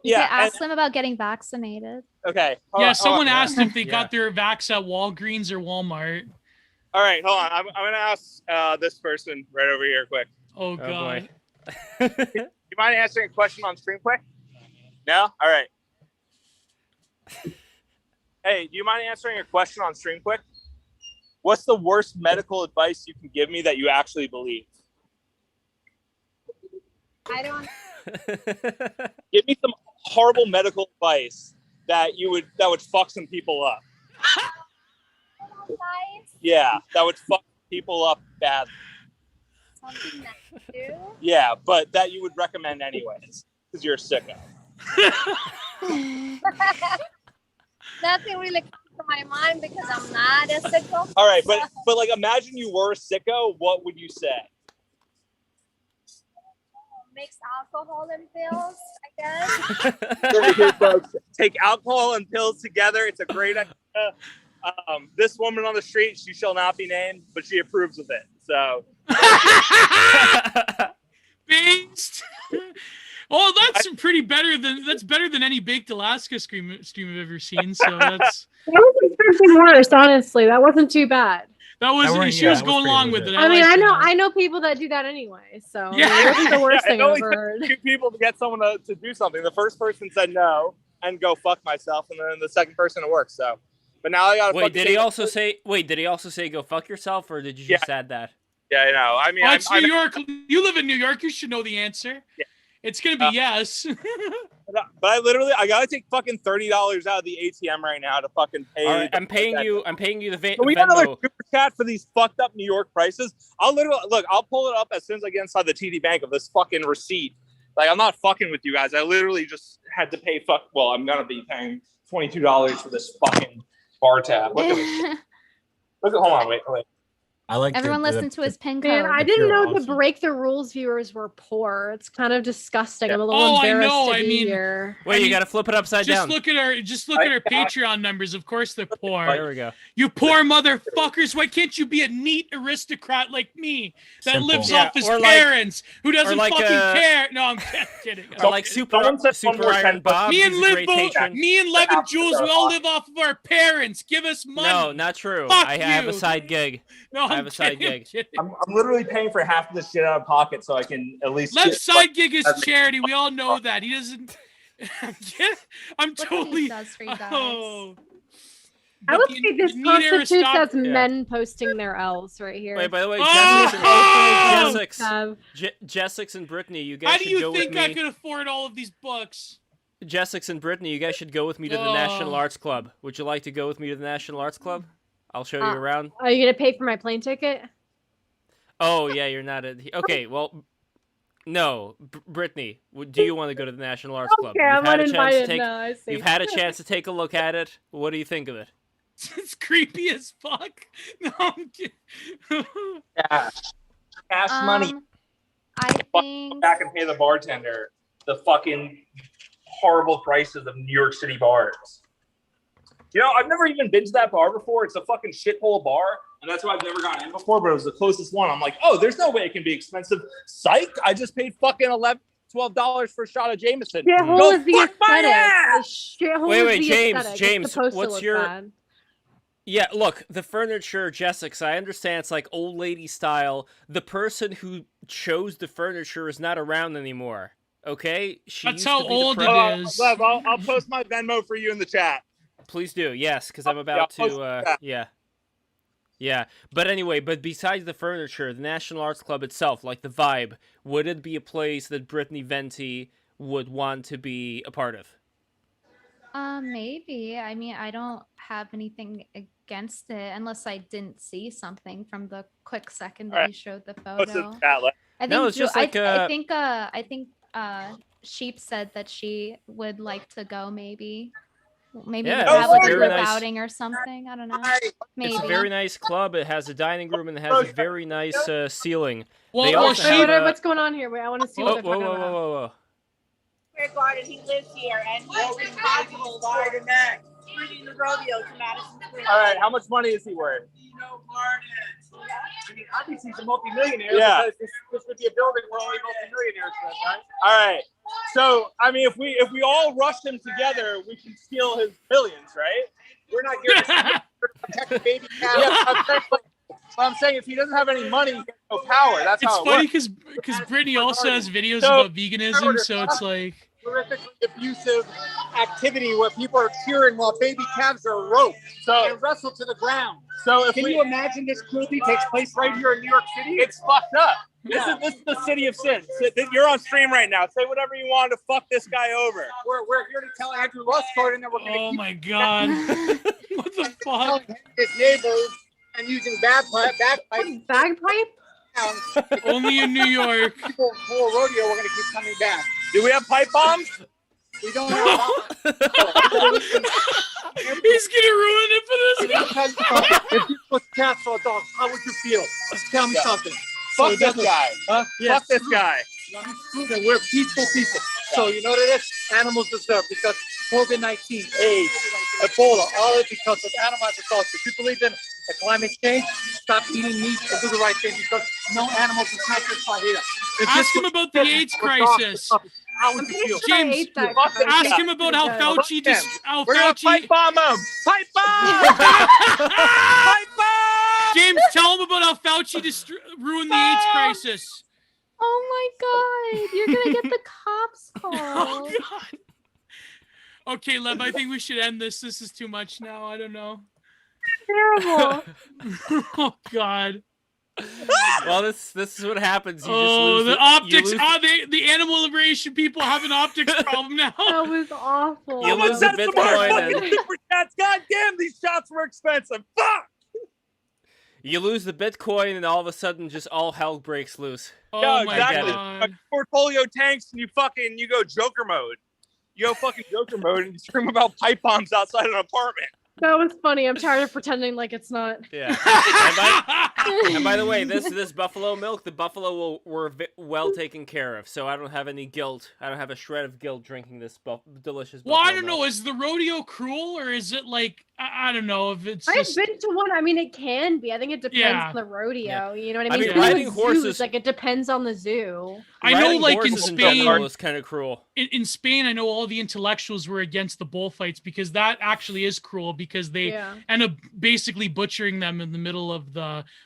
You could ask them about getting vaccinated. Okay. Someone asked if they got their vax at Walgreens or Walmart. All right, hold on. I'm gonna ask this person right over here quick. Oh God. You mind answering a question on stream quick? No? All right. Hey, do you mind answering a question on stream quick? What's the worst medical advice you can give me that you actually believe? I don't. Give me some horrible medical advice that would fuck some people up. Advice? Yeah, that would fuck people up badly. Something that you do? Yeah, but that you would recommend anyways, because you're a sicko. Nothing really comes to my mind because I'm not a sicko. All right, but like imagine you were a sicko, what would you say? Mix alcohol and pills, I guess. Here, folks, take alcohol and pills together. It's a great idea. This woman on the street, she shall not be named, but she approves of it. So, Based. Oh, that's better than any Baked Alaska stream I've ever seen. So that's. That was expecting worse, honestly. That wasn't too bad. That was she was going along with it. I mean, I know people that do that anyway, so yeah, it wasn't the worst thing it I've only ever heard. took 2 people to get someone to do something. The first person said no and go fuck myself, and then the second person it worked. So, but now I got. Wait, did he also say go fuck yourself, or did you just add that? Yeah, I know. I mean, it's New York. You live in New York. You should know the answer. Yeah. It's gonna be yes. But I gotta take fucking $30 out of the ATM right now to fucking pay. All right, I'm paying you the Can we get another super chat for these fucked up New York prices? I'll pull it up as soon as I get inside the TD Bank of this fucking receipt. Like, I'm not fucking with you guys. I literally just had to pay I'm gonna be paying $22 for this fucking bar tab. Hold on, wait. I like everyone listen to his pin code. Man, I didn't know the Break the Rules viewers were poor. It's kind of disgusting. I'm a little embarrassed to be here. Wait, you got to flip it upside down. Look at our Patreon numbers. Of course, they're poor. There we go. You poor motherfuckers! Why can't you be a neat aristocrat like me that lives off his parents, who doesn't fucking care? No, I'm kidding. Or like Super Iron Bob. Me and Lev and Jules, we all live off of our parents. Give us money. No, not true. Fuck I you. have a side gig. No, I'm have a side gig. I'm literally paying for half of this shit out of pocket so I can at least. Left side gig is charity. We all know that. He doesn't. I'm What totally. he does for you guys. Oh. I would say this need constitutes as Yeah. men posting their L's right here. Wait, by the way, Oh! Jessix and Brittany, you guys How do should you go think with me. I could afford all of these books? Jessix and Brittany, you guys should go with me to the National Arts Club. Would you like to go with me to the National Arts Club? I'll show you around. Are you gonna pay for my plane ticket? Oh, yeah, you're not okay, well, no. Brittany, do you want to go to the National Arts Club? Okay, I'm uninvited now. I see. You've had a chance to take a look at it. What do you think of it? It's creepy as fuck. No, I'm kidding. Yeah. Cash money. I think Back and pay the bartender the fucking horrible prices of New York City bars. You know, I've never even been to that bar before. It's a fucking shithole bar, and that's why I've never gone in before, but it was the closest one. I'm like, oh, there's no way it can be expensive. Psych! I just paid fucking $12 for a shot of Jameson. Shithole is the fuck my aesthetic. ass! Shithole Wait, is the James, aesthetic. It's James, supposed to what's look your- bad. Yeah, look, the furniture, Jessix, I understand it's like old lady style. The person who chose the furniture is not around anymore. Okay? That's used how to be the old president. it is. Lev, I'll post my Venmo for you in the chat. Please do, yes, because I'm about to, yeah. But anyway, besides the furniture, the National Arts Club itself, like the vibe, would it be a place that Brittany Venti would want to be a part of? maybe. I mean, I don't have anything against it unless I didn't see something from the quick second that Alright. you showed the Post it in photo. the chat, Lev. I think No, it's just like, I think Sheep said that she would like to go maybe. Maybe Yeah, we could have it's like a very group nice. outing or something. I don't know. Maybe. It's a very nice club. It has a dining room and it has a very nice ceiling. Well, They well, also she, have a- What's going on here? Wait, I want to see Whoa, what whoa, they're whoa, talking whoa, about. whoa, whoa. Square Garden, he lives here, and he opens bicycles Garden next. Bringing the rodeo to Madison Square. All right, how much money is he worth? I mean, obviously he's a multimillionaire. Yeah. Because this would be a building where only multimillionaires live, right? All right. So, I mean, if we all rush him together, we can steal his billions, right? We're not here to protect the baby cow. Yeah, I'm saying if he doesn't have any money, he has no power. That's it's how it funny works. because Brittany also has videos So- about veganism, so it's like Horrifically abusive activity where people are cheering while baby calves are roped and wrestled to the ground. So can you imagine this cruelty takes place right here in New York City? It's fucked up. This is the city of sin. You're on stream right now. Say whatever you want to fuck this guy over. We're here to tell Andrew Lustgard that we're going to oh my god, what the fuck? telling his neighbors and using bagpipes. Bagpipe? Only in New York. People for rodeo, we're going to keep coming back. Do we have pipe bombs? We don't have bombs. He's gonna ruin it for this. If you put cats or dogs, how would you feel? Tell me something. Fuck this guy. Huh? Fuck this guy. And we're peaceful people. So you know what it is? Animals deserve because COVID-19, AIDS, Ebola, all is because of animal agriculture. If you believe in climate change, stop eating meat and do the right thing because no animals is not just right here. Ask him about the AIDS crisis. How would you feel? James, ask him about how Fauci We're gonna pipe bomb him. Pipe bomb. Pipe bomb. James, tell him about how Fauci ruined the AIDS crisis. Oh my god, you're gonna get the cops called. Oh god. Okay, Lev, I think we should end this. This is too much now. I don't know. Terrible. Oh god. Well, this is what happens. You Oh, just lose the you optics. lose- The animal liberation people have an optics problem now. That was awful. You lose the Bitcoin and Super chats. God damn, these shots were expensive. Fuck. you lose the Bitcoin, and all of a sudden, just all hell breaks loose. Oh Yeah, my exactly. god. Portfolio tanks, and you go Joker mode. You go fucking Joker mode, and you scream about pipe bombs outside an apartment. That was funny. I'm tired of pretending like it's not. Yeah. And by the way, this buffalo milk, the buffalo were well taken care of, so I don't have any guilt. I don't have a shred of guilt drinking this delicious buffalo Well, I don't know. milk. Is the rodeo cruel, or is it like I don't know if it's I've just been to one. I mean, it can be. I think it depends Yeah. on the rodeo. Yeah. You know what I I mean? mean, Same with riding horses- zoos, like it depends on the zoo. I know, Riding like in horses general Spain. is kind of cruel. In Spain, I know all the intellectuals were against the bullfights because that actually is cruel. because they Yeah. end up basically butchering them in the middle of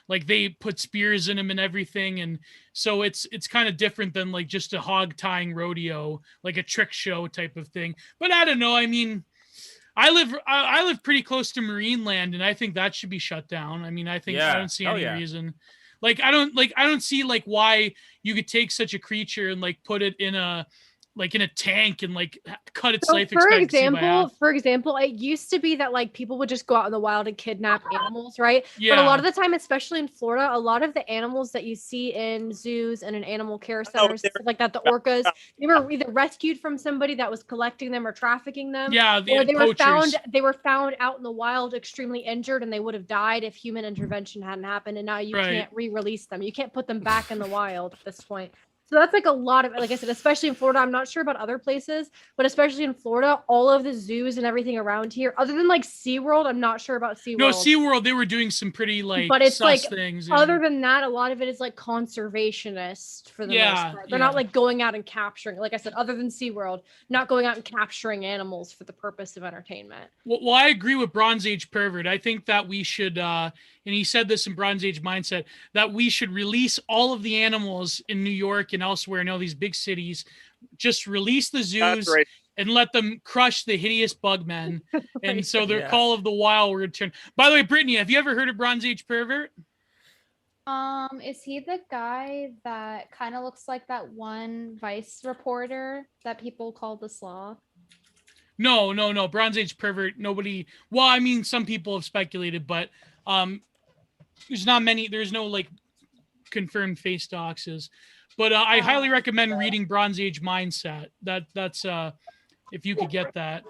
like they put spears in them and everything. And so it's kind of different than like just a hog tying rodeo, like a trick show type of thing. But I don't know. I mean, I live pretty close to marine land, and I think that should be shut down. I mean, I think I don't see any reason. Like I don't see like why you could take such a creature and like put it in a tank and like cut its life expectancy by half. For example, it used to be that like people would just go out in the wild and kidnap animals, right? Yeah. But a lot of the time, especially in Florida, a lot of the animals that you see in zoos and in animal care centers, stuff like that, the orcas, they were either rescued from somebody that was collecting them or trafficking them. Yeah, or they poachers. they were found out in the wild extremely injured, and they would have died if human intervention hadn't happened. And now you can't re-release them. You can't put them back in the wild at this point. So that's like a lot of, like I said, especially in Florida. I'm not sure about other places, but especially in Florida, all of the zoos and everything around here, other than like SeaWorld, I'm not sure about SeaWorld. No, SeaWorld, they were doing some pretty like but it's sus like things. Other than that, a lot of it is like conservationist for the most part. They're not like going out and capturing, like I said, other than SeaWorld, not going out and capturing animals for the purpose of entertainment. Well, I agree with Bronze Age Pervert. I think that we should, and he said this in Bronze Age Mindset, that we should release all of the animals in New York and elsewhere in all these big cities. Just release the zoos and let them crush the hideous bugmen. And so their call of the wild will return. By the way, Brittany, have you ever heard of Bronze Age Pervert? Is he the guy that kind of looks like that one Vice reporter that people call the Slaw? No. Bronze Age Pervert, nobody. Well, I mean, some people have speculated, but there's no like confirmed face doxes. But I highly recommend reading Bronze Age Mindset. That's if you could get that.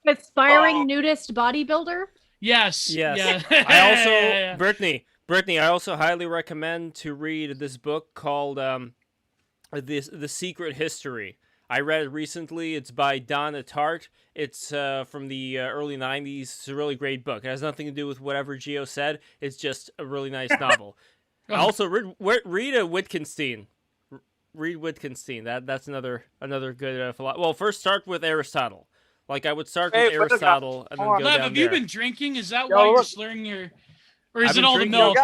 Aspiring nudist bodybuilder? Yes. Yeah. I also Brittany, I also highly recommend to read this book called The Secret History. I read it recently. It's by Donna Tartt. It's from the early 90s. It's a really great book. It has nothing to do with whatever Gio said. It's just a really nice novel. Also, read a Wittgenstein. Read Wittgenstein. That's another good philosophy. Well, first start with Aristotle. Like I would start with Aristotle and then go Lev, down have you been drinking? Is that why you're slurring your... Or is it all the milk?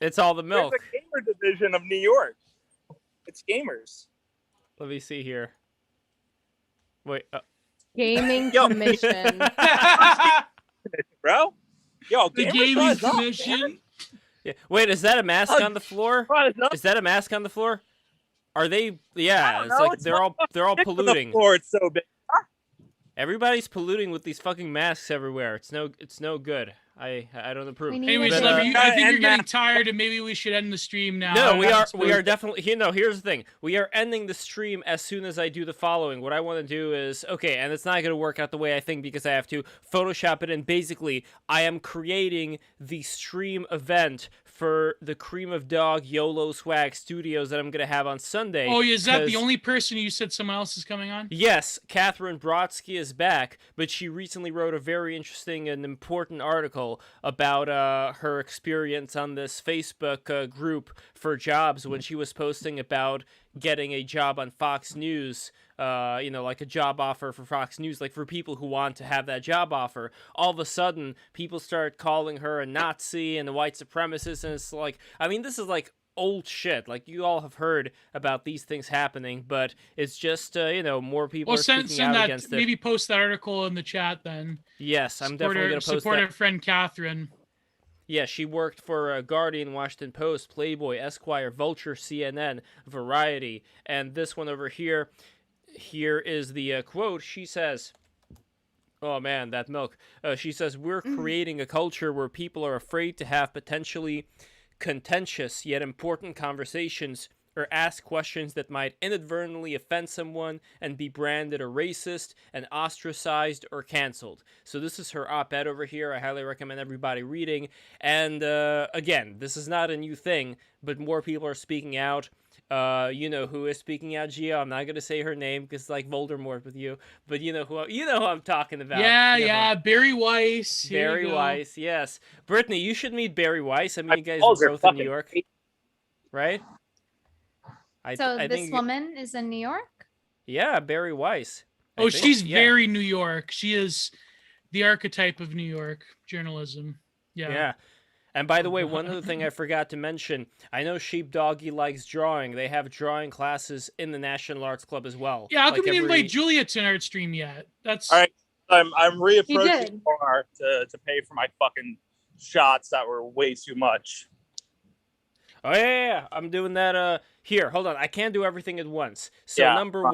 It's all the milk. There's a gamer division of New York. It's gamers. Let me see here. Wait. Gaming commission. Bro? Yo, the gaming commission. Yeah. Wait, is that a mask on the floor? Is that a mask on the floor? Are they? Yeah, it's like they're all polluting. The floor, it's so big. Everybody's polluting with these fucking masks everywhere. It's no good. I don't approve. Anyways, I think you're getting tired, and maybe we should end the stream now. No, we are definitely. Here's the thing. We are ending the stream as soon as I do the following. What I want to do is and it's not going to work out the way I think because I have to Photoshop it in. Basically, I am creating the stream event for the Cream of Dog YOLO Swag Studios that I'm going to have on Sunday. Oh, is that the only person you said someone else is coming on? Yes, Catherine Brodsky is back, but she recently wrote a very interesting and important article about her experience on this Facebook group for jobs when she was posting about getting a job on Fox News, like a job offer for Fox News, like for people who want to have that job offer. All of a sudden, people start calling her a Nazi and a white supremacist, and it's like, I mean, this is like old shit. Like, you all have heard about these things happening, but it's just, more people are speaking out against it. Maybe post that article in the chat then. Yes, I'm definitely going to post that. Support our friend Catherine. Yeah, she worked for Guardian, Washington Post, Playboy, Esquire, Vulture, CNN, Variety, and this one over here. Here is the quote. She says, oh man, that milk. She says, we're creating a culture where people are afraid to have potentially contentious yet important conversations or ask questions that might inadvertently offend someone and be branded a racist and ostracized or canceled. So this is her op-ed over here. I highly recommend everybody reading. And again, this is not a new thing, but more people are speaking out. You know who is speaking out, Gio. I'm not gonna say her name because it's like Voldemort with you, but you know who I'm talking about. Yeah, Barry Weiss. Barry Weiss, yes. Brittany, you should meet Barry Weiss. I mean, you guys are both in New York, right? This woman is in New York? Yeah, Barry Weiss. She's very New York. She is the archetype of New York journalism. Yeah. And by the way, one other thing I forgot to mention, I know Sheepdoggy likes drawing. They have drawing classes in the National Arts Club as well. Yeah, how like come we didn't invite Julia to an art stream yet? That's All right. I'm He reapproaching did. the bar to pay for my fucking shots that were way too much. Oh yeah, I'm doing that. Here, hold on. I can't do everything at once. So Yeah. number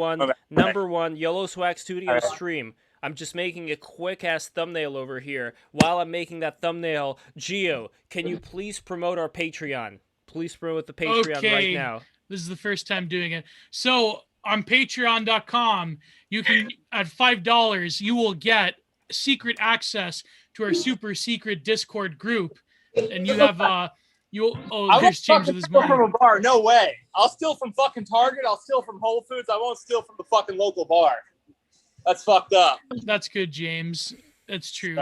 one, Yellow Swag Studio stream. I'm just making a quick ass thumbnail over here. While I'm making that thumbnail, Gio, can you please promote our Patreon? Please promote the Patreon right now. This is the first time doing it. So on patreon.com, you can, at $5, you will get secret access to our super secret Discord group. And you have, I here's James with his steal from mind. a bar. No way. I'll steal from fucking Target. I'll steal from Whole Foods. I won't steal from the fucking local bar. That's fucked up. That's good, James. That's true.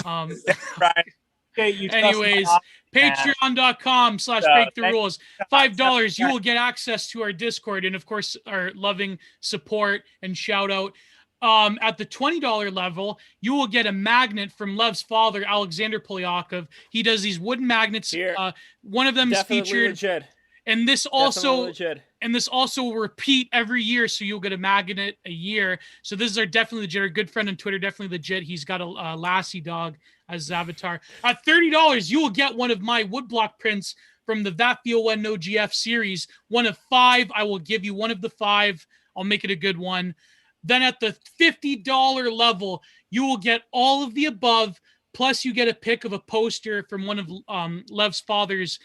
Right. Okay, you Anyways, patreon.com/break the rules. $5, you will get access to our Discord and, of course, our loving support and shout out. At the $20 level, you will get a magnet from Lev's father, Alexander Polyakov. He does these wooden magnets. One of them is featured. Legit. And this also will repeat every year, so you'll get a magnet a year. So this is definitely legit. Our good friend on Twitter, definitely legit. He's got a Lassie dog as his avatar. At $30, you will get one of my woodblock prints from the That Feel When No GF series. One of 5. I will give you one of the 5. I'll make it a good one. Then at the $50 level, you will get all of the above, plus you get a pic of a poster from one of Lev's father's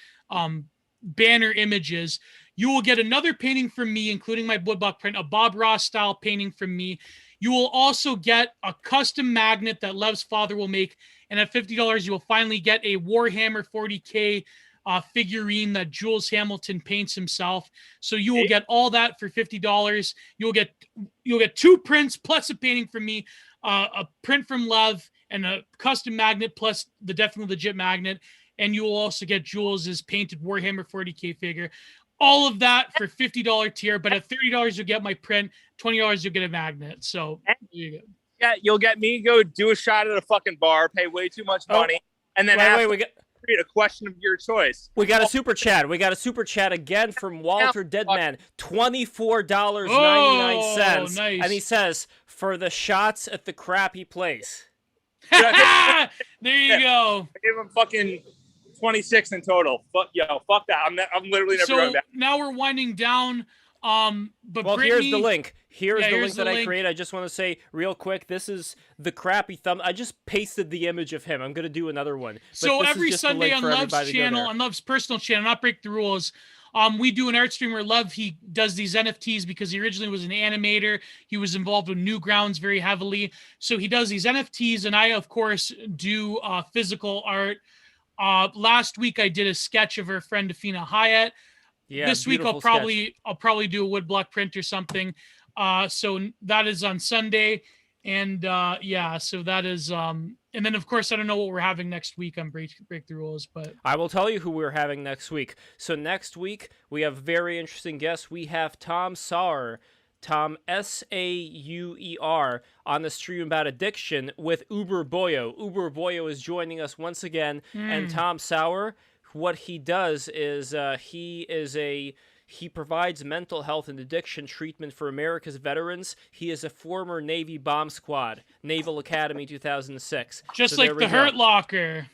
banner images. You will get another painting from me, including my woodblock print, a Bob Ross style painting from me. You will also get a custom magnet that Lev's father will make. And at $50, you will finally get a Warhammer 40K figurine that Jules Hamilton paints himself. So you will get all that for $50. You'll get 2 prints plus a painting from me, a print from Lev, and a custom magnet plus the definitely legit magnet. And you will also get Jules' painted Warhammer 40K figure. All of that for $50 tier, but at $30 you'll get my print, $20 you'll get a magnet. So there you go. Yeah, you'll get me go do a shot at a fucking bar, pay way too much money, and then create a question of your choice. We got a super chat. We got a super chat again from Walter Deadman. $24.99. Nice. And he says, for the shots at the crappy place. There you go. I gave him fucking 26 in total. Fuck that. I'm literally never going back. Now we're winding down. But well, Brittany, here's the link. Here's the link that I link. created. I just want to say real quick, this is the crappy thumb. I just pasted the image of him. I'm going to do another one. So every Sunday on Love's channel, on Love's personal channel, not Break the Rules, we do an art stream where Love, he does these NFTs because he originally was an animator. He was involved with Newgrounds very heavily. So he does these NFTs, and I, of course, do physical art. Last week, I did a sketch of her friend, Afina Hyatt. Yeah, this week I'll probably do a woodblock print or something. So that is on Sunday, and so that is and then of course I don't know what we're having next week on Break the Rules, but I will tell you who we're having next week. So next week we have very interesting guests. We have Tom Sauer, Tom Sauer, on the stream about addiction with Uber Boyo. Uber Boyo is joining us once again, and Tom Sauer, what he does is he provides mental health and addiction treatment for America's veterans. He is a former Navy bomb squad, Naval Academy 2006. Just so like the Hurt Locker.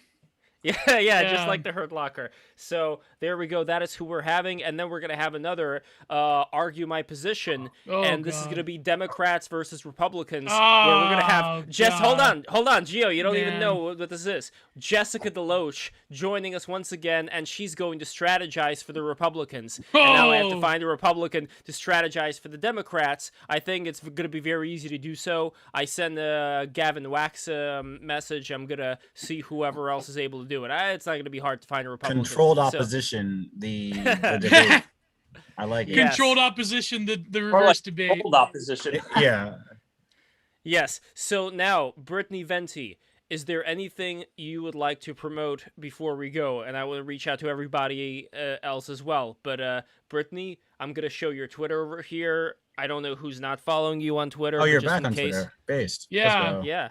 Yeah, just like the Hurt Locker. So there we go. That is who we're having. And then we're going to have another Argue My Position. This is going to be Democrats versus Republicans. Where we're going to have hold on, Gio. You don't even know what this is. Jessica DeLoach joining us once again, and she's going to strategize for the Republicans. And now I have to find a Republican to strategize for the Democrats. I think it's going to be very easy to do so. I send Gavin Wax a message. I'm going to see whoever else is able to do it. It's not going to be hard to find a Republican. Controlled opposition, the debate. I like it. Controlled opposition, the reverse debate. Controlled opposition. Yeah. Yes. So now, Brittany Venti, is there anything you would like to promote before we go? And I will reach out to everybody else as well. But Brittany, I'm going to show your Twitter over here. I don't know who's not following you on Twitter. Oh, you're back on Twitter. Based. Yeah. Yeah.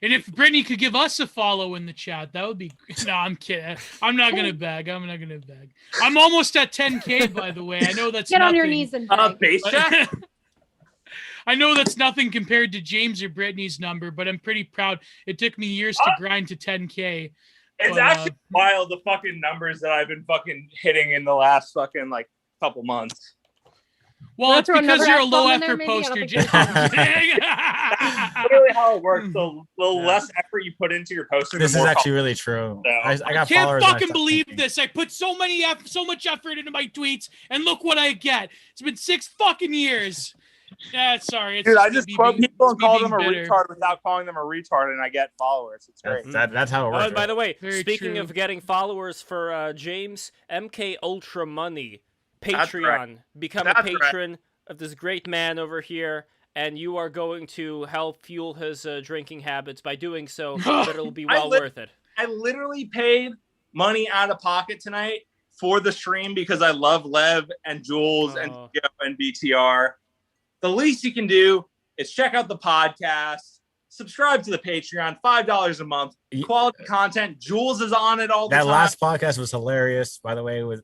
And if Brittany could give us a follow in the chat, that would be. No, I'm kidding. I'm not gonna beg. I'm not gonna beg. I'm almost at 10K, by the way. I know that's Get nothing. on your knees and beg. Base check. I know that's nothing compared to James or Brittany's number, but I'm pretty proud. It took me years to grind to 10K. It's actually wild, the fucking numbers that I've been fucking hitting in the last fucking like couple months. Well, it's because you're a low F-bomb in there, effort maybe? I don't poster, think James. That's literally how it works. The less effort you put into your poster, This the is more actually really true. So- I got I can't followers. and I fucking stopped believe thinking. this. I put so much effort into my tweets, and look what I get. It's been 6 fucking years. Yeah, sorry. It's Dude, I just me quote being- people it's and me call being them a bitter. retard without calling them a retard, and I get followers. It's great. That's how it works. Oh, and by the way, Very speaking true. of getting followers for James, MK Ultra Money, That's Patreon. right. Become That's a right. patron of this great man over here, and you are going to help fuel his drinking habits by doing so, but it'll be well worth it. I literally paid money out of pocket tonight for the stream because I love Lev and Jules and Oh. Theo and BTR. The least you can do is check out the podcast, subscribe to the Patreon, $5 a month, quality content. Jules is on it all the That time. last podcast was hilarious, by the way, with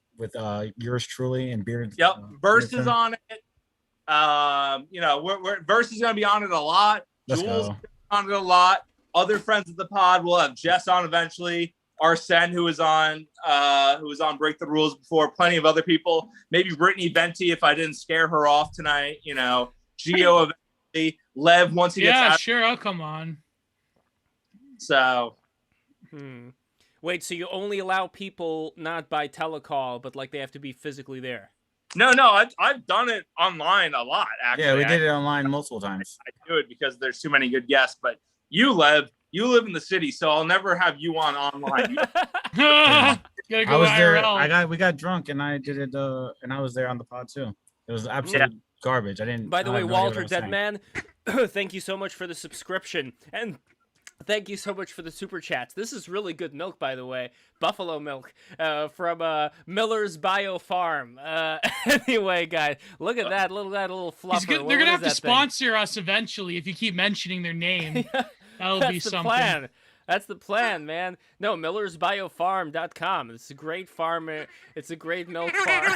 yours truly and Beard. Yep, Verse is Beardson. on it. You know, Verse is going to be on it a lot. Let's Jules go. is on it a lot. Other friends of the pod. We'll have Jess on eventually. Arsene, who was on Break the Rules before. Plenty of other people. Maybe Brittany Venti if I didn't scare her off tonight. You know, Gio eventually. Lev once he gets Yeah, out. sure. I'll come on. So Wait, so you only allow people not by telecall, but like they have to be physically there? no, I've done it online a lot. Actually, Yeah, we did it online multiple times. I do it because there's too many good guests. But you, Lev, you live in the city, so I'll never have you on online. Gotta go I was there. IRL. We got drunk and I did it. And I was there on the pod too. It was absolute garbage. I didn't. By the I way, have no idea what I Walter was saying. Deadman, thank you so much for the subscription. And thank you so much for the super chats. This is really good milk, by the way. Buffalo milk from Miller's Bio Farm. Anyway, guys, look at that little fluffer. They're What gonna is have to that thing? sponsor us eventually if you keep mentioning their name. That'll be That's the something. plan. That's the plan, man. No, millersbiofarm.com. It's a great farm. It's a great milk farm.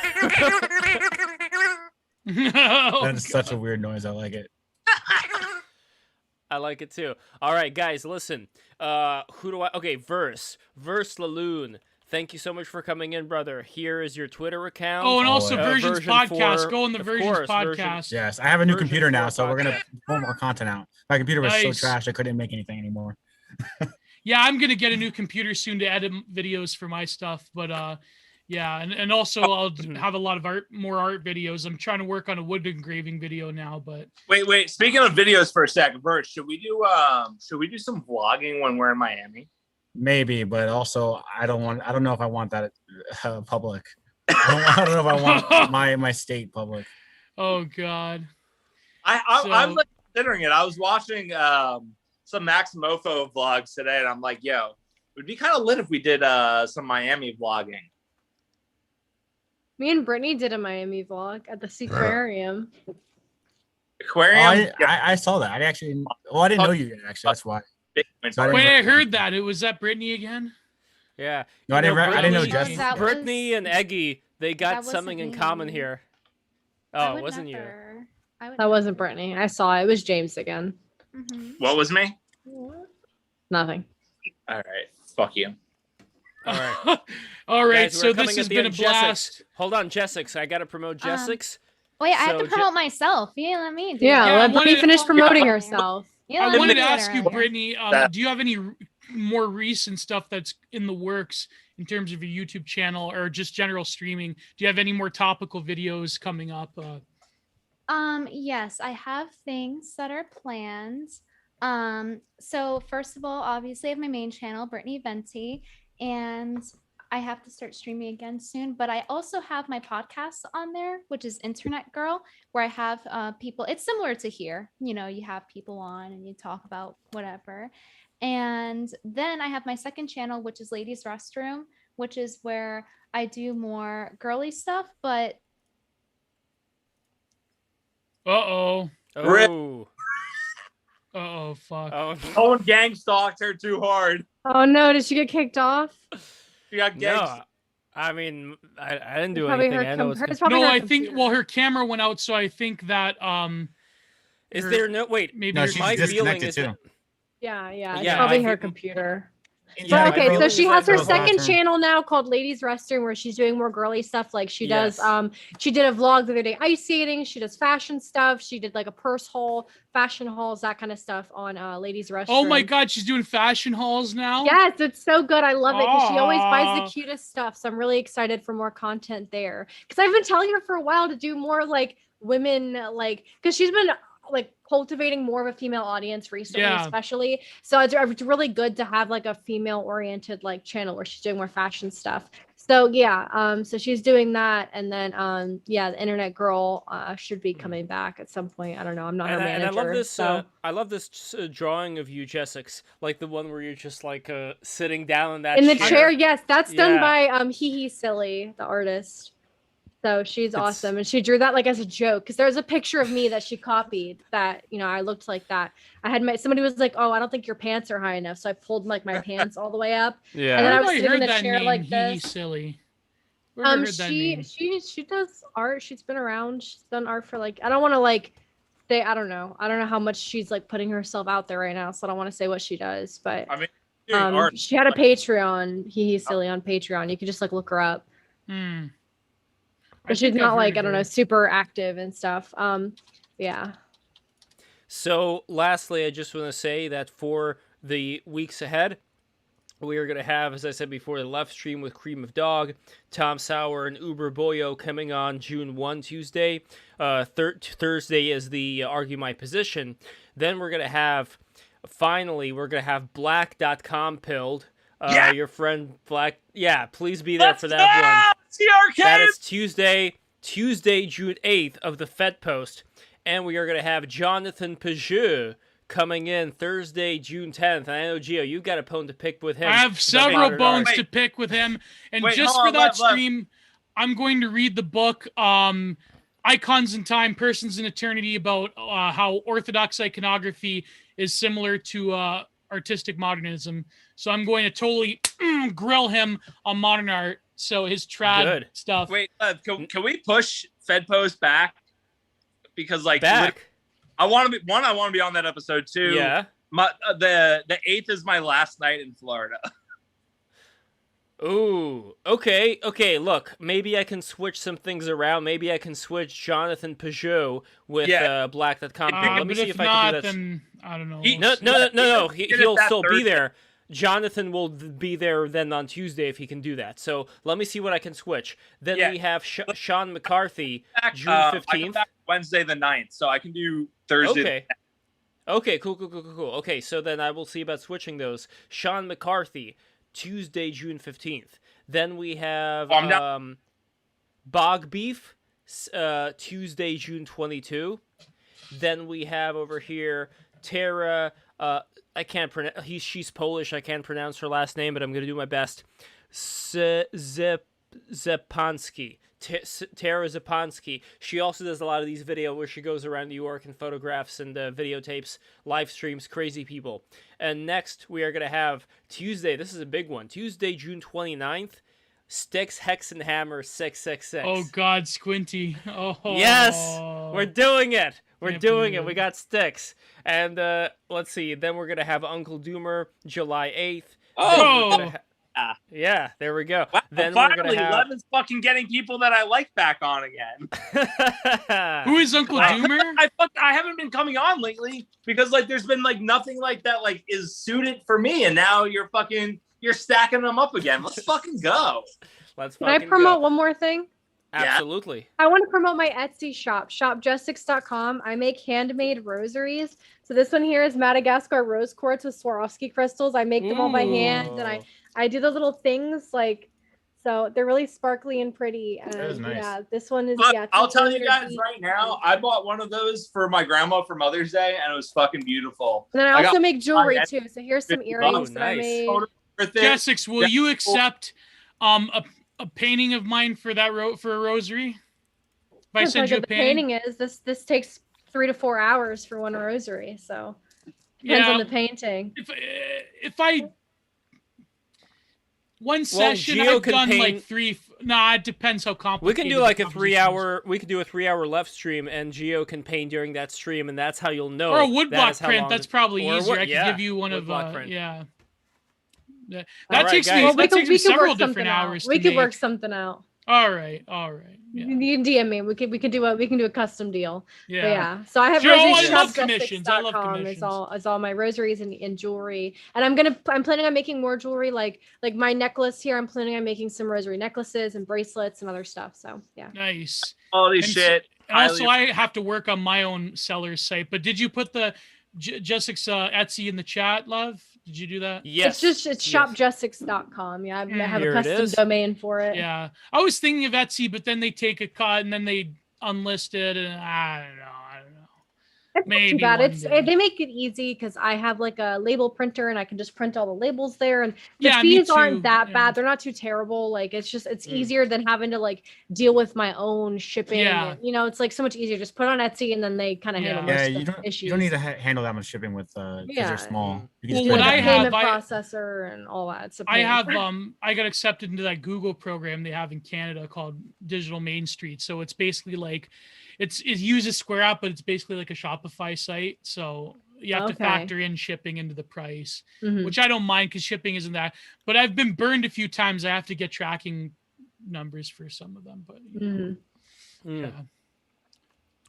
That is such a weird noise. I like it. I like it too. All right, guys, listen. Who do I? Okay, Verse Laloon. Thank you so much for coming in, brother. Here is your Twitter account. Oh, and also yeah. Versions version podcast. 4, Go on the of Versions course, podcast. Yes, I have a new Version computer now, 4 so we're gonna podcast. pull more content out. My computer was Nice. so trash I couldn't make anything anymore. Yeah, I'm gonna get a new computer soon to edit videos for my stuff. But yeah, and also I'll have a lot of more art videos. I'm trying to work on a wood engraving video now, but Wait. Speaking of videos for a second, Verse, should we do some vlogging when we're in Miami? Maybe, but also I don't know if I want that public. I don't know if I want my state public. oh god. I'm like considering it. I was watching some Maximofo vlogs today, and I'm like, yo, it would be kind of lit if we did some Miami vlogging. Me and Brittany did a Miami vlog at the Seaquarium. Aquarium. I saw that. I actually. Well, I didn't know you yet. Actually, that's why. So I didn't- Wait, I heard that. Was that Brittany again? Yeah. No, I didn't. I didn't know Brittany- Jess. that Brittany was- and Eggy, they that got wasn't something in me. common here. I Oh, would it wasn't you. never- I would That wasn't Brittany. I saw it. It was James again. Mhm. What was me? Nothing. All right, fuck you. All right. All right, Guys, so we're this coming has at the been a end. blast. Hold on, Jessix. I got to promote Jessix. Wait, I have So to promote myself. Yeah, let me. Do Yeah, that. I let Brittany wanted- finish promoting herself. Yeah, I let me wanted do to that ask you, earlier. Brittany, do you have any more recent stuff that's in the works in terms of your YouTube channel or just general streaming? Do you have any more topical videos coming up? Yes, I have things that are planned. So first of all, obviously I have my main channel, Brittany Venti, and I have to start streaming again soon, but I also have my podcast on there, which is Internet Girl, where I have people. It's similar to here. You know, you have people on and you talk about whatever. And then I have my second channel, which is Ladies Restroom, which is where I do more girly stuff, but Uh-oh. Oh. Uh-oh. Oh fuck. Oh, Someone gang stalked her too hard. Oh no, did she get kicked off? She got gang no. I mean, I didn't do Probably anything. her I know it's it's probably No, her I think computer. her camera went out, so I think that Is her- there no wait? maybe No, her- she's my feeling disconnected is too. that, Yeah, it's Yeah, probably my her fe- computer. Yeah, But my okay, so feeling she is has that her the second bathroom. channel now called Ladies Restroom, where she's doing more girly stuff. Like she does, Yes. she did a vlog the other day ice skating. She does fashion stuff. She did like a purse haul, fashion hauls, that kind of stuff on Ladies Restroom. Oh my god, she's doing fashion hauls now. Yes, it's so good. I love it because she always buys Aw. the cutest stuff. So I'm really excited for more content there. Because I've been telling her for a while to do more like women, like because she's been like cultivating more of a female audience recently, Yeah. especially. So it's really good to have like a female oriented like channel where she's doing more fashion stuff. So yeah, so she's doing that, and then yeah, the Internet Girl should be coming back at some point. I don't know. I'm not her manager. and I love this. so. I love this drawing of you, Jessix, like the one where you're just like sitting down in that In the chair, yes, that's done Yeah. by Hee Silly, the artist. So she's It's- awesome, and she drew that like as a joke because there's a picture of me that she copied that I looked like that. I had somebody was like, "Oh, I don't think your pants are high enough," so I pulled like my pants all the way up. Yeah. And then I Where was have sitting in heard the that chair name, like Hee this. Silly. Where have I heard that name? She does art. She's been around. She's done art for like I don't want to like say I don't know how much she's like putting herself out there right now, so I don't want to say what she does, but. I mean, doing art. She had a Patreon, Hee Silly on Patreon. You could just like look her up. Hmm. But she's think I've not heard like, of I don't her. know, super active and stuff. Yeah. So, lastly, I just want to say that for the weeks ahead, we are going to have, as I said before, the left stream with Cream of Dog, Tom Sauer, and Uber Boyo coming on June 1, Tuesday. Thursday is the Argue My Position. Then we're going to have, finally, Black.com pilled. Yeah. Your friend Black. Yeah, please be there Let's for that go! one. It's the arcade! That is Tuesday, June 8th of the Fed Post. And we are going to have Jonathan Pajou coming in Thursday, June 10th. And I know, Gio, you've got a bone to pick with him. I have about several modern bones art. to pick with him, and Wait, just hold for on, that let- stream, I'm going to read the book "Icons in Time, Persons in Eternity" about how Orthodox iconography is similar to artistic modernism. So I'm going to totally grill him on modern art. So his trad Good. stuff. Wait, can we push Fed Post back? Because like Back. I want to be on that episode too. Yeah. The 8th is my last night in Florida. Ooh, okay, look, maybe I can switch some things around. Maybe I can switch Jonathan Pajou with Black.com. Let me but see if if I not, can do that. then I don't know. No. Get it He'll that still be Thursday. there. Jonathan will be there then on Tuesday if he can do that. So let me see what I can switch. Then Yeah. we have Sean McCarthy, June I come 15th. back Wednesday the 9th, so I can do Thursday. Okay, cool. Okay, so then I will see about switching those. Sean McCarthy, Tuesday, June 15th. Then we have Bog Beef, Tuesday, June 22. Then we have over here Tara, I can't pronounce, she's Polish, I can't pronounce her last name, but I'm going to do my best. Zepansky. Tara Zepansky. She also does a lot of these videos where she goes around New York and photographs and videotapes, live streams, crazy people. And next, we are going to have Tuesday. This is a big one. Tuesday, June 29th. Styx, Hex, and Hammer 666. Oh God, Squinty. Oh Yes! We're doing it! We're Can't doing believe it. We it. got Styx. And let's see. Then we're going to have Uncle Doomer July 8th. Oh! Yeah, there we go. Wow, Then we're finally, going to have... Levin's fucking getting people that I like back on again. Who is Uncle Doomer? I haven't been coming on lately because like there's been like nothing like that like is suited for me, and now you're stacking them up again. Let's fucking go. Let's Can I fucking promote go. one more thing? Absolutely. I want to promote my Etsy shop, shopjustix.com. I make handmade rosaries. So this one here is Madagascar rose quartz with Swarovski crystals. I make them all by hand, and I do the little things like, so they're really sparkly and pretty. And That is nice. yeah, this one is, Look, yeah. I'll tell you 200 guys each. right now, I bought one of those for my grandma for Mother's Day, and it was fucking beautiful. And then I I also got make jewelry mine too. So here's some $50. earrings that I Nice. made. Jessix, will you accept a painting of mine for that for a rosary? If I That's send how you a good the painting? painting is. This takes 3 to 4 hours for one rosary. So Depends on the painting. If I one session Gio I've can done paint- like 3. Nah, it depends how We complicated. can do like the a composition is. 3-hour. We could do a 3-hour left stream, and Gio can paint during that stream, and that's how you'll know. Or a that woodblock is how print. long That's the- probably or easier. what- I could yeah, give you one of woodblock print. yeah. That Alright, takes guys. me Well, that takes me several work something different out. hours. We to could work make. something out. All right. Yeah. You can DM me. We could do a custom deal. Yeah. But yeah. So I have Sure, rosaries I love commissions. I love shopjustice.com commissions. is all my rosaries and jewelry. And I'm planning on making more jewelry like my necklace here. I'm planning on making some rosary necklaces and bracelets and other stuff. So yeah. Nice. Quality And shit. And also, I have to work on my own seller's site. But did you put the Jessica's Etsy in the chat, love? Did you do that? Yes. It's shopjustice.com. Yeah, I have Here a it custom is. domain for it. Yeah. I was thinking of Etsy, but then they take a cut and then they unlist it, and I don't know. It's not Maybe too bad. one It's day. they make it easy because I have like a label printer and I can just print all the labels there, and the Yeah, me fees too. aren't that Yeah. bad. They're not too terrible. Like it's Mm. easier than having to like deal with my own shipping. Yeah. And, it's like so much easier. Just put it on Etsy and then they kind of handle Yeah. most Yeah, of you the don't issues. you don't need to handle that much shipping with because Yeah. they're small. You can Well, just what put it I in. have- payment I- processor and all that. It's a I pain. have I got accepted into that Google program they have in Canada called Digital Main Street. So it's basically like it uses Square App, but it's basically like a Shopify site. So you have to Okay. factor in shipping into the price, Mhm. which I don't mind because shipping isn't that. But I've been burned a few times. I have to get tracking numbers for some of them. But Mhm. yeah.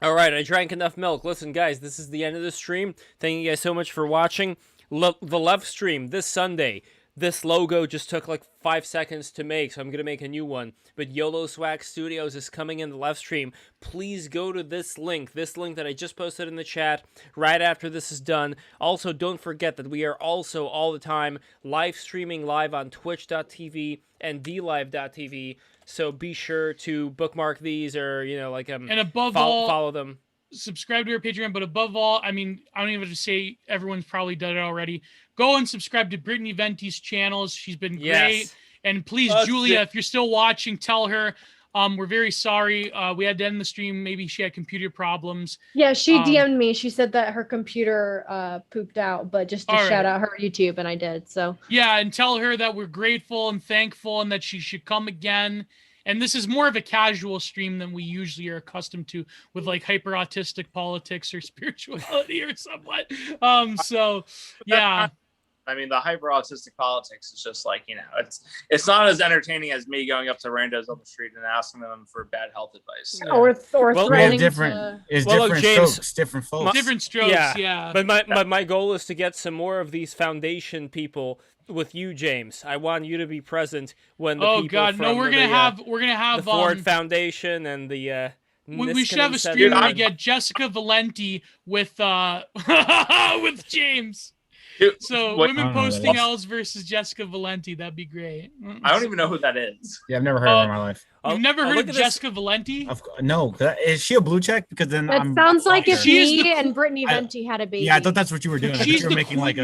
All right, I drank enough milk. Listen, guys, this is the end of the stream. Thank you guys so much for watching. The left stream this Sunday. This logo just took like 5 seconds to make, so I'm going to make a new one. But YOLO Swag Studios is coming in the live stream. Please go to this link that I just posted in the chat right after this is done. Also, don't forget that we are also all the time live streaming live on twitch.tv and dlive.tv. So be sure to bookmark these or, And above all, follow them. subscribe to our Patreon, but above all, I mean, I don't even have to say everyone's probably done it already. Go and subscribe to Brittany Venti's channels. She's been great. Yes. And please, Julia, if you're still watching, tell her we're very sorry. We had to end the stream. Maybe she had computer problems. Yeah, she DM'd me. She said that her computer pooped out, but just to All shout right. out her YouTube, and I did. So Yeah, and tell her that we're grateful and thankful and that she should come again. And this is more of a casual stream than we usually are accustomed to with like hyper autistic politics or spirituality or somewhat. So yeah. I mean, the hyper autistic politics is just like, it's not as entertaining as me going up to randos on the street and asking them for bad health advice. So. or Well, threatening different. to. It's Well, look, different James, strokes, different folks. Different strokes, yeah. But my goal is to get some more of these foundation people with you, James. I want you to be present when the Oh people God, from no, we're gonna have the Ford Foundation and the we should have a Niskanen stream Center where we and- get Jessica Valenti with with James. So What- women I don't know who that posting is. L's versus Jessica Valenti, that'd be great. I don't even know who that is. Yeah, I've never heard of her in my life. You've never heard look of at this- Jessica Valenti? No, is she a blue check? Because then That I'm sounds like if She is me the- and Brittany I- Venti had a baby. Yeah, I thought that's what you were doing. I thought She's you were the making queen. like a.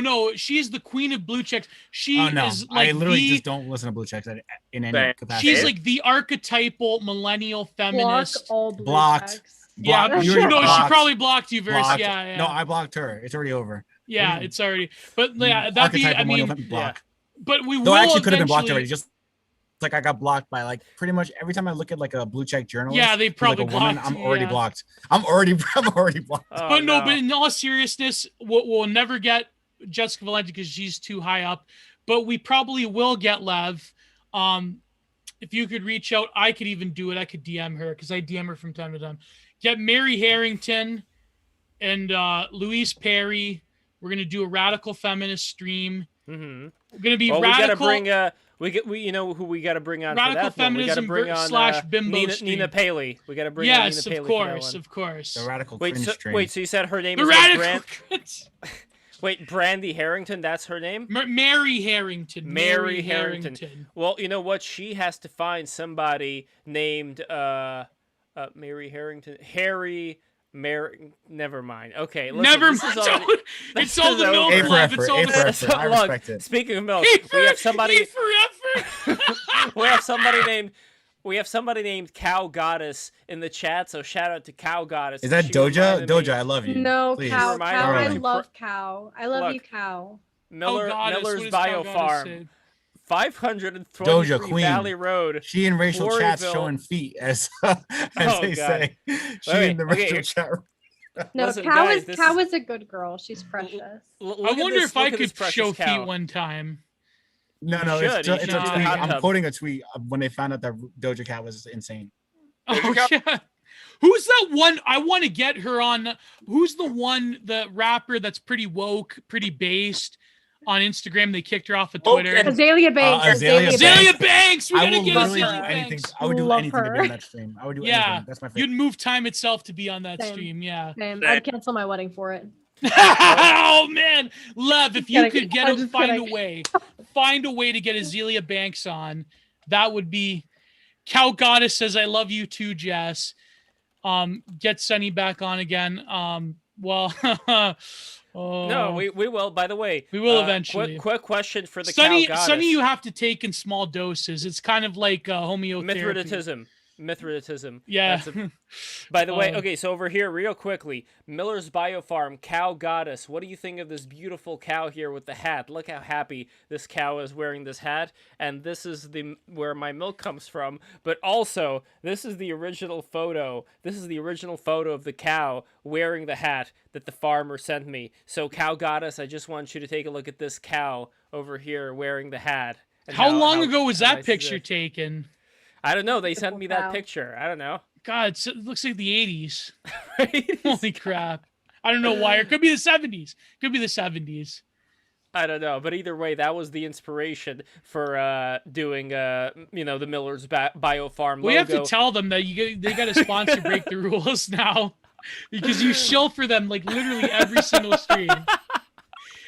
No. She's the queen of blue checks. She Oh no, is like I literally the, just don't listen to blue checks in any Same. capacity. she's like the archetypal millennial block feminist. all blue Blocked. checks. Yeah, Blocked. she, You already no, she blocked. probably blocked you, verse. Blocked. Yeah. No, I blocked her. It's already over. Yeah, Mm. it's already. But yeah, that'd be. Archetypal I mean, millennial block. but we Though will I actually could have been blocked eventually- already. Just like I got blocked by like pretty much every time I look at like a blue check journalist. Yeah, they who's, probably like a woman. blocked I'm you, already yeah. blocked. I'm already blocked. Oh, But no, but in all seriousness, we'll never get Jessica Valenti because she's too high up. But we probably will get Lev. If you could reach out, I could even do it. I could DM her because I DM her from time to time. Get Mary Harrington and Louise Perry. We're gonna do a radical feminist stream. Mm-hmm. We're gonna be Well, radical. we gotta bring we you know who we gotta bring on Radical for that one. We gotta feminism bring on slash bimbo Nina stream. Paley. We gotta bring on Yes, Nina of Paley for that course, one. of course. The radical Wait, cringe so, stream. wait, so you said her name The is like radical. Wait, Brandy Harrington, that's her name? Mary Harrington. Mary Harrington. Well, you know what? She has to find somebody named Mary Harrington. Mary. Never mind. Okay, listen, Never this mind. is already- It's this all is the over. milk A for love. effort, It's all A the for effort. I Look, respect it. speaking of milk, A we have for somebody. effort. We have somebody named We have somebody named Cow Goddess in the chat, so shout out to Cow Goddess. Is that She Doja? reminded me- Doja, I love you. No, Please. cow. Remind Cow. I me. love cow. I love Look. you, cow. Miller's what does Bio Cow Goddess Farm, say? 523 Doja Queen. Valley Road. She in racial chats Quarryville. showing feet, as Oh, they God. say. She Wait, in the okay. racial chat. No, Listen, cow guys, is this cow is- is a good girl. She's precious. I wonder if I could show feet one time. No, You no, should. it's You a should use the tweet. hot I'm tub. quoting a tweet when they found out that Doja Cat was insane. Oh yeah. Who's that one? I want to get her on. Who's the rapper that's pretty woke, pretty based on Instagram? They kicked her off of Twitter. Azalea Banks. Azalea Banks. We I gotta will get literally do Azalea anything. Banks. I would do Love anything to be her. on that stream. I would do Yeah, anything. That's my favorite. you'd move time itself to be on that Same. stream. Yeah. Same. I'd cancel my wedding for it. Oh man, Lev, if you kidding. could I'm get just find kidding. a way to get Azalea Banks on, that would be. Cow Goddess says, "I love you too, Jess." Get Sunny back on again. Well, No, we will. By the way, We will eventually. Quick question for the Sunny, Cow Goddess. Sunny, you have to take in small doses. It's kind of like homeotherapy. Mithridatism. Yeah. That's by the way, Um, okay, so over here, real quickly, Miller's Biofarm, Cow Goddess. What do you think of this beautiful cow here with the hat? Look how happy this cow is wearing this hat, and this is where my milk comes from. But also, this is the original photo. This is the original photo of the cow wearing the hat that the farmer sent me. So, Cow Goddess, I just want you to take a look at this cow over here wearing the hat. And How long how ago was nice that is picture it? taken? I don't know. They sent me that cow. picture. I don't know. God, it looks like the 80s. Holy crap. I don't know why. It could be the 70s. Could be the 70s. I don't know, but either way, that was the inspiration for doing, the Miller's Biofarm logo. We have to tell them that they got to sponsor Break the Rules now, because you shill for them like literally every single stream,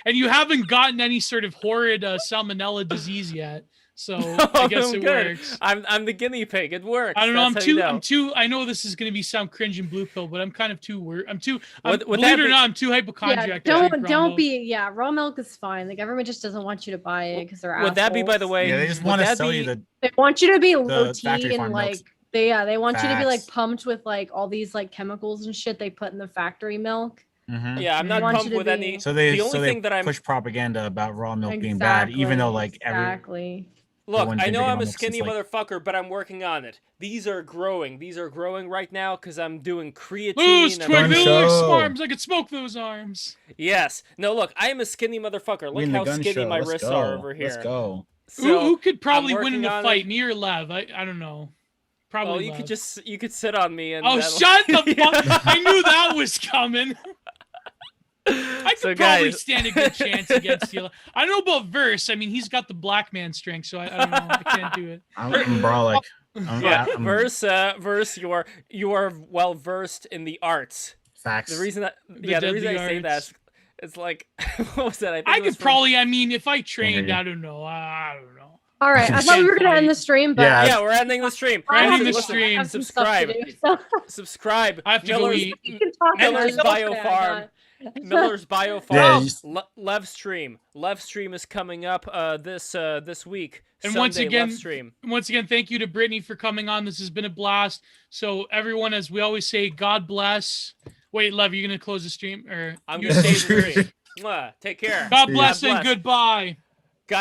and you haven't gotten any sort of horrid salmonella disease yet. So I guess I'm it good. works. I'm the guinea pig. It works. I don't know. That's how you know. I'm too. I know this is going to be some cringe and blue pill, but I'm kind of too worried. Would believe that it or be- not, I'm too hypochondriac. Yeah, to drink raw don't milk. be. Yeah, raw milk is fine. Like everyone just doesn't want you to buy it because they're. Would that be, by the assholes. way? Yeah, they just would want to that sell be- you the. They want you to be low factory T and farm like milk's they want you to be like facts. pumped with like all these like chemicals and shit they put in the factory milk. Mhm. Yeah, I'm not want you pumped to with be- any. So they The only thing that I'm push propaganda about raw milk being bad, even though like exactly. Look, one's I been know drinking I'm raw a milk skinny since, like- motherfucker, but I'm working on it. These are growing. These are growing right now because I'm doing creatine. Those I'm twig, doing- they look show. arms. I could smoke those arms. Yes. No, look, I am a skinny motherfucker. we Look in the how gun skinny show. my Let's wrists go. are over here. Let's go. Who So, could probably I'm win in working a on fight? it. Me or Lev? I don't know. Probably. Well, you Lev. could sit on me and. Oh, that'll- shut the fuck! Yeah. I knew that was coming. I could So, probably guys- stand a good chance against you. I don't know about Verse. I mean, he's got the black man strength, so I don't know. I can't do it. I'm brolic. Yeah, I'm verse, you are well versed in the arts. facts. The reason that The the reason I deadly say that arts. is, it's like what was that? think I it was could from- probably. I mean, if I trained, you. I don't know. I don't know. All right, I thought we were gonna end the stream, but Yeah. Yeah, we're ending the stream. I have ending the some- stream. I have some stuff to Subscribe. do, so- Subscribe. I have to go Miller's, eat. You can talk Miller's about it. Biofarm. Miller's Biofarm. Yeah, you just- Lev stream. Lev stream is coming up this week. And Sunday, once again, Lev stream. thank you to Brittany for coming on. This has been a blast. So everyone, as we always say, God bless. Wait, Lev, you're gonna close the stream, or I'm you gonna say say the the stream? Mwah. Take care. God See ya. bless God and bless. goodbye.